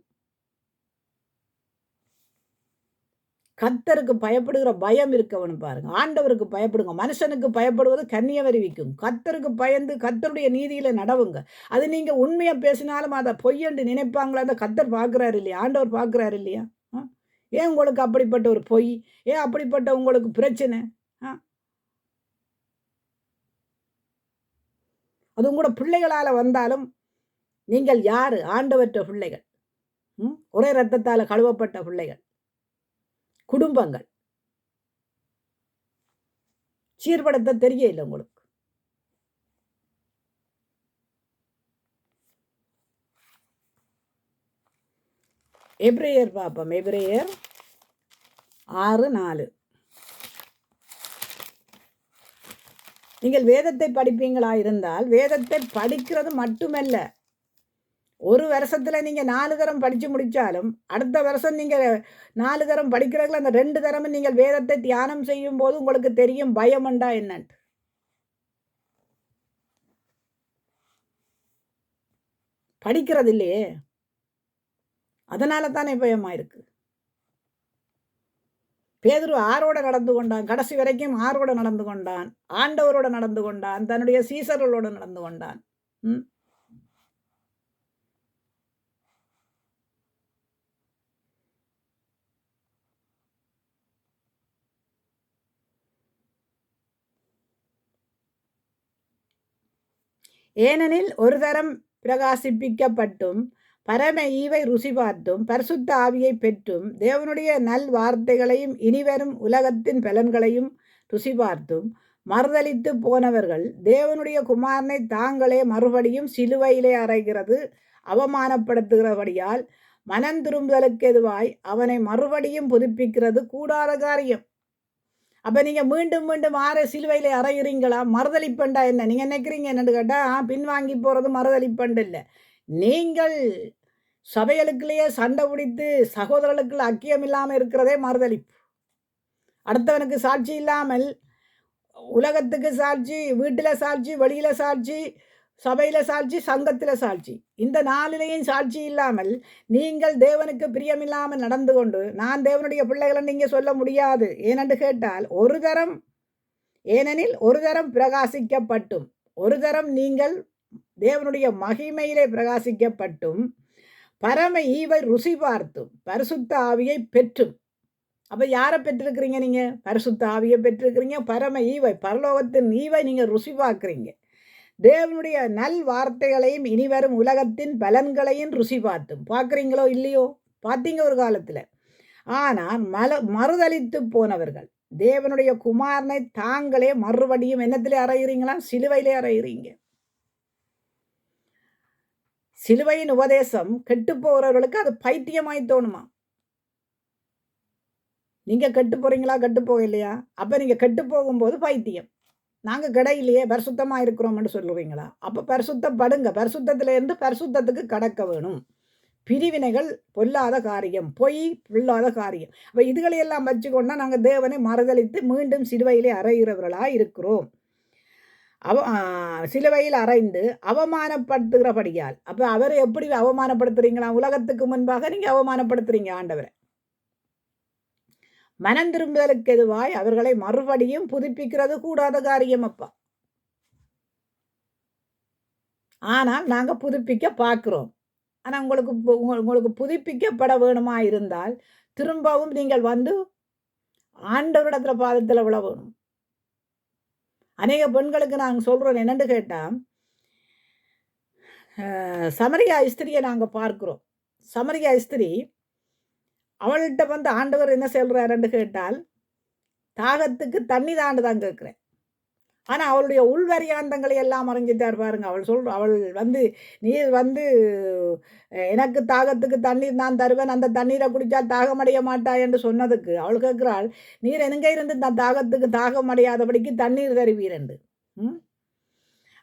கர்த்தருக்கு பயப்படுகிற பயம் இருக்கவனும் பாருங்க. ஆண்டவருக்கு பயப்படுங்க. மனுஷனுக்கு பயப்படுவது கண்ணிய வருவிக்கும். கர்த்தருக்கு பயந்து கர்த்தருடைய நீதியில நடவுங்க. அது நீங்க உண்மையா பேசினாலும் அதை பொய்யென்று நினைப்பாங்களா? அந்த கர்த்தர் பார்க்குறாரு இல்லையா? ஆண்டவர் பார்க்குறாரு இல்லையா? ஏன் உங்களுக்கு அப்படிப்பட்ட ஒரு பொய்? ஏன் அப்படிப்பட்ட உங்களுக்கு பிரச்சனை? அது உங்களோட பிள்ளைகளால் வந்தாலும் நீங்கள் யாரு? ஆண்டவற்ற பிள்ளைகள், ஒரே இரத்தத்தால் கழுவப்பட்ட பிள்ளைகள், குடும்பங்கள். சீர்படுத்த தெரியல உங்களுக்கு. எபிரேயர் பார்ப்போம். எபிரேயர் 6:4. நீங்கள் வேதத்தை படிப்பீங்களா இருந்தால், வேதத்தை படிக்கிறது மட்டுமல்ல, ஒரு வருஷத்தில் நீங்கள் 4 தரம் படித்து முடித்தாலும் அடுத்த வருஷம் நீங்கள் 4 தரம் படிக்கிறதுல அந்த 2 தரமும் நீங்கள் வேதத்தை தியானம் செய்யும் போது உங்களுக்கு தெரியும் பயமண்டா என்னன்ட்டு. படிக்கிறது இல்லையே, அதனால தானே பயமாக இருக்கு. பேதுரு ஆரோட நடந்து கொண்டான், கடைசி வரைக்கும் ஆரோட நடந்து கொண்டான், ஆண்டவரோட நடந்து கொண்டான், தன்னுடைய சீசர்களோட நடந்து கொண்டான். ஏனெனில் ஒரு தரம் பிரகாசிப்பிக்கப்பட்டும் பரம ஈவை ருசி பார்த்தும் பரிசுத்த ஆவியை பெற்றும் தேவனுடைய நல் வார்த்தைகளையும் இனிவரும் உலகத்தின் பலன்களையும் ருசி பார்த்தும் மறுதலித்து போனவர்கள் தேவனுடைய குமாரனை தாங்களே மறுபடியும் சிலுவையிலே அறைகிறது அவமானப்படுத்துகிறபடியால் மனம் திரும்புதலுக்கு எதுவாய் அவனை மறுபடியும் புதுப்பிக்கிறது கூடாத காரியம். அப்போ நீங்கள் மீண்டும் மீண்டும் சிலுவையில் அறையுறீங்களா? மறுதளிப்பண்டா என்ன? நீங்கள் நினைக்கிறீங்க என்னன்னு கேட்டால் பின்வாங்கி போகிறது மறுதளிப்பண்டு இல்லை. நீங்கள் சபைகளுக்குள்ளேயே சண்டை பிடித்து சகோதரர்களுக்குள்ள ஐக்கியம் இல்லாமல் இருக்கிறதே மறுதளிப்பு. அடுத்தவனுக்கு சாட்சி இல்லாமல் உலகத்துக்கு சாட்சி, வீட்டில் சாட்சி, வெளியில் சாட்சி, சபையில் சாட்சி, சங்கத்தில் சாட்சி, இந்த நாளிலேயும் சாட்சி இல்லாமல் நீங்கள் தேவனுக்கு பிரியமில்லாமல் நடந்து கொண்டு நான் தேவனுடைய பிள்ளைகளை நீங்கள் சொல்ல முடியாது. ஏனென்று கேட்டால் ஏனெனில் ஒரு தரம் பிரகாசிக்கப்பட்டும், ஒரு தரம் நீங்கள் தேவனுடைய மகிமையிலே பிரகாசிக்கப்பட்டும் பரம ஈவை ருசி பார்த்தும் பரிசுத்த ஆவியை பெற்றும். அப்போ யாரை பெற்றிருக்கிறீங்க? நீங்கள் பரிசுத்த ஆவியை பெற்றிருக்கிறீங்க. பரம ஈவை, பரலோகத்தின் ஈவை நீங்கள் ருசி பார்க்குறீங்க. தேவனுடைய நல் வார்த்தைகளையும் இனிவரும் உலகத்தின் பலன்களையும் ருசி பார்த்தும். பார்க்குறீங்களோ இல்லையோ? பார்த்தீங்க ஒரு காலத்தில். ஆனால் மறுதலித்து போனவர்கள் தேவனுடைய குமாரனை தாங்களே மறுபடியும் என்னத்திலே அறையிறீங்களா? சிலுவையிலே அறையிறீங்க. சிலுவையின் உபதேசம் கெட்டு போகிறவர்களுக்கு அது பைத்தியமாய் தோணுமா? நீங்கள் கெட்டு போகிறீங்களா? கெட்டு போக இல்லையா? அப்போ நீங்கள் கெட்டு போகும்போது பைத்தியம். நாங்கள் கிடையிலையே பரிசுத்தமாக இருக்கிறோம்னு சொல்லுவீங்களா? அப்போ பரிசுத்தப்படுங்க. பரிசுத்தத்திலேருந்து பரிசுத்தத்துக்கு கடக்க வேணும். பிரிவினைகள் பொல்லாத காரியம், பொய் பொல்லாத காரியம். அப்போ இதுகளையெல்லாம் வச்சுக்கொண்டா நாங்கள் தேவனை மறுதலித்து மீண்டும் சிலுவையிலே அறைகிறவர்களாக இருக்கிறோம். சிலுவையில் அறைந்து அவமானப்படுத்துகிறபடியால். அப்போ அவரை எப்படி அவமானப்படுத்துறீங்களா? உலகத்துக்கு முன்பாக நீங்கள் அவமானப்படுத்துறீங்க ஆண்டவரை. மனம் திரும்புதலுக்கு எதுவாய் அவர்களை மறுபடியும் புதுப்பிக்கிறது கூடாத காரியம் அப்பா. ஆனால் நாங்கள் புதுப்பிக்க பார்க்குறோம். ஆனால் உங்களுக்கு புதுப்பிக்கப்பட வேணுமா இருந்தால் திரும்பவும் நீங்கள் வந்து ஆண்டவரிடத்துல பாதத்தில் விழ வேணும். அநேக பெண்களுக்கு நாங்கள் சொல்கிறோம் என்னென்னு கேட்டால், சமரியா ஸ்திரியை நாங்கள் பார்க்குறோம். சமரியா ஸ்திரி அவள்கிட்ட வந்து ஆண்டவர் என்ன சொல்கிறாருன்னு கேட்டால், தாகத்துக்கு தண்ணி தான் கேட்குறேன். ஆனால் அவளுடைய உள்வரியாந்தங்களை எல்லாம் அறிஞ்சிட்டார் பாருங்க. அவள் வந்து நீர் வந்து எனக்கு தாகத்துக்கு தண்ணீர் நான் தருவேன், அந்த தண்ணீரை குடித்தா தாகமடைய மாட்டா என்று சொன்னதுக்கு அவள் கேட்குறாள், நீர் எங்கே இருந்து நான் தாகத்துக்கு தாகமடையாதபடிக்கு தண்ணீர் தருவீர் என்று.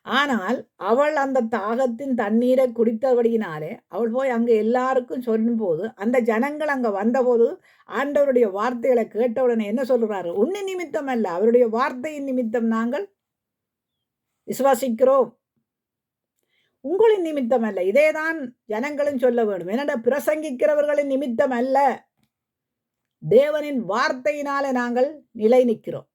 ஆனால் அவள் அந்த தாகத்தின் தண்ணீரை குடித்தபடியினாலே அவள் போய் அங்கே எல்லாருக்கும் சொல்லும்போது அந்த ஜனங்கள் அங்கே வந்தபோது ஆண்டவருடைய வார்த்தைகளை கேட்டவுடனே என்ன சொல்கிறாரு? உன்னை நிமித்தம் அல்ல, அவருடைய வார்த்தையின் நிமித்தம் நாங்கள் விசுவாசிக்கிறோம், உங்களின் நிமித்தம் அல்ல. இதேதான் ஜனங்களும் சொல்ல வேண்டும். என்னடா பிரசங்கிக்கிறவர்களின் நிமித்தம் அல்ல, தேவனின் வார்த்தையினாலே நாங்கள் நிலை நிற்கிறோம்.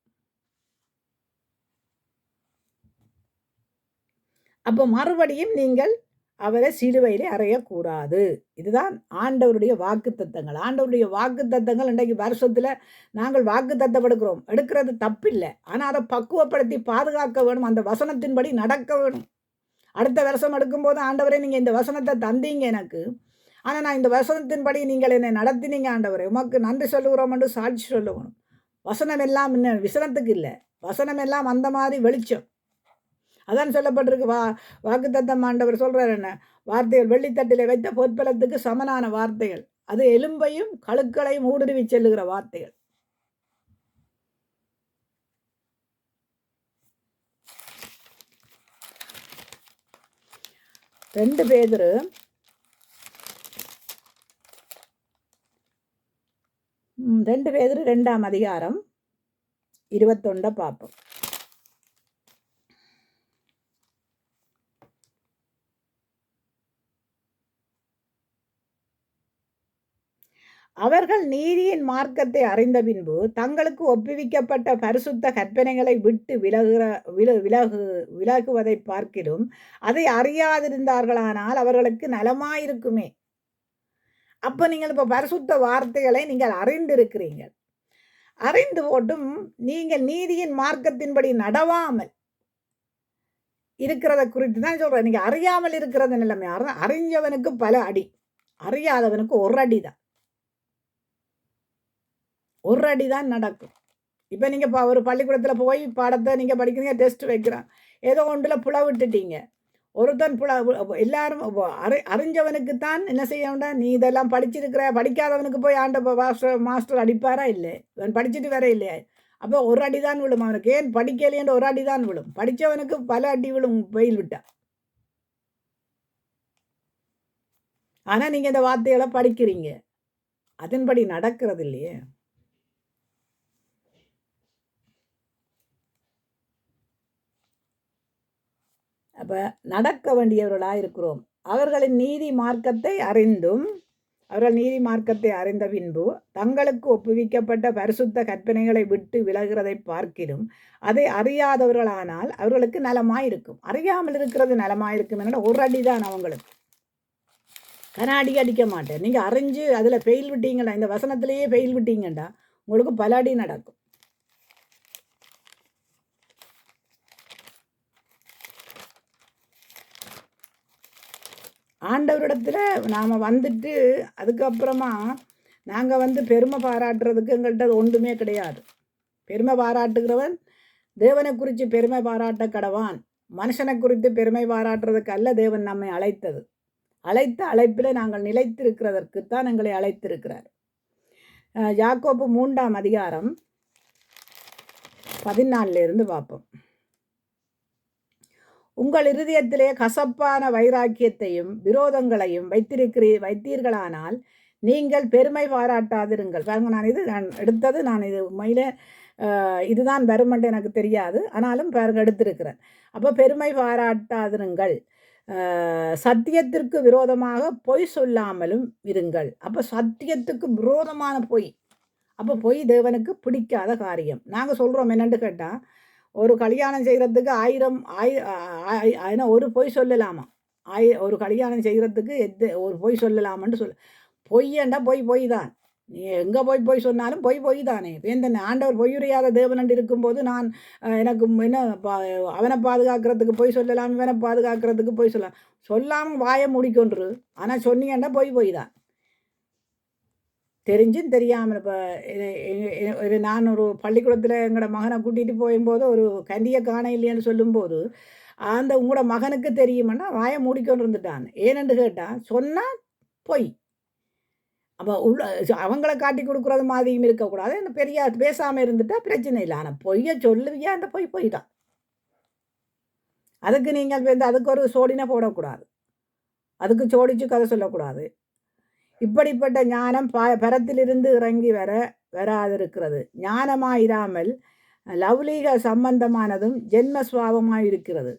அப்போ மறுபடியும் நீங்கள் அவரை சிலுவையிலே அறையக்கூடாது. இதுதான் ஆண்டவருடைய வாக்குத்தத்தங்கள். ஆண்டவருடைய வாக்குத்தத்தங்கள் இன்றைக்கு வருஷத்தில் நாங்கள் வாக்குத்தத்தப்படுக்கிறோம். எடுக்கிறது தப்பில்லை. ஆனால் அதை பக்குவப்படுத்தி பாதுகாக்க வேணும். அந்த வசனத்தின்படி நடக்க வேணும். அடுத்த வருஷம் எடுக்கும்போது ஆண்டவரே நீங்கள் இந்த வசனத்தை தந்தீங்க எனக்கு, ஆனால் நான் இந்த வசனத்தின்படி நீங்கள் என்னை நடத்தினீங்க ஆண்டவரே, உமக்கு நன்றி சொல்லுகிறோம் என்று சாட்சி சொல்லணும். வசனம் எல்லாம் இன்னும் விசனத்துக்கு இல்லை, வசனம் எல்லாம் அந்த மாதிரி வெளிச்சம். அதான் சொல்லப்பட்டிருக்கு. வாக்குத்தத்தம் ஆண்டவர் சொல்கிறார் என்ன? வார்த்தைகள் வெள்ளித்தட்டிலே வைத்த பொற்பலத்துக்கு சமனான வார்த்தைகள், அது எலும்பையும் கழுக்களையும் ஊடுருவி செல்லுகிற வார்த்தைகள். ரெண்டு பேதுரு 2ஆம் அதிகாரம் 21 பார்ப்போம். அவர்கள் நீதியின் மார்க்கத்தை அறிந்த பின்பு தங்களுக்கு ஒப்புவிக்கப்பட்ட பரிசுத்த கற்பனைகளை விட்டு விலகுவதை பார்க்கிலும் அதை அறியாதிருந்தார்களானால் அவர்களுக்கு நலமாயிருக்குமே. அப்போ நீங்கள் இப்போ பரிசுத்த வார்த்தைகளை நீங்கள் அறிந்திருக்கிறீர்கள். அறிந்து போட்டும் நீங்கள் நீதியின் மார்க்கத்தின்படி நடவாமல் இருக்கிறத குறித்து தான் சொல்கிறேன். நீங்கள் அறியாமல் இருக்கிறது நிலைமை. அறிஞ்சவனுக்கு பல அடி, அறியாதவனுக்கு ஒரு அடி தான். ஒரு அடி தான் நடக்கும். இப்போ நீங்கள் ஒரு பள்ளிக்கூடத்தில் போய் பாடத்தை நீங்கள் படிக்கிறீங்க, டெஸ்ட் வைக்கிறான், ஏதோ ஒன்றில் புல விட்டுட்டீங்க. ஒருத்தன் எல்லாரும் அறிஞ்சவனுக்குத்தான் என்ன செய்ய வேண்டாம், நீ இதெல்லாம் படிச்சிருக்கிற, படிக்காதவனுக்கு போய் மாஸ்டர் அடிப்பாரா? இல்லை, இவன் படிச்சுட்டு வேற இல்லையா? அப்போ ஒரு அடி தான் விழும் அவனுக்கு. ஏன் படிக்கலையேன்ற ஒரு அடி தான் விழும். படித்தவனுக்கு பல அடி விழும் வெயில் விட்டா. ஆனால் நீங்கள் இந்த வார்த்தைகளை படிக்கிறீங்க, அதன்படி நடக்கிறது இல்லையே. அப்போ நடக்க வேண்டியவர்களாக இருக்கிறோம். அவர்களின் நீதி மார்க்கத்தை அறிந்தும், அவர்கள் நீதி மார்க்கத்தை அறிந்த பின்பு தங்களுக்கு ஒப்புவிக்கப்பட்ட பரிசுத்த கற்பனைகளை விட்டு விலகிறதை பார்க்கிலும் அதை அறியாதவர்களானால் அவர்களுக்கு நலமாயிருக்கும். அறியாமல் இருக்கிறது நலமாயிருக்கும் என்ற ஒரு அடி தான் அவங்களுக்கு. கனாடி அடிக்க மாட்டேன். நீங்கள் அறிஞ்சு அதில் ஃபெயில் விட்டீங்கடா, இந்த வசனத்திலேயே ஃபெயில் விட்டீங்கண்டா உங்களுக்கு பல அடி நடக்கும். ஆண்டவரிடத்தில் நாம் வந்துட்டு அதுக்கப்புறமா நாங்கள் பெருமை பாராட்டுறதுக்கு எங்கள்கிட்ட ஒன்றுமே கிடையாது. பெருமை பாராட்டுகிறவன் தேவனை குறித்து பெருமை பாராட்ட கடவான். மனுஷனை குறித்து பெருமை பாராட்டுறதுக்கு அல்ல தேவன் நம்மை அழைத்தது. அழைத்த அழைப்பில் நாங்கள் நிலைத்திருக்கிறதற்குத்தான் எங்களை அழைத்திருக்கிறார். யாக்கோபு 3ஆம் அதிகாரம் 14 பார்ப்போம். உங்கள் இருதயத்திலே கசப்பான வைராக்கியத்தையும் விரோதங்களையும் வைத்தீர்களானால் நீங்கள் பெருமை பாராட்டாதிருங்கள். பாருங்க, நான் எடுத்தது இது உண்மையில் இதுதான் வருமென்று எனக்கு தெரியாது, ஆனாலும் பாருங்க எடுத்திருக்கிறேன். அப்போ பெருமை பாராட்டாதிருங்கள், சத்தியத்திற்கு விரோதமாக பொய் சொல்லாமலும் இருங்கள். அப்போ சத்தியத்துக்கு விரோதமான பொய், அப்போ பொய் தேவனுக்கு பிடிக்காத காரியம். நாங்கள் சொல்கிறோம் என்னென்னு கேட்டால், ஒரு கல்யாணம் செய்கிறதுக்கு 1000 ஒரு பொய் சொல்லலாமா? ஒரு கல்யாணம் செய்கிறதுக்கு ஒரு பொய் சொல்லலாமான்னு பொய்யண்டா பொய் தான். நீ எங்கே போய் சொன்னாலும் பொய் தானே. வேந்தன் ஆண்டவர் பொய்யுரையாத தேவனண்டு இருக்கும்போது நான் எனக்கு என்ன அவனை பாதுகாக்கிறதுக்கு பொய் சொல்லலாம், இவனை பாதுகாக்கிறதுக்கு பொய் சொல்லலாம். சொல்லாமல் வாயை முடிக்கொன்று, ஆனால் சொன்னீங்கன்னா பொய் தான். தெரிஞ்சும் தெரியாமல். இப்போ நான் ஒரு பள்ளிக்கூடத்தில் எங்களோட மகனை கூட்டிகிட்டு போகும்போது ஒரு கண்டியை காண இல்லைன்னு சொல்லும்போது அந்த உங்களோட மகனுக்கு தெரியுமென்னா வாயை மூடிக்கொண்டு இருந்துட்டான். ஏனென்று கேட்டால் சொன்னால் பொய். அப்போ அவங்கள காட்டி கொடுக்குறது மாதிரியும் இருக்கக்கூடாது. என்ன பெரிய பேசாமல் இருந்துட்டால் பிரச்சனை இல்லை. ஆனால் பொய்யை சொல்லுவியா, அந்த பொய் தான். அதுக்கு நீங்கள் அதுக்கு ஒரு சோடினை போடக்கூடாது, அதுக்கு சோடிச்சு கதை சொல்லக்கூடாது. இப்படிப்பட்ட ஞானம் பரத்திலிருந்து இறங்கி வராதிருக்கிறது. ஞானமாயிராமல் லௌலீக சம்பந்தமானதும் ஜென்ம சுவாபமாயிருக்கிறது.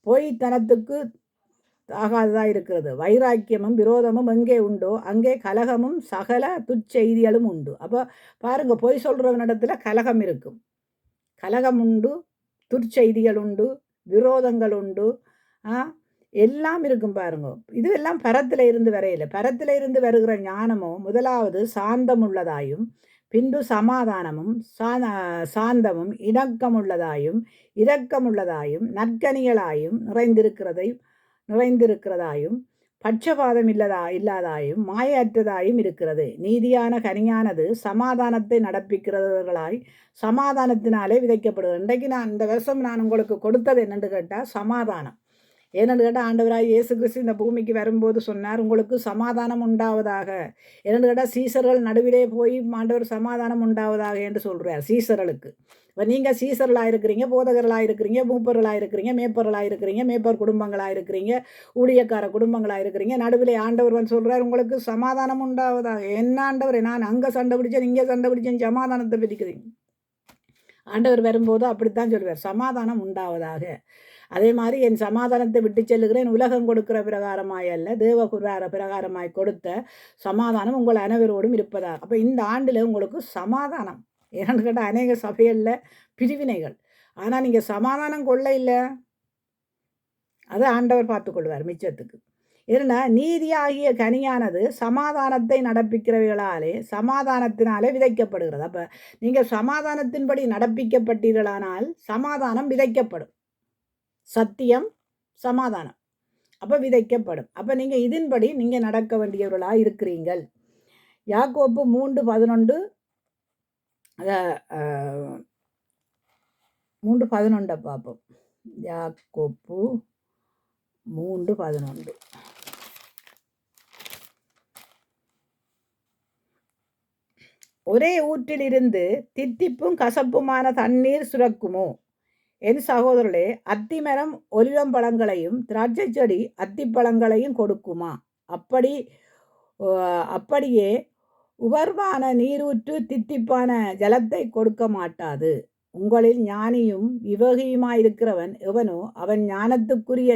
பொய் தனத்துக்கு ஆகாததாக இருக்கிறது. வைராக்கியமும் விரோதமும் எங்கே உண்டோ அங்கே கலகமும் சகல துச்செய்திகளும் உண்டு. அப்போ பாருங்க, பொய் சொல்கிறவனிடத்துல கலகம் இருக்கும், கலகம் உண்டு, துர்ச்செய்திகள் உண்டு, விரோதங்கள் உண்டு, எல்லாம் இருக்கும். பாருங்க, இதுவெல்லாம் பரத்தில் இருந்து வரையில. பரத்தில் இருந்து வருகிற ஞானமோ முதலாவது சாந்தமுள்ளதாயும் பின்பு சமாதானமும் சாந்தமும் இணக்கமுள்ளதாயும் இரக்கமுள்ளதாயும் நற்கனிகளாயும் நிறைந்திருக்கிறதாயும் பட்சபாதம் இல்லாதாயும் மாயற்றதாயும் இருக்கிறது. நீதியான கனியானது சமாதானத்தை நடப்பிக்கிறவர்களாய் சமாதானத்தினாலே விதைக்கப்படுகிறது. இன்றைக்கு இந்த வருஷம் நான் உங்களுக்கு கொடுத்தது என்னென்னு கேட்டால் சமாதானம். ஏனென்று கேட்டால் ஆண்டவராய் இயேசு கிறிஸ்து இந்த பூமிக்கு வரும்போது சொன்னார், உங்களுக்கு சமாதானம் உண்டாவதாக. ஏனென்று கேட்டால் சீசர்கள் நடுவிலே போய் ஆண்டவர் சமாதானம் உண்டாவதாக என்று சொல்கிறார் சீசர்களுக்கு. இப்போ நீங்கள் சீசர்களாக இருக்கிறீங்க, போதகர்களாக இருக்கிறீங்க, மூப்பர்களாக இருக்கிறீங்க, மேப்பர்களாக இருக்கிறீங்க, மேப்பர் குடும்பங்களாக இருக்கிறீங்க, ஊழியக்கார குடும்பங்களாக இருக்கிறீங்க. நடுவிலே ஆண்டவர் சொல்கிறார், உங்களுக்கு சமாதானம் உண்டாவதாக. என்ன ஆண்டவர், நான் அங்கே சண்டை பிடிச்சேன், இங்கே சண்டை பிடிச்சேன், சமாதானத்தை பிடிக்கிறீங்க. ஆண்டவர் வரும்போது அப்படித்தான் சொல்வார், சமாதானம் உண்டாவதாக. அதே மாதிரி என் சமாதானத்தை விட்டு செல்லுகிறேன், உலகம் கொடுக்கிற பிரகாரமாய் அல்ல தேவகுரார பிரகாரமாய் கொடுத்த சமாதானம் உங்கள் அனைவரோடும் இருப்பதாக. அப்போ இந்த ஆண்டில் உங்களுக்கு சமாதானம். ஏன்னு கேட்டால் அநேக சபைகளில் பிரிவினைகள், ஆனால் நீங்கள் சமாதானம் கொள்ள இல்லை, அதை ஆண்டவர் பார்த்துக்கொள்வார் மிச்சத்துக்கு. ஏன்னா நீதியாகிய கனியானது சமாதானத்தை நடப்பிக்கிறவர்களாலே சமாதானத்தினாலே விதைக்கப்படுகிறது. அப்போ நீங்கள் சமாதானத்தின்படி நடப்பிக்கப்பட்டீர்களானால் சமாதானம் விதைக்கப்படும், சத்தியம் சமாதானம் அப்போ விதைக்கப்படும். அப்போ நீங்கள் இதன்படி நீங்கள் நடக்க வேண்டியவர்களாக இருக்கிறீங்கள். யாக்கோப்பு 3:11 3:11 பார்ப்போம். யாக்கோப்பு 3:11. ஒரே ஊற்றிலிருந்து தித்திப்பும் கசப்புமான தண்ணீர் சுரக்குமோ? என் சகோதரர்களே, அத்திமரம் ஒலிவம்பழங்களையும் திராட்சை செடி அத்திப்பழங்களையும் கொடுக்குமா? அப்படியே உவர்வான நீரூற்று தித்திப்பான ஜலத்தை கொடுக்க மாட்டாது. உங்களில் ஞானியும் விவேகியுமாயிருக்கிறவன் எவனோ அவன் ஞானத்துக்குரிய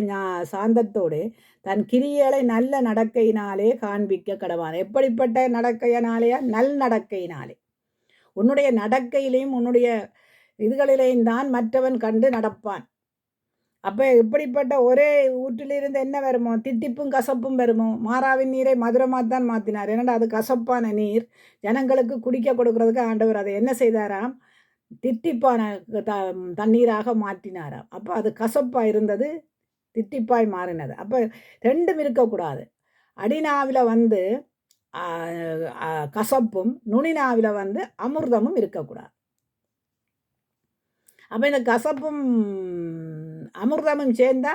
சாந்தத்தோடு தன் கிரியைகளை நல்ல நடக்கையினாலே காண்பிக்க கடவான். எப்படிப்பட்ட நடக்கையினாலேயா? நல் நடக்கையினாலே. உன்னுடைய நடக்கையிலையும் உன்னுடைய இதுகளிலேயும் தான் மற்றவன் கண்டு நடப்பான். அப்போ இப்படிப்பட்ட ஒரே ஊற்றிலிருந்து என்ன வருமோ? தித்திப்பும் கசப்பும் வருமோ? மாறாவின் நீரை மதுரமாக தான் மாற்றினார். ஏன்னா அது கசப்பான நீர் ஜனங்களுக்கு குடிக்க கொடுக்கறதுக்கு ஆண்டவர் அதை என்ன செய்தாராம்? தித்திப்பான தண்ணீராக மாற்றினாராம். அப்போ அது கசப்பாக இருந்தது, தித்திப்பாய் மாறினது. அப்போ ரெண்டும் இருக்கக்கூடாது. அடிநாவில் கசப்பும் நுனிநாவில் அமிர்தமும் இருக்கக்கூடாது. அப்போ இந்த கசப்பும் அமிர்தமும் சேர்ந்தா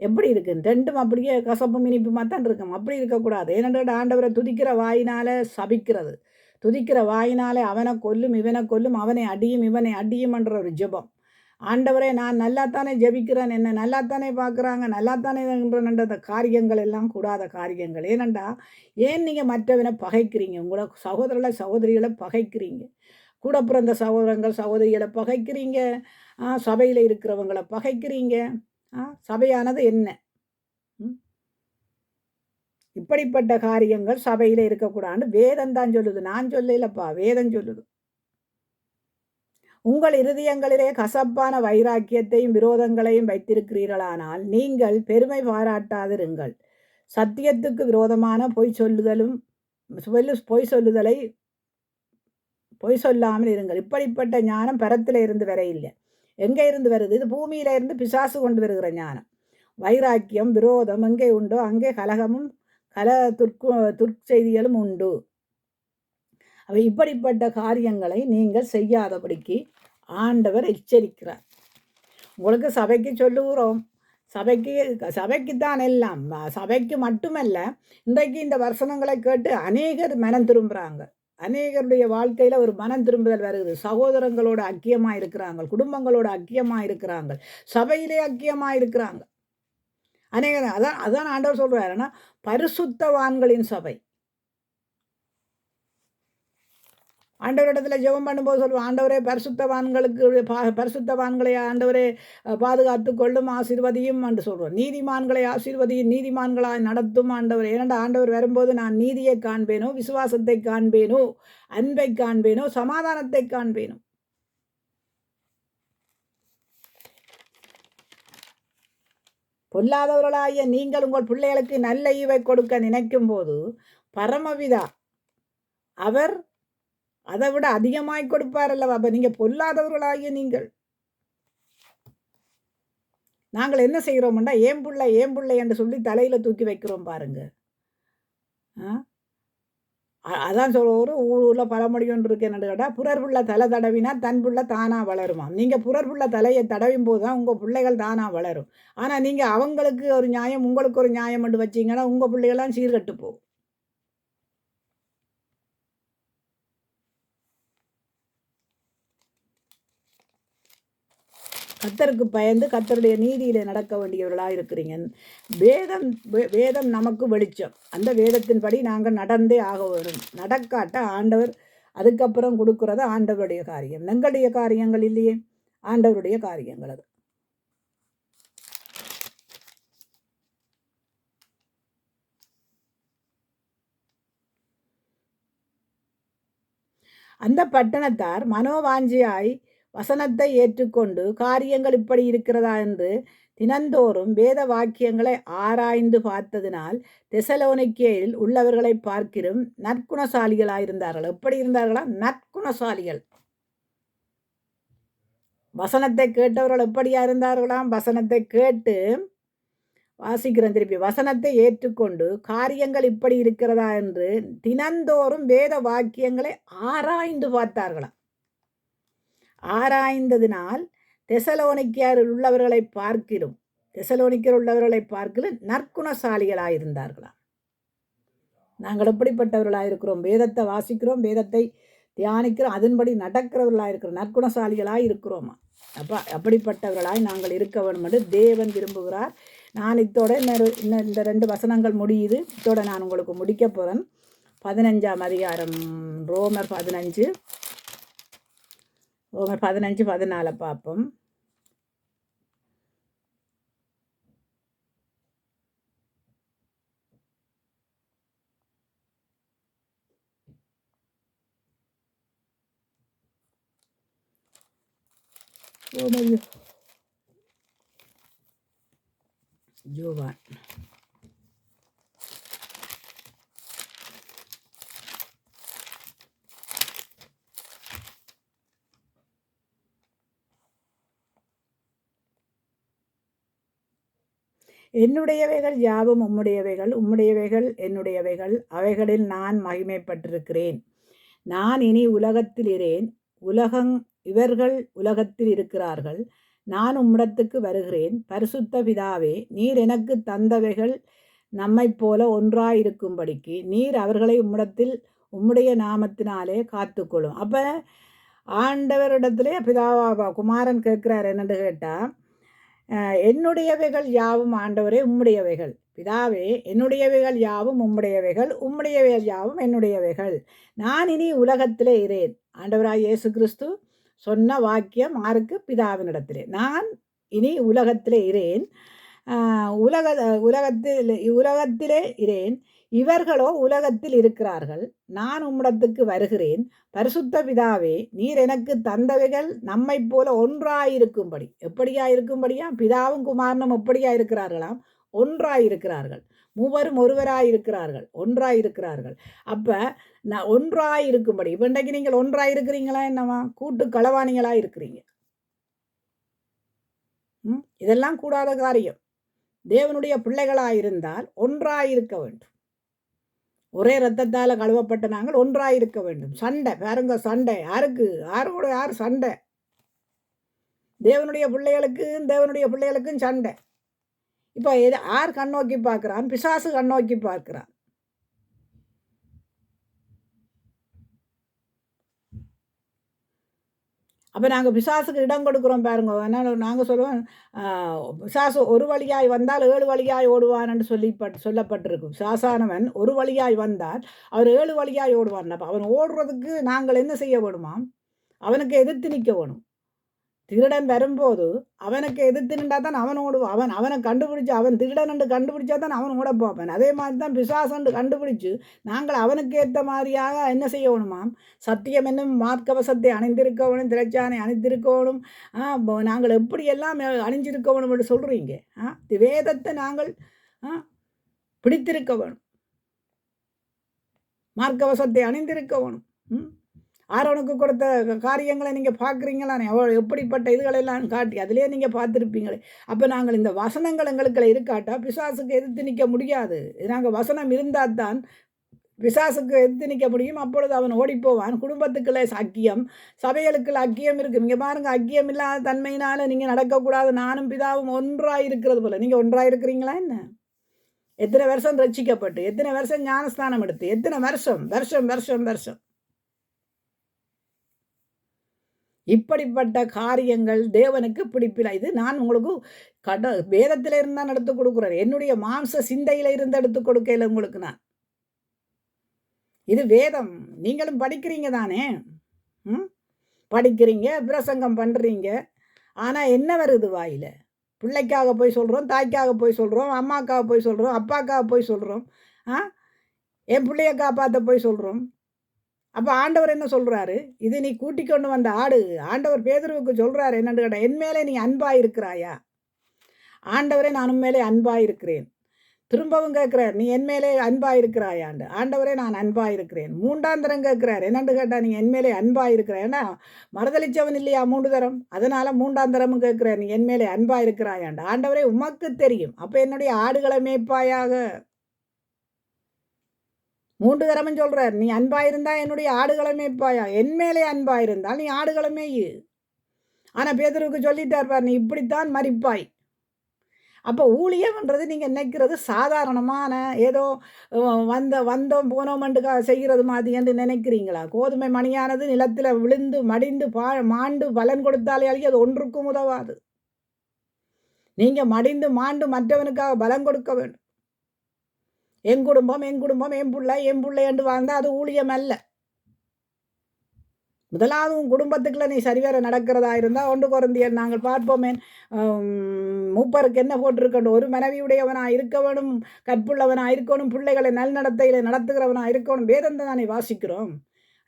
எப்படி இருக்குன்னு ரெண்டும் அப்படியே கசப்பும் இனிப்புமாக தான் இருக்கும். அப்படி இருக்கக்கூடாது. ஏனென்றால் ஆண்டவரை துதிக்கிற வாயினால் சபிக்கிறது, துதிக்கிற வாயினாலே அவனை கொல்லும் இவனை கொல்லும், அவனை அடியும் இவனை அடியும்ன்ற ஒரு ஜெபம். ஆண்டவரே நான் நல்லாத்தானே ஜெபிக்கிறேன், என்னை நல்லாத்தானே பார்க்குறாங்க, நல்லாத்தானேன்ற காரியங்கள் எல்லாம் கூடாத காரியங்கள். ஏனெண்டா ஏன் நீங்கள் மற்றவனை பகைக்கிறீங்க? உங்களோட சகோதரிகளை பகைக்கிறீங்க, கூட பிறந்த சகோதரங்கள் சகோதரிகளை பகைக்கிறீங்க, சபையில் இருக்கிறவங்களை பகைக்கிறீங்க. சபையானது என்ன? இப்படிப்பட்ட காரியங்கள் சபையில் இருக்கக்கூடாதுன்னு வேதம் தான் சொல்லுது, நான் சொல்லலப்பா, வேதம் சொல்லுது. உங்கள் இருதயங்களிலே கசப்பான வைராக்கியத்தையும் விரோதங்களையும் வைத்திருக்கிறீர்களானால் நீங்கள் பெருமை பாராட்டாதிருங்கள். சத்தியத்துக்கு விரோதமான பொய் சொல்லாமல் இருங்கள். இப்படிப்பட்ட ஞானம் பரத்தில் இருந்து வர இல்லை. எங்கே இருந்து வருது? இது பூமியில இருந்து பிசாசு கொண்டு வருகிற ஞானம். வைராக்கியம் விரோதம் எங்கே உண்டோ அங்கே கலகமும் துர்ச்செய்திகளும் உண்டு. அவை இப்படிப்பட்ட காரியங்களை நீங்கள் செய்யாதபடிக்கு ஆண்டவர் எச்சரிக்கிறார். உங்களுக்கு சபைக்கு சொல்லுகிறோம், சபைக்குத்தான் எல்லாம், சபைக்கு மட்டுமல்ல. இன்றைக்கு இந்த வசனங்களை கேட்டு அநேகர் மனம் திரும்புகிறாங்க. அநேகருடைய வாழ்க்கையில் ஒரு மனம் திரும்புதல் வருது. சகோதரங்களோட ஐக்கியமாக இருக்கிறாங்க, குடும்பங்களோட ஐக்கியமாக இருக்கிறாங்க, சபையிலே ஐக்கியமாக இருக்கிறாங்க அநேகர். அதான் ஆண்டவர் சொல்கிறாருன்னா பரிசுத்தவான்களின் சபை. ஆண்டவரிடத்தில் ஜெபம் பண்ணும்போது சொல்லுவோம், ஆண்டவரே பரிசுத்தவான்களை ஆண்டவரே பாதுகாத்து கொள்ளும், ஆசீர்வதியும் என்று சொல்கிறோம். நீதிமான்களை ஆசீர்வதியும், நீதிமான்களாய் நடத்தும் ஆண்டவர். ஏனென்றால் ஆண்டவர் வரும்போது நான் நீதியை காண்பேனோ, விசுவாசத்தை காண்பேனோ, அன்பை காண்பேனோ, சமாதானத்தை காண்பேனோ. பொல்லாதவர்களாகிய நீங்கள் உங்கள் பிள்ளைகளுக்கு நல்ல ஈவை கொடுக்க நினைக்கும் போது பரமபிதா அவர் அதை விட அதிகமாய் கொடுப்பார் அல்லவா? அப்போ நீங்கள் பொல்லாதவர்களாகிய நாங்கள் என்ன செய்கிறோம்டா, ஏன் பிள்ளை என்று சொல்லி தலையில் தூக்கி வைக்கிறோம் பாருங்க. அதான் ஒரு ஊரில் பழமொழி ஒன்று இருக்கு, என்னன்னு கேட்டால், புறர் புள்ள தலை தடவினா தன் புள்ள தானாக வளருமா. நீங்கள் புறர் புள்ள தலையை தடவும் போது தான் உங்கள் பிள்ளைகள் தானாக வளரும். ஆனால் நீங்கள் அவங்களுக்கு ஒரு நியாயம் உங்களுக்கு ஒரு நியாயம் என்று வச்சிங்கன்னா உங்கள் பிள்ளைகள்லாம் சீர்கட்டு போகும். கர்த்தருக்கு பயந்து கர்த்தருடைய நீதியில் நடக்க வேண்டியவர்களாக இருக்கிறீங்க. வேதம் நமக்கு வெளிச்சம். அந்த வேதத்தின்படி நாங்கள் நடந்தே ஆக வேணும். நடக்காட்ட ஆண்டவர் அதுக்கப்புறம் கொடுக்குறது ஆண்டவருடைய காரியம், எங்களுடைய காரியங்கள் இல்லையே, ஆண்டவருடைய காரியங்கள் அது. அந்த பட்டணத்தார் மனோவாஞ்சியாய் வசனத்தை ஏற்றுக்கொண்டு காரியங்கள் இப்படி இருக்கிறதா என்று தினந்தோறும் வேத வாக்கியங்களை ஆராய்ந்து பார்த்ததினால் தெசலோனிக்கேயில் உள்ளவர்களை பார்க்கிலும் நற்குணசாலிகளாயிருந்தார்கள். எப்படி இருந்தார்களா? நற்குணசாலிகள். வசனத்தை கேட்டவர்கள் எப்படியா இருந்தார்களாம்? வசனத்தை கேட்டு வாசிக்கிறேன் திருப்பி. வசனத்தை ஏற்றுக்கொண்டு காரியங்கள் இப்படி இருக்கிறதா என்று தினந்தோறும் வேத வாக்கியங்களை ஆராய்ந்து பார்த்தார்களாம். ஆராய்ந்ததினால் தெசலோனிக்கேயர் உள்ளவர்களை பார்க்கிலும் நற்குணசாலிகளாயிருந்தார்களாம். நாங்கள் எப்படிப்பட்டவர்களாயிருக்கிறோம்? வேதத்தை வாசிக்கிறோம், வேதத்தை தியானிக்கிறோம், அதன்படி நடக்கிறவர்களாயிருக்கிறோம், நற்குணசாலிகளாக இருக்கிறோமா? அப்படிப்பட்டவர்களாய் நாங்கள் இருக்க வேண்டும் என்று தேவன் விரும்புகிறார். நான் இத்தோட இன்னும் இந்த 2 வசனங்கள் முடியுது. இத்தோட நான் உங்களுக்கு முடிக்க போகிறேன். 15ஆம் அதிகாரம் ரோமர் 15-14 பார்ப்போம். யோவான் என்னுடையவைகள் யாவும் உம்முடையவைகள், உம்முடையவைகள் என்னுடையவைகள், அவைகளில் நான் மகிமைப்பட்டிருக்கிறேன். நான் இனி உலகத்தில் இரேன், இவர்கள் உலகத்தில் இருக்கிறார்கள், நான் உம்மிடத்துக்கு வருகிறேன். பரிசுத்த பிதாவே, நீர் எனக்கு தந்தவைகள் நம்மைப் போல ஒன்றாயிருக்கும்படிக்கு நீர் அவர்களை உம்முடைய நாமத்தினாலே காத்துக்கொள்ளும். அப்போ ஆண்டவரிடத்திலே பிதாவா குமாரன் கேட்குறார் என்னென்னு கேட்டால், என்னுடையவைகள் யாவும் ஆண்டவரே உம்முடையவைகள். பிதாவே, என்னுடையவைகள் யாவும் உம்முடையவைகள், உம்முடையவைகள் யாவும் என்னுடையவைகள். நான் இனி உலகத்திலே இரேன். ஆண்டவராய் இயேசு கிறிஸ்து சொன்ன வாக்கியம் ஆருக்கு? பிதாவினிடத்திலே. நான் இனி உலகத்திலே இரேன், உலகத்திலே இரேன், இவர்களோ உலகத்தில் இருக்கிறார்கள், நான் உம்மிடத்துக்கு வருகிறேன். பரிசுத்த பிதாவே, நீர் எனக்கு தந்தவைகள் நம்மை போல ஒன்றாயிருக்கும்படி. எப்படியா இருக்கும்படியா? பிதாவும் குமாரனும் எப்படியா இருக்கிறார்களாம்? ஒன்றாயிருக்கிறார்கள். மூவரும் ஒருவராயிருக்கிறார்கள், ஒன்றாயிருக்கிறார்கள். அப்போ நான் ஒன்றாயிருக்கும்படி. இப்போ இன்றைக்கு நீங்கள் ஒன்றாயிருக்கிறீங்களா? என்னவா கூட்டு களவாணிகளாக இருக்கிறீங்க? இதெல்லாம் கூடாத காரியம். தேவனுடைய பிள்ளைகளாயிருந்தால் ஒன்றாயிருக்க வேண்டும். ஒரே இரத்தத்தால் கழுவப்பட்ட நாங்கள் ஒன்றாயிருக்க வேண்டும். சண்டை பாருங்க, சண்டை யாருக்கு? யாரோட யார் சண்டை? தேவனுடைய பிள்ளைகளுக்கும் சண்டை. இப்போ யார் கண்ணோக்கி பார்க்குறான்? பிசாசு கண்ணோக்கி பார்க்குறான். அப்போ நாங்கள் பிசாசுக்கு இடம் கொடுக்குறோம் பாருங்க. என்ன நாங்கள் சொல்லுவோம், பிசாசு ஒரு வழியாய் வந்தால் 7 வழியாய் ஓடுவான் என்று சொல்லப்பட்டிருக்கும். பிசாசானவன் ஒரு வழியாய் வந்தால் அவர் 7 வழியாய் ஓடுவான். அப்போ அவன் ஓடுறதுக்கு நாங்கள் என்ன செய்ய வேணுமாம்? அவனுக்கு எதிர்த்து நிற்க வேணும். திருடன் வரும்போது அவனுக்கு எதிர்த்து நின்றா தான் அவன் ஓடுவான். அவனை கண்டுபிடிச்சி, அவன் திருடன் என்று கண்டுபிடிச்சா தான் அவன் ஓட பார்ப்பான். அதே மாதிரி தான் பிசாசன்று கண்டுபிடிச்சு நாங்கள் அவனுக்கு ஏற்ற மாதிரியாக என்ன செய்ய வேணுமாம்? சத்தியம் என்னும் மார்க்கவசத்தை அணிந்திருக்க வேணும், திரைச்சானை அணிந்திருக்க வேணும். நாங்கள் எப்படியெல்லாம் அணிஞ்சிருக்க வேணும் என்று சொல்கிறீங்க? வேதத்தை நாங்கள் பிடித்திருக்க வேணும், மார்க்கவசத்தை அணிந்திருக்க வேணும். ஆரோனுக்கு கொடுத்த காரியங்களை நீங்கள் பார்க்குறீங்களா? எப்படிப்பட்ட இதுகளெல்லாம் காட்டி அதிலே நீங்கள் பார்த்துருப்பீங்களே. அப்போ நாங்கள் இந்த வசனங்கள் எங்களுக்குள்ள இருக்காட்டா பிசாசுக்கு எதிர்த்து நிற்க முடியாது. நாங்கள் வசனம் இருந்தால் தான் பிசாசுக்கு எதிர்த்து நிற்க முடியும். அப்பொழுது அவன் ஓடிப்போவான். குடும்பத்துக்குள்ளே அக்கியம், சபைகளுக்குள்ள அக்கியம் இருக்குது. இங்கே பாருங்க, அக்கியம் இல்லாத தன்மையினால் நீங்கள் நடக்கக்கூடாது. நானும் பிதாவும் ஒன்றாக இருக்கிறது போல். நீங்கள் ஒன்றாக இருக்கிறீங்களா என்ன? எத்தனை வருஷம் ரட்சிக்கப்பட்டு, எத்தனை வருஷம் ஞானஸ்தானம் எடுத்து, எத்தனை வருஷம் வருஷம் வருஷம் வருஷம் இப்படிப்பட்ட காரியங்கள் தேவனுக்கு பிடிப்பில்லை. இது நான் உங்களுக்கு வேதத்தில் இருந்தான் எடுத்து கொடுக்குறேன். என்னுடைய மாம்ச சிந்தையில இருந்து எடுத்து கொடுக்கல உங்களுக்கு நான். இது வேதம். நீங்களும் படிக்கிறீங்க தானே? படிக்கிறீங்க, பிரசங்கம் பண்ணுறீங்க. ஆனால் என்ன வருது வாயில்? பிள்ளைக்காக போய் சொல்கிறோம், தாய்க்காக போய் சொல்கிறோம், அம்மாக்காக போய் சொல்கிறோம், அப்பாக்காக போய் சொல்கிறோம், என் பிள்ளைய காப்பாற்ற போய் சொல்கிறோம். அப்போ ஆண்டவர் என்ன சொல்கிறாரு? இது நீ கூட்டிக் கொண்டு வந்த ஆடு. ஆண்டவர் பேதுருவுக்கு சொல்கிறாரு என்னன்னு கேட்டால், என் மேலே நீ அன்பாக இருக்கிறாயா? ஆண்டவரே, நான் உண்மையிலே அன்பாக இருக்கிறேன். திரும்பவும் கேட்குறார், நீ என் மேலே அன்பாக இருக்கிறாயாண்டு. ஆண்டவரே, நான் அன்பாக இருக்கிறேன். 3ஆம் தரம் கேட்குறார். என்னன்னு கேட்டால், நீ என் மேலே அன்பாக இருக்கிறாய். ஏன்னா மறுதளிச்சவன் இல்லையா 3 தரம்? அதனால் 3ஆம் தரமும் கேட்குறார், நீ என் மேலே அன்பாக இருக்கிறாயாண்டு. ஆண்டவரே, உமக்கு தெரியும். அப்போ என்னுடைய ஆடுகளை மேய்ப்பாயாக. 3 தரமும் சொல்கிறார், நீ அன்பாயிருந்தா என்னுடைய ஆடுகளை மேய்ப்பாயா. என் மேலே அன்பாயிருந்தால் நீ ஆடுகளை மேயு. ஆனால் பேதுருவுக்கு சொல்லிட்டார் பார், நீ இப்படித்தான் மரிப்பாய். அப்போ ஊழியம்ன்றது நீங்கள் நினைக்கிறது சாதாரணமான ஏதோ வந்தோம் போனோம்ன்ட்டு செய்கிறது மாதிரி என்று நினைக்கிறீங்களா? கோதுமை மணியானது நிலத்தில் விழுந்து மடிந்து மாண்டு பலன் கொடுத்தாலே அது ஒன்றுக்கும் உதவாது. நீங்கள் மடிந்து மாண்டு மற்றவனுக்காக பலன் கொடுக்க வேண்டும். என் குடும்பம் என் குடும்பம் என் பிள்ளை என்று வாழ்ந்தால் அது ஊழியம் அல்ல. முதலாவது உன் குடும்பத்துக்குள்ள நீ சரிவர நடக்கிறதா இருந்தால் 1 கொரிந்தியர் நாங்கள் பார்ப்போமே, மூப்பருக்கு என்ன போட்டிருக்கணும், ஒரு மனைவியுடையவனாக இருக்க வேணும், கற்புள்ளவனாக இருக்கணும், பிள்ளைகளை நல்நடத்தையில் நடத்துகிறவனாக இருக்கணும். வேதம் தானே வாசிக்கிறோம்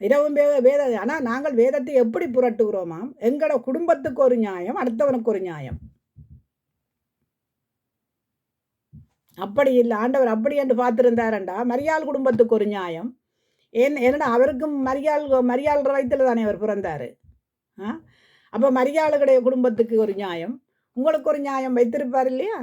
இரவும் வேத. ஆனால் நாங்கள் வேதத்தை எப்படி புரட்டுகிறோமாம்? எங்களோட குடும்பத்துக்கு ஒரு நியாயம், அடுத்தவனுக்கு ஒரு நியாயம். அப்படி இல்லை. ஆண்டவர் அப்படி என்று பார்த்துருந்தாரண்டா மரியாள் குடும்பத்துக்கு ஒரு நியாயம். என்னடா அவருக்கும் மரியாள் வயிற்றில் தானே அவர் பிறந்தார். அப்போ மரியாளுடைய குடும்பத்துக்கு ஒரு நியாயம், உங்களுக்கு ஒரு நியாயம் வைத்திருப்பார் இல்லையா?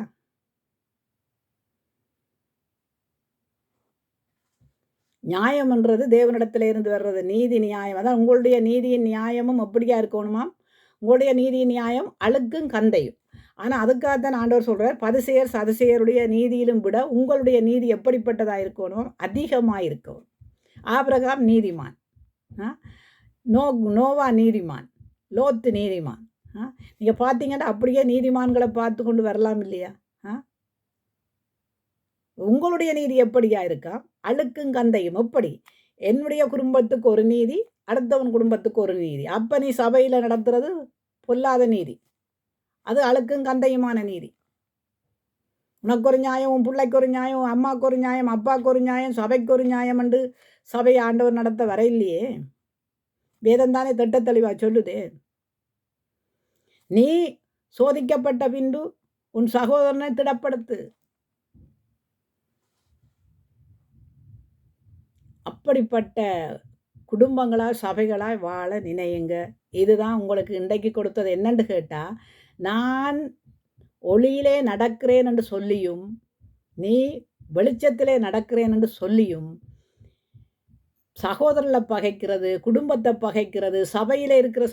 நியாயம்ன்றது தேவனிடத்தில் இருந்து வர்றது, நீதி நியாயம். அதான் உங்களுடைய நீதியின் நியாயமும் அப்படியா இருக்கணுமா? உங்களுடைய நீதியின் நியாயம் அழுக்கும் கந்தையும். ஆனால் அதுக்காகத்தான் ஆண்டவர் சொல்கிறார், பரிசேயர் சதுசேயருடைய நீதியிலும் விட உங்களுடைய நீதி எப்படிப்பட்டதாக இருக்கணும்? அதிகமாக இருக்கணும். ஆபிரகாம் நீதிமான், நோவா நீதிமான், லோத்து நீதிமான். நீங்கள் பார்த்தீங்கன்னா அப்படியே நீதிமான்களை பார்த்து கொண்டு வரலாம் இல்லையா? உங்களுடைய நீதி எப்படியா இருக்கா? அழுக்கும் கந்தையும் எப்படி? என்னுடைய குடும்பத்துக்கு ஒரு நீதி, அடுத்தவன் குடும்பத்துக்கு ஒரு நீதி. அப்போ நீ சபையில் நடத்துறது பொல்லாத நீதி, அது அழுக்கும் கந்தையுமான நீதி. உனக்கு ஒரு நியாயம், உன் பிள்ளைக்கு ஒரு நியாயம், அம்மாவுக்கு ஒரு நியாயம், அப்பாவுக்கு ஒரு நியாயம், சபைக்கு ஒரு நியாயம் என்று சபை ஆண்டவர் நடத்த வர இல்லையே. வேதம் தானே திட்ட தெளிவாக சொல்லுதே. நீ சோதிக்கப்பட்ட பின்பு உன் சகோதரனை திடப்படுத்து. அப்படிப்பட்ட குடும்பங்களாக சபைகளாக வாழ நினையுங்க. இதுதான் உங்களுக்கு இன்றைக்கு கொடுத்தது. என்னன்னு கேட்டால், நான் ஒளியிலே நடக்கிறேன் என்று சொல்லியும் நீ வெளிச்சத்திலே நடக்கிறேன் என்று சொல்லியும் சகோதரர்களை பகைக்கிறது, குடும்பத்தை பகைக்கிறது, சபையில் இருக்கிற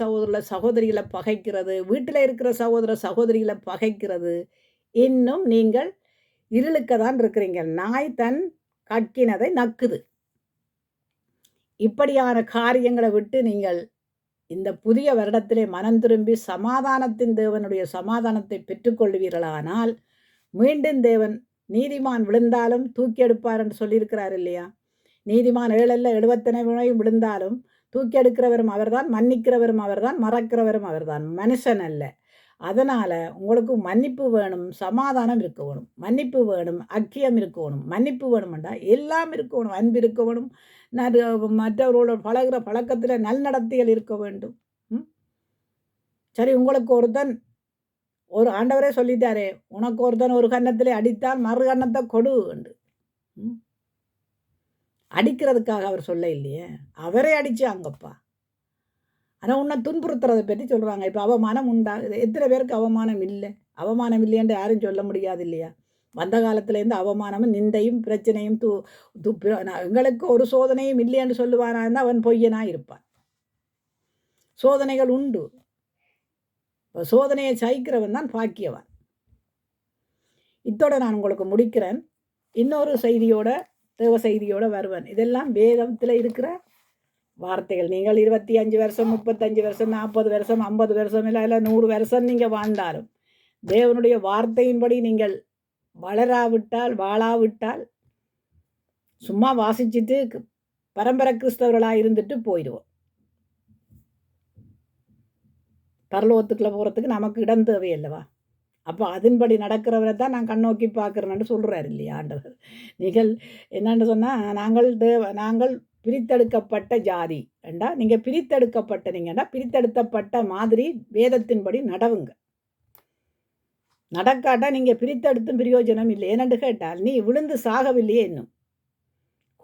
சகோதரிகளை பகைக்கிறது, வீட்டில் இருக்கிற சகோதரிகளை பகைக்கிறது, இன்னும் நீங்கள் இருளுக்க தான் இருக்கிறீங்க. நாய் தன் கட்கினதை நக்குது. இப்படியான காரியங்களை விட்டு நீங்கள் இந்த புதிய வருடத்திலே மனம் திரும்பி சமாதானத்தின் தேவனுடைய சமாதானத்தை பெற்றுக்கொள்வீர்களானால், மீண்டும் தேவன் நீதிமான் விழுந்தாலும் தூக்கி எடுப்பார் என்று சொல்லியிருக்கிறார் இல்லையா? நீதிமான் 7 அல்ல 70 விழுந்தாலும் தூக்கி எடுக்கிறவரும் அவர்தான், மன்னிக்கிறவரும் அவர்தான், மறக்கிறவரும் அவர்தான், மனுஷன் அல்ல. அதனால் உங்களுக்கு மன்னிப்பு வேணும், சமாதானம் இருக்க வேணும், மன்னிப்பு வேணும், அக்கியம் இருக்கணும். மன்னிப்பு வேணுமெண்டா எல்லாம் இருக்கணும். அன்பு இருக்க வேணும், மற்றவர்களோட பழகிற பழக்கத்தில் நல்நடத்தைகள் இருக்க வேண்டும். சரி, உங்களுக்கு ஒருத்தன் ஒரு ஆண்டவரே சொல்லிட்டாரே, உனக்கு ஒருத்தன் ஒரு கன்னத்திலே அடித்தால் மறு கன்னத்தை கொடு என்று. அடிக்கிறதுக்காக அவர் சொல்ல இல்லையே, அவரே அடிச்சாங்கப்பா. ஆனால் உன்னை துன்புறுத்துறதை பற்றி சொல்கிறாங்க. இப்போ அவமானம் உண்டாகுது. எத்தனை பேருக்கு அவமானம் இல்லை? அவமானம் இல்லையென்று யாரும் சொல்ல முடியாது இல்லையா? வந்த காலத்துலேருந்து அவமானமும் நிந்தையும் பிரச்சனையும் எங்களுக்கு ஒரு சோதனையும் இல்லையென்று சொல்லுவானா இருந்தால் அவன் பொய்யனாக இருப்பான். சோதனைகள் உண்டு. இப்போ சோதனையை சகிக்கிறவன் தான் பாக்கியவன். இத்தோடு நான் உங்களுக்கு முடிக்கிறேன். இன்னொரு செய்தியோட தேவ செய்தியோடு வருவேன். இதெல்லாம் வேதத்தில் இருக்கிற வார்த்தைகள். நீங்கள் 25 வருஷம் 35 வருஷம் 40 வருஷம் 50 வருஷம் இல்லை 100 வருஷம் நீங்கள் வாழ்ந்தாலும் தேவனுடைய வார்த்தையின்படி நீங்கள் வாழாவிட்டால் சும்மா வாசிச்சுட்டு பரம்பரை கிறிஸ்தவர்களாக இருந்துட்டு போயிடுவோம். பரலோகத்துக்குள்ளே போகிறதுக்கு நமக்கு இடம் தேவை அல்லவா? அப்போ அதன்படி நடக்கிறவரை தான் நான் கண்ணோக்கி பார்க்குறேன்னு சொல்கிறார் இல்லையா ஆண்டவர். நீங்கள் என்னென்னு சொன்னால், நாங்கள் பிரித்தெடுக்கப்பட்ட ஜாதி ஏண்டா, நீங்கள் பிரித்தெடுக்கப்பட்டீங்கன்னா பிரித்தெடுக்கப்பட்ட மாதிரி வேதத்தின்படி நடவுங்க. நடக்காட்டா நீங்கள் பிரித்தெடுத்தும் பிரயோஜனம் இல்லை. ஏனென்று கேட்டால், நீ விழுந்து சாகவில்லையே இன்னும்.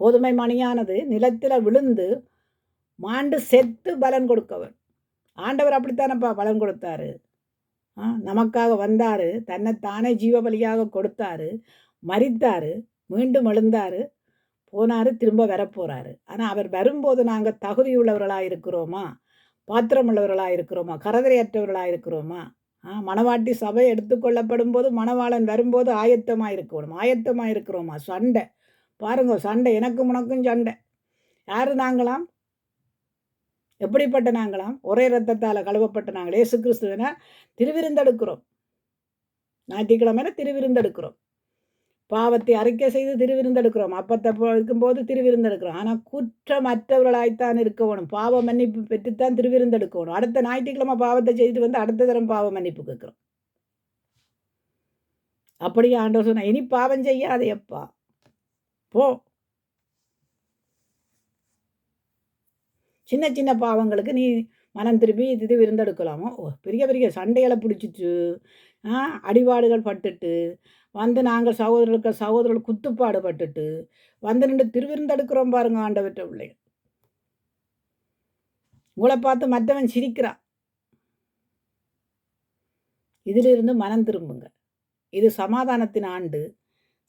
கோதுமை மணியானது நிலத்தில் விழுந்து மாண்டு செத்து பலன் கொடுக்கவர். ஆண்டவர் அப்படித்தானப்பா பலன் கொடுத்தாரு. நமக்காக வந்தார், தன்னைத்தானே ஜீவ பலியாக கொடுத்தாரு, மரித்தார், மீண்டும் எழுந்தார், போனார், திரும்ப வரப்போகிறாரு. ஆனால் அவர் வரும்போது நாங்கள் தகுதியுள்ளவர்களாக இருக்கிறோமா? பாத்திரமுள்ளவர்களாக இருக்கிறோமா? கரதரையற்றவர்களாக இருக்கிறோமா? மணவாட்டி சபை எடுத்துக்கொள்ளப்படும் போது மணவாளன் வரும்போது ஆயத்தமாக இருக்கணும். ஆயத்தமாக இருக்கிறோமா? சண்டை பாருங்க, சண்டை எனக்கும் உனக்கும் சண்டை. யார் நாங்களாம்? எப்படிப்பட்ட நாங்களாம்? ஒரே இரத்தத்தால் கழுவப்பட்ட நாங்கள் இயேசு கிறிஸ்துவினை திருவிருந்தெடுக்கிறோம். ஞாயிற்றுக்கிழமையில திருவிருந்தெடுக்கிறோம். பாவத்தை அறிக்கை செய்து திருவிருந்தெடுக்கிறோம். அப்பத்தை இருக்கும்போது திருவிருந்தெடுக்கிறோம். ஆனால் குற்றமற்றவர்களாய்த்தான் இருக்கணும். பாவ மன்னிப்பு பெற்றுத்தான் திருவிருந்தெடுக்கணும். அடுத்த ஞாயிற்றுக்கிழமை பாவத்தை செய்துட்டு வந்து அடுத்த தரம் பாவ மன்னிப்பு கேட்குறோம். அப்படியே ஆண்டவர் சொன்ன, இனி பாவம் செய்யாதேப்பா போ. சின்ன சின்ன பாவங்களுக்கு நீ மனம் திருப்பி திருவிருந்தெடுக்கலாமோ? பெரிய பெரிய சண்டைகளை பிடிச்சிட்டு அடிபாடுகள் பட்டுட்டு வந்து நாங்கள் சகோதரர்கள் குத்துப்பாடு பட்டுட்டு வந்து நின்று திருவிருந்தெடுக்கிறோம் பாருங்க ஆண்டவற்ற பிள்ளைகள். உங்களை பார்த்து மற்றவன் சிரிக்கிறான். இதிலிருந்து மனம் திரும்புங்க. இது சமாதானத்தின் ஆண்டு.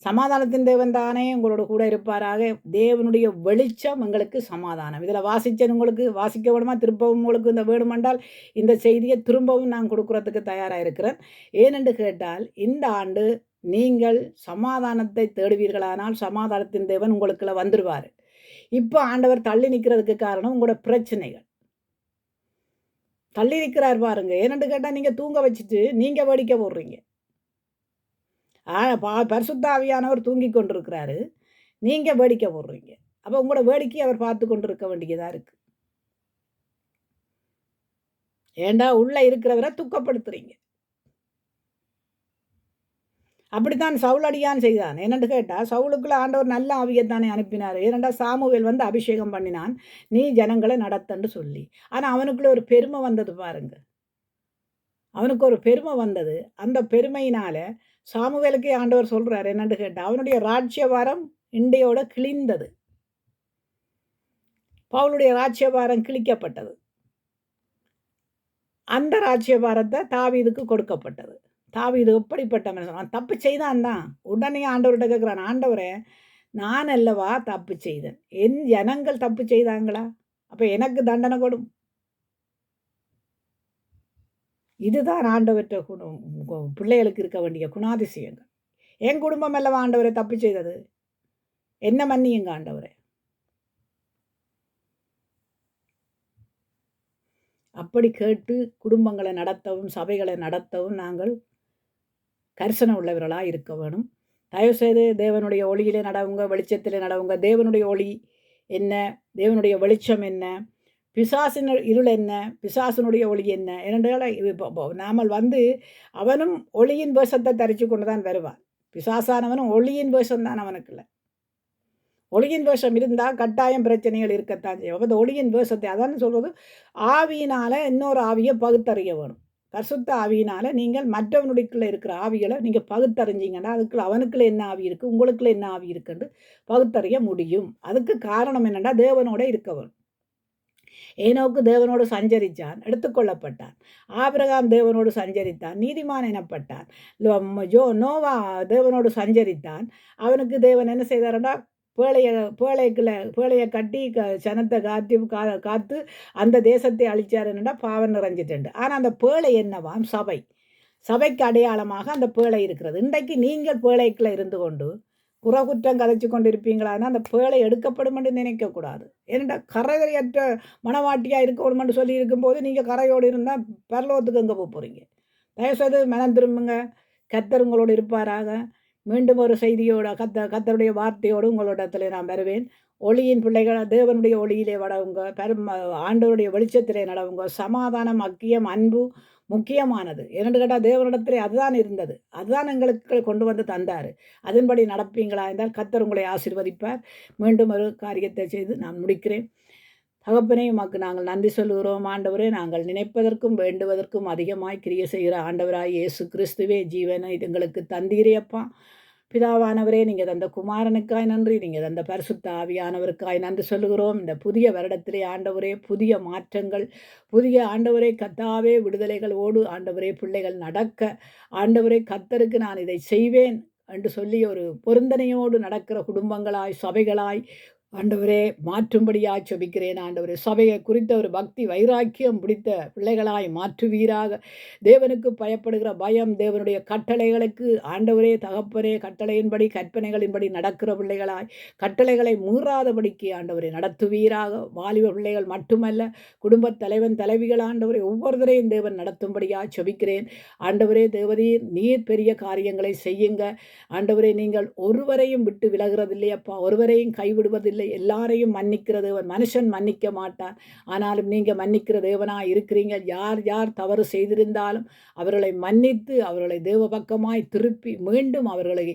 சமாதானத்தின் தேவன் தானே உங்களோட கூட இருப்பாராக. தேவனுடைய வெளிச்சம் எங்களுக்கு சமாதானம். இதில் வாசித்தது உங்களுக்கு வாசிக்க வேணுமா? திரும்பவும் உங்களுக்கு இந்த வேணுமென்றால் இந்த செய்தியை திரும்பவும் நான் கொடுக்குறதுக்கு தயாராக இருக்கிறேன். ஏனென்று கேட்டால் இந்த ஆண்டு நீங்கள் சமாதானத்தை தேடுவீர்களானால் சமாதானத்தின் தேவன் உங்களுக்குள்ள வந்துடுவார். இப்போ ஆண்டவர் தள்ளி நிற்கிறதுக்கு காரணம் உங்களோட பிரச்சனைகள். தள்ளி நிற்கிறார் பாருங்க. ஏனென்று கேட்டால் நீங்கள் தூங்க வச்சுட்டு நீங்கள் வேடிக்கை போடுறீங்க. பரிசுத்த ஆவியானவர் தூங்கி கொண்டிருக்கிறாரு, நீங்கள் வேடிக்கை போடுறீங்க. அப்போ உங்களோட வேடிக்கை அவர் பார்த்து கொண்டு இருக்க வேண்டியதாக இருக்குது. ஏண்டா உள்ளே இருக்கிறவரை துக்கப்படுத்துறீங்க. அப்படித்தான் சவுலடியான் செய்தான். என்னென்று கேட்டால் சவுலுக்குள்ள ஆண்டவர் நல்ல ஆவியத்தானே அனுப்பினார். ஏனெண்டா சாமுவேல் வந்து அபிஷேகம் பண்ணினான், நீ ஜனங்களை நடத்தன்னு சொல்லி. ஆனால் அவனுக்குள்ள ஒரு பெருமை வந்தது பாருங்க. அவனுக்கு ஒரு பெருமை வந்தது. அந்த பெருமையினால சாமுவேலுக்கே ஆண்டவர் சொல்றார் என்னன்னு கேட்டால் அவனுடைய ராஜ்யபாரம் இண்டையோட கிழிந்தது. பவுலுடைய ராஜ்யபாரம் கிழிக்கப்பட்டது. அந்த ராஜ்யபாரத்தை தாவீதுக்கு கொடுக்கப்பட்டது. தாவீது எப்படிப்பட்ட மனுஷன்? தப்பு செய்தான் தான். உடனே ஆண்டவர்கிட்ட கேட்குறான், ஆண்டவரே நான் அல்லவா தப்பு செய்தேன், என் ஜனங்கள் தப்பு செய்தாங்களா? அப்போ எனக்கு தண்டனை கொடும். இதுதான் ஆண்டவற்ற பிள்ளைகளுக்கு இருக்க வேண்டிய குணாதிசயங்கள். என் குடும்பம் அல்லவா ஆண்டவரை தப்பு செய்தது, என்ன மன்னியுங்க ஆண்டவரே. அப்படி கேட்டு குடும்பங்களை நடத்தவும் சபைகளை நடத்தவும் நாங்கள் கரிசனம் உள்ளவர்களாக இருக்க வேணும். தயவுசெய்து தேவனுடைய ஒளியிலே நடவுங்க, வெளிச்சத்திலே நடவுங்க. தேவனுடைய ஒளி என்ன, தேவனுடைய வெளிச்சம் என்ன, பிசாசின் இருள் என்ன, பிசாசினுடைய ஒளி என்ன? ஏனென்றால் நாமல் வந்து அவனும் ஒளியின் வேஷத்தை தரித்து கொண்டு தான் வருவான். பிசாசானவனும் ஒளியின் வேஷம் தான் அவனுக்குள்ள. ஒளியின் வேஷம் இருந்தால் கட்டாயம் பிரச்சனைகள் இருக்கத்தான் செய்யும். அந்த ஒளியின் வேஷத்தை அதான் சொல்கிறது, ஆவியினால் இன்னொரு ஆவியை பகுத்தறிய வேணும். பரிசுத்த ஆவியினால் நீங்கள் மற்றவனுடையக்குள்ள இருக்கிற ஆவிகளை நீங்கள் பகுத்தறிஞ்சிங்கன்னா அதுக்குள்ள அவனுக்குள்ள என்ன ஆவி இருக்குது, உங்களுக்குள்ள என்ன ஆவி இருக்குன்னு பகுத்தறிய முடியும். அதுக்கு காரணம் என்னென்னா தேவனோட இருக்க வேணும். ஏனோக்கு தேவனோடு சஞ்சரித்தான், எடுத்துக்கொள்ளப்பட்டான். ஆபிரகாம் தேவனோடு சஞ்சரித்தான், நீதிமான் எனப்பட்டான். நோவா தேவனோடு சஞ்சரித்தான், அவனுக்கு தேவன் என்ன செய்தாரண்டா, பேழையை கட்டி சனத்தை காத்து அந்த தேசத்தை அழிச்சார். என்னடா பாவம் நிறைஞ்சிட்டு. ஆனால் அந்த பேழை என்னவாம்? சபைக்கு அடையாளமாக அந்த பேழை இருக்கிறது. இன்றைக்கு நீங்கள் பேழைக்குள்ள இருந்து கொண்டு குறகுற்றம் கதைச்சு கொண்டு இருப்பீங்களான்னா அந்த பேழை எடுக்கப்படும் என்று நினைக்கக்கூடாது. ஏனென்றால் கரையற்ற மனவாட்டியாக இருக்கணும்னு சொல்லி இருக்கும்போது நீங்கள் கரையோடு இருந்தால் பரலோகத்துக்கு எங்கே போக போகிறீங்க? தயவுசெய்து மனம் திரும்புங்க. கர்த்தர் உங்களோடு இருப்பாராக. மீண்டும் ஒரு செய்தியோட கர்த்தருடைய வார்த்தையோடு உங்களிடத்தில் நான் வருவேன். ஒளியின் பிள்ளைகள் தேவனுடைய ஒளியிலே வடவுங்க, ஆண்டவருடைய வெளிச்சத்திலே நடவுங்க. சமாதானம், ஐக்கியம், அன்பு முக்கியமானது. ஏனென்று கேட்டால் தேவனிடத்திலே அதுதான் இருந்தது, அதுதான் எங்களுக்கு கொண்டு வந்து தந்தார். அதன்படி நடப்பீங்களா என்றால் கர்த்தர் உங்களை ஆசீர்வதிப்பார். மீண்டும் ஒரு காரியத்தை செய்து நான் முடிக்கிறேன். தகப்பனே, உமக்கு நாங்கள் நன்றி சொல்லுகிறோம். ஆண்டவரே, நாங்கள் நினைப்பதற்கும் வேண்டுவதற்கும் அதிகமாய் கிரியை செய்கிற ஆண்டவராய் இயேசு கிறிஸ்துவே ஜீவனை எங்களுக்கு தந்தீரேப்பா. பிதாவானவரே, நீங்கள் தந்த குமாரனுக்காய் நன்றி, நீங்கள் தந்த பரிசுத்த ஆவியானவருக்காய் நன்றி சொல்லுகிறோம். இந்த புதிய வருடத்திலே ஆண்டவரே புதிய மாற்றங்கள், புதிய ஆண்டவரே கர்த்தாவே விடுதலைகளோடு ஆண்டவரே பிள்ளைகள் நடக்க, ஆண்டவரே கர்த்தருக்கு நான் இதை செய்வேன் என்று சொல்லி ஒரு பொருந்தனையோடு நடக்கிற குடும்பங்களாய், சபைகளாய், ஆண்டவரே மாற்றும்படியாக ஜெபிக்கிறேன் ஆண்டவரே. சபையை குறித்த ஒரு பக்தி வைராக்கியம் பிடித்த பிள்ளைகளாய் மாற்றுவீராக. தேவனுக்கு பயப்படுகிற பயம், தேவனுடைய கட்டளைகளுக்கு ஆண்டவரே தகப்பனே கட்டளையின்படி கற்பனைகளின்படி நடக்கிற பிள்ளைகளாய், கட்டளைகளை மீறாதபடிக்கு ஆண்டவரே நடத்துவீராக. வாலிப பிள்ளைகள் மட்டுமல்ல, குடும்பத் தலைவன் தலைவிகள் ஆண்டவரே ஒவ்வொருவரையும் தேவன் நடத்தும்படியாக ஜெபிக்கிறேன். ஆண்டவரே தேவரீர் நீர் பெரிய காரியங்களை செய்யுங்க. ஆண்டவரே நீங்கள் ஒருவரையும் விட்டு விலகிறதில்லையப்பா, ஒருவரையும் கைவிடுவதில்லை. எல்லாரையும் மன்னிக்கிற தேவன். மனுஷன் மன்னிக்க மாட்டான், ஆனாலும் நீங்க மன்னிக்கிற தேவனாய் இருக்கிறீங்க. யார் யார் தவறு செய்திருந்தாலும் அவர்களை மன்னித்து அவர்களை தேவ பக்கமாய் திருப்பி மீண்டும் அவர்களை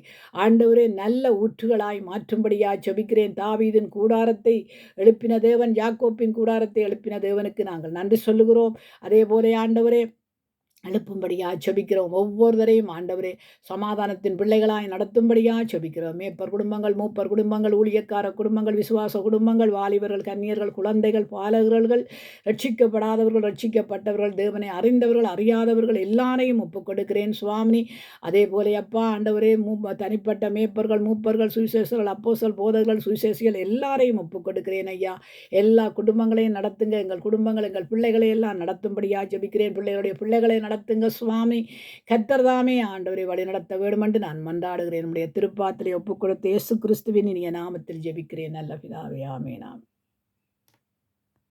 ஆண்டவரே நல்ல ஊற்றுகளாய் மாற்றும்படியாய் ஜெபிக்கிறேன். தாவீதின் கூடாரத்தை எழுப்பின தேவன், யாக்கோப்பின் கூடாரத்தை எழுப்பின தேவனுக்கு நாங்கள் நன்றி சொல்லுகிறோம். அதே போல ஆண்டவரே எழுப்பும்படியாக ஜெபிக்கிறோம். ஒவ்வொருவரையும் ஆண்டவரே சமாதானத்தின் பிள்ளைகளாய் நடத்தும்படியாக ஜெபிக்கிறோம். மேப்பர் குடும்பங்கள், மூப்பர் குடும்பங்கள், ஊழியக்கார குடும்பங்கள், விசுவாச குடும்பங்கள், வாலிபர்கள், கன்னியர்கள், குழந்தைகள், பாலகர்கள், ரட்சிக்கப்படாதவர்கள், ரட்சிக்கப்பட்டவர்கள், தேவனை அறிந்தவர்கள், அறியாதவர்கள் எல்லாரையும் ஒப்புக் கொடுக்கிறேன் சுவாமி. அதே போல அப்பா ஆண்டவரே தனிப்பட்ட மேப்பர்கள், மூப்பர்கள், சுவிசேஷர்கள், அப்போஸ்தலர்கள், போதகர்கள், சுவிசேஷிகள் எல்லாரையும் ஒப்புக் கொடுக்கிறேன் ஐயா. எல்லா குடும்பங்களையும் நடத்துங்க. எங்கள் குடும்பங்கள், எங்கள் பிள்ளைகளை எல்லாம் நடத்தும்படியாக ஜெபிக்கிறேன். பிள்ளைகளுடைய பிள்ளைகளை நடத்துங்க சுவாமி. கர்த்தர் தாமே ஆண்டவரை வழி நடத்த வேண்டுமென்று நான் மன்றாடுகிறேன். நம்முடைய திருப்பாத்திரை ஒப்புக் கொடுத்து இயேசு கிறிஸ்துவின் இனிய நாமத்தில் ஜெபிக்கிறேன் நல்ல பிதாவே. ஆமென்.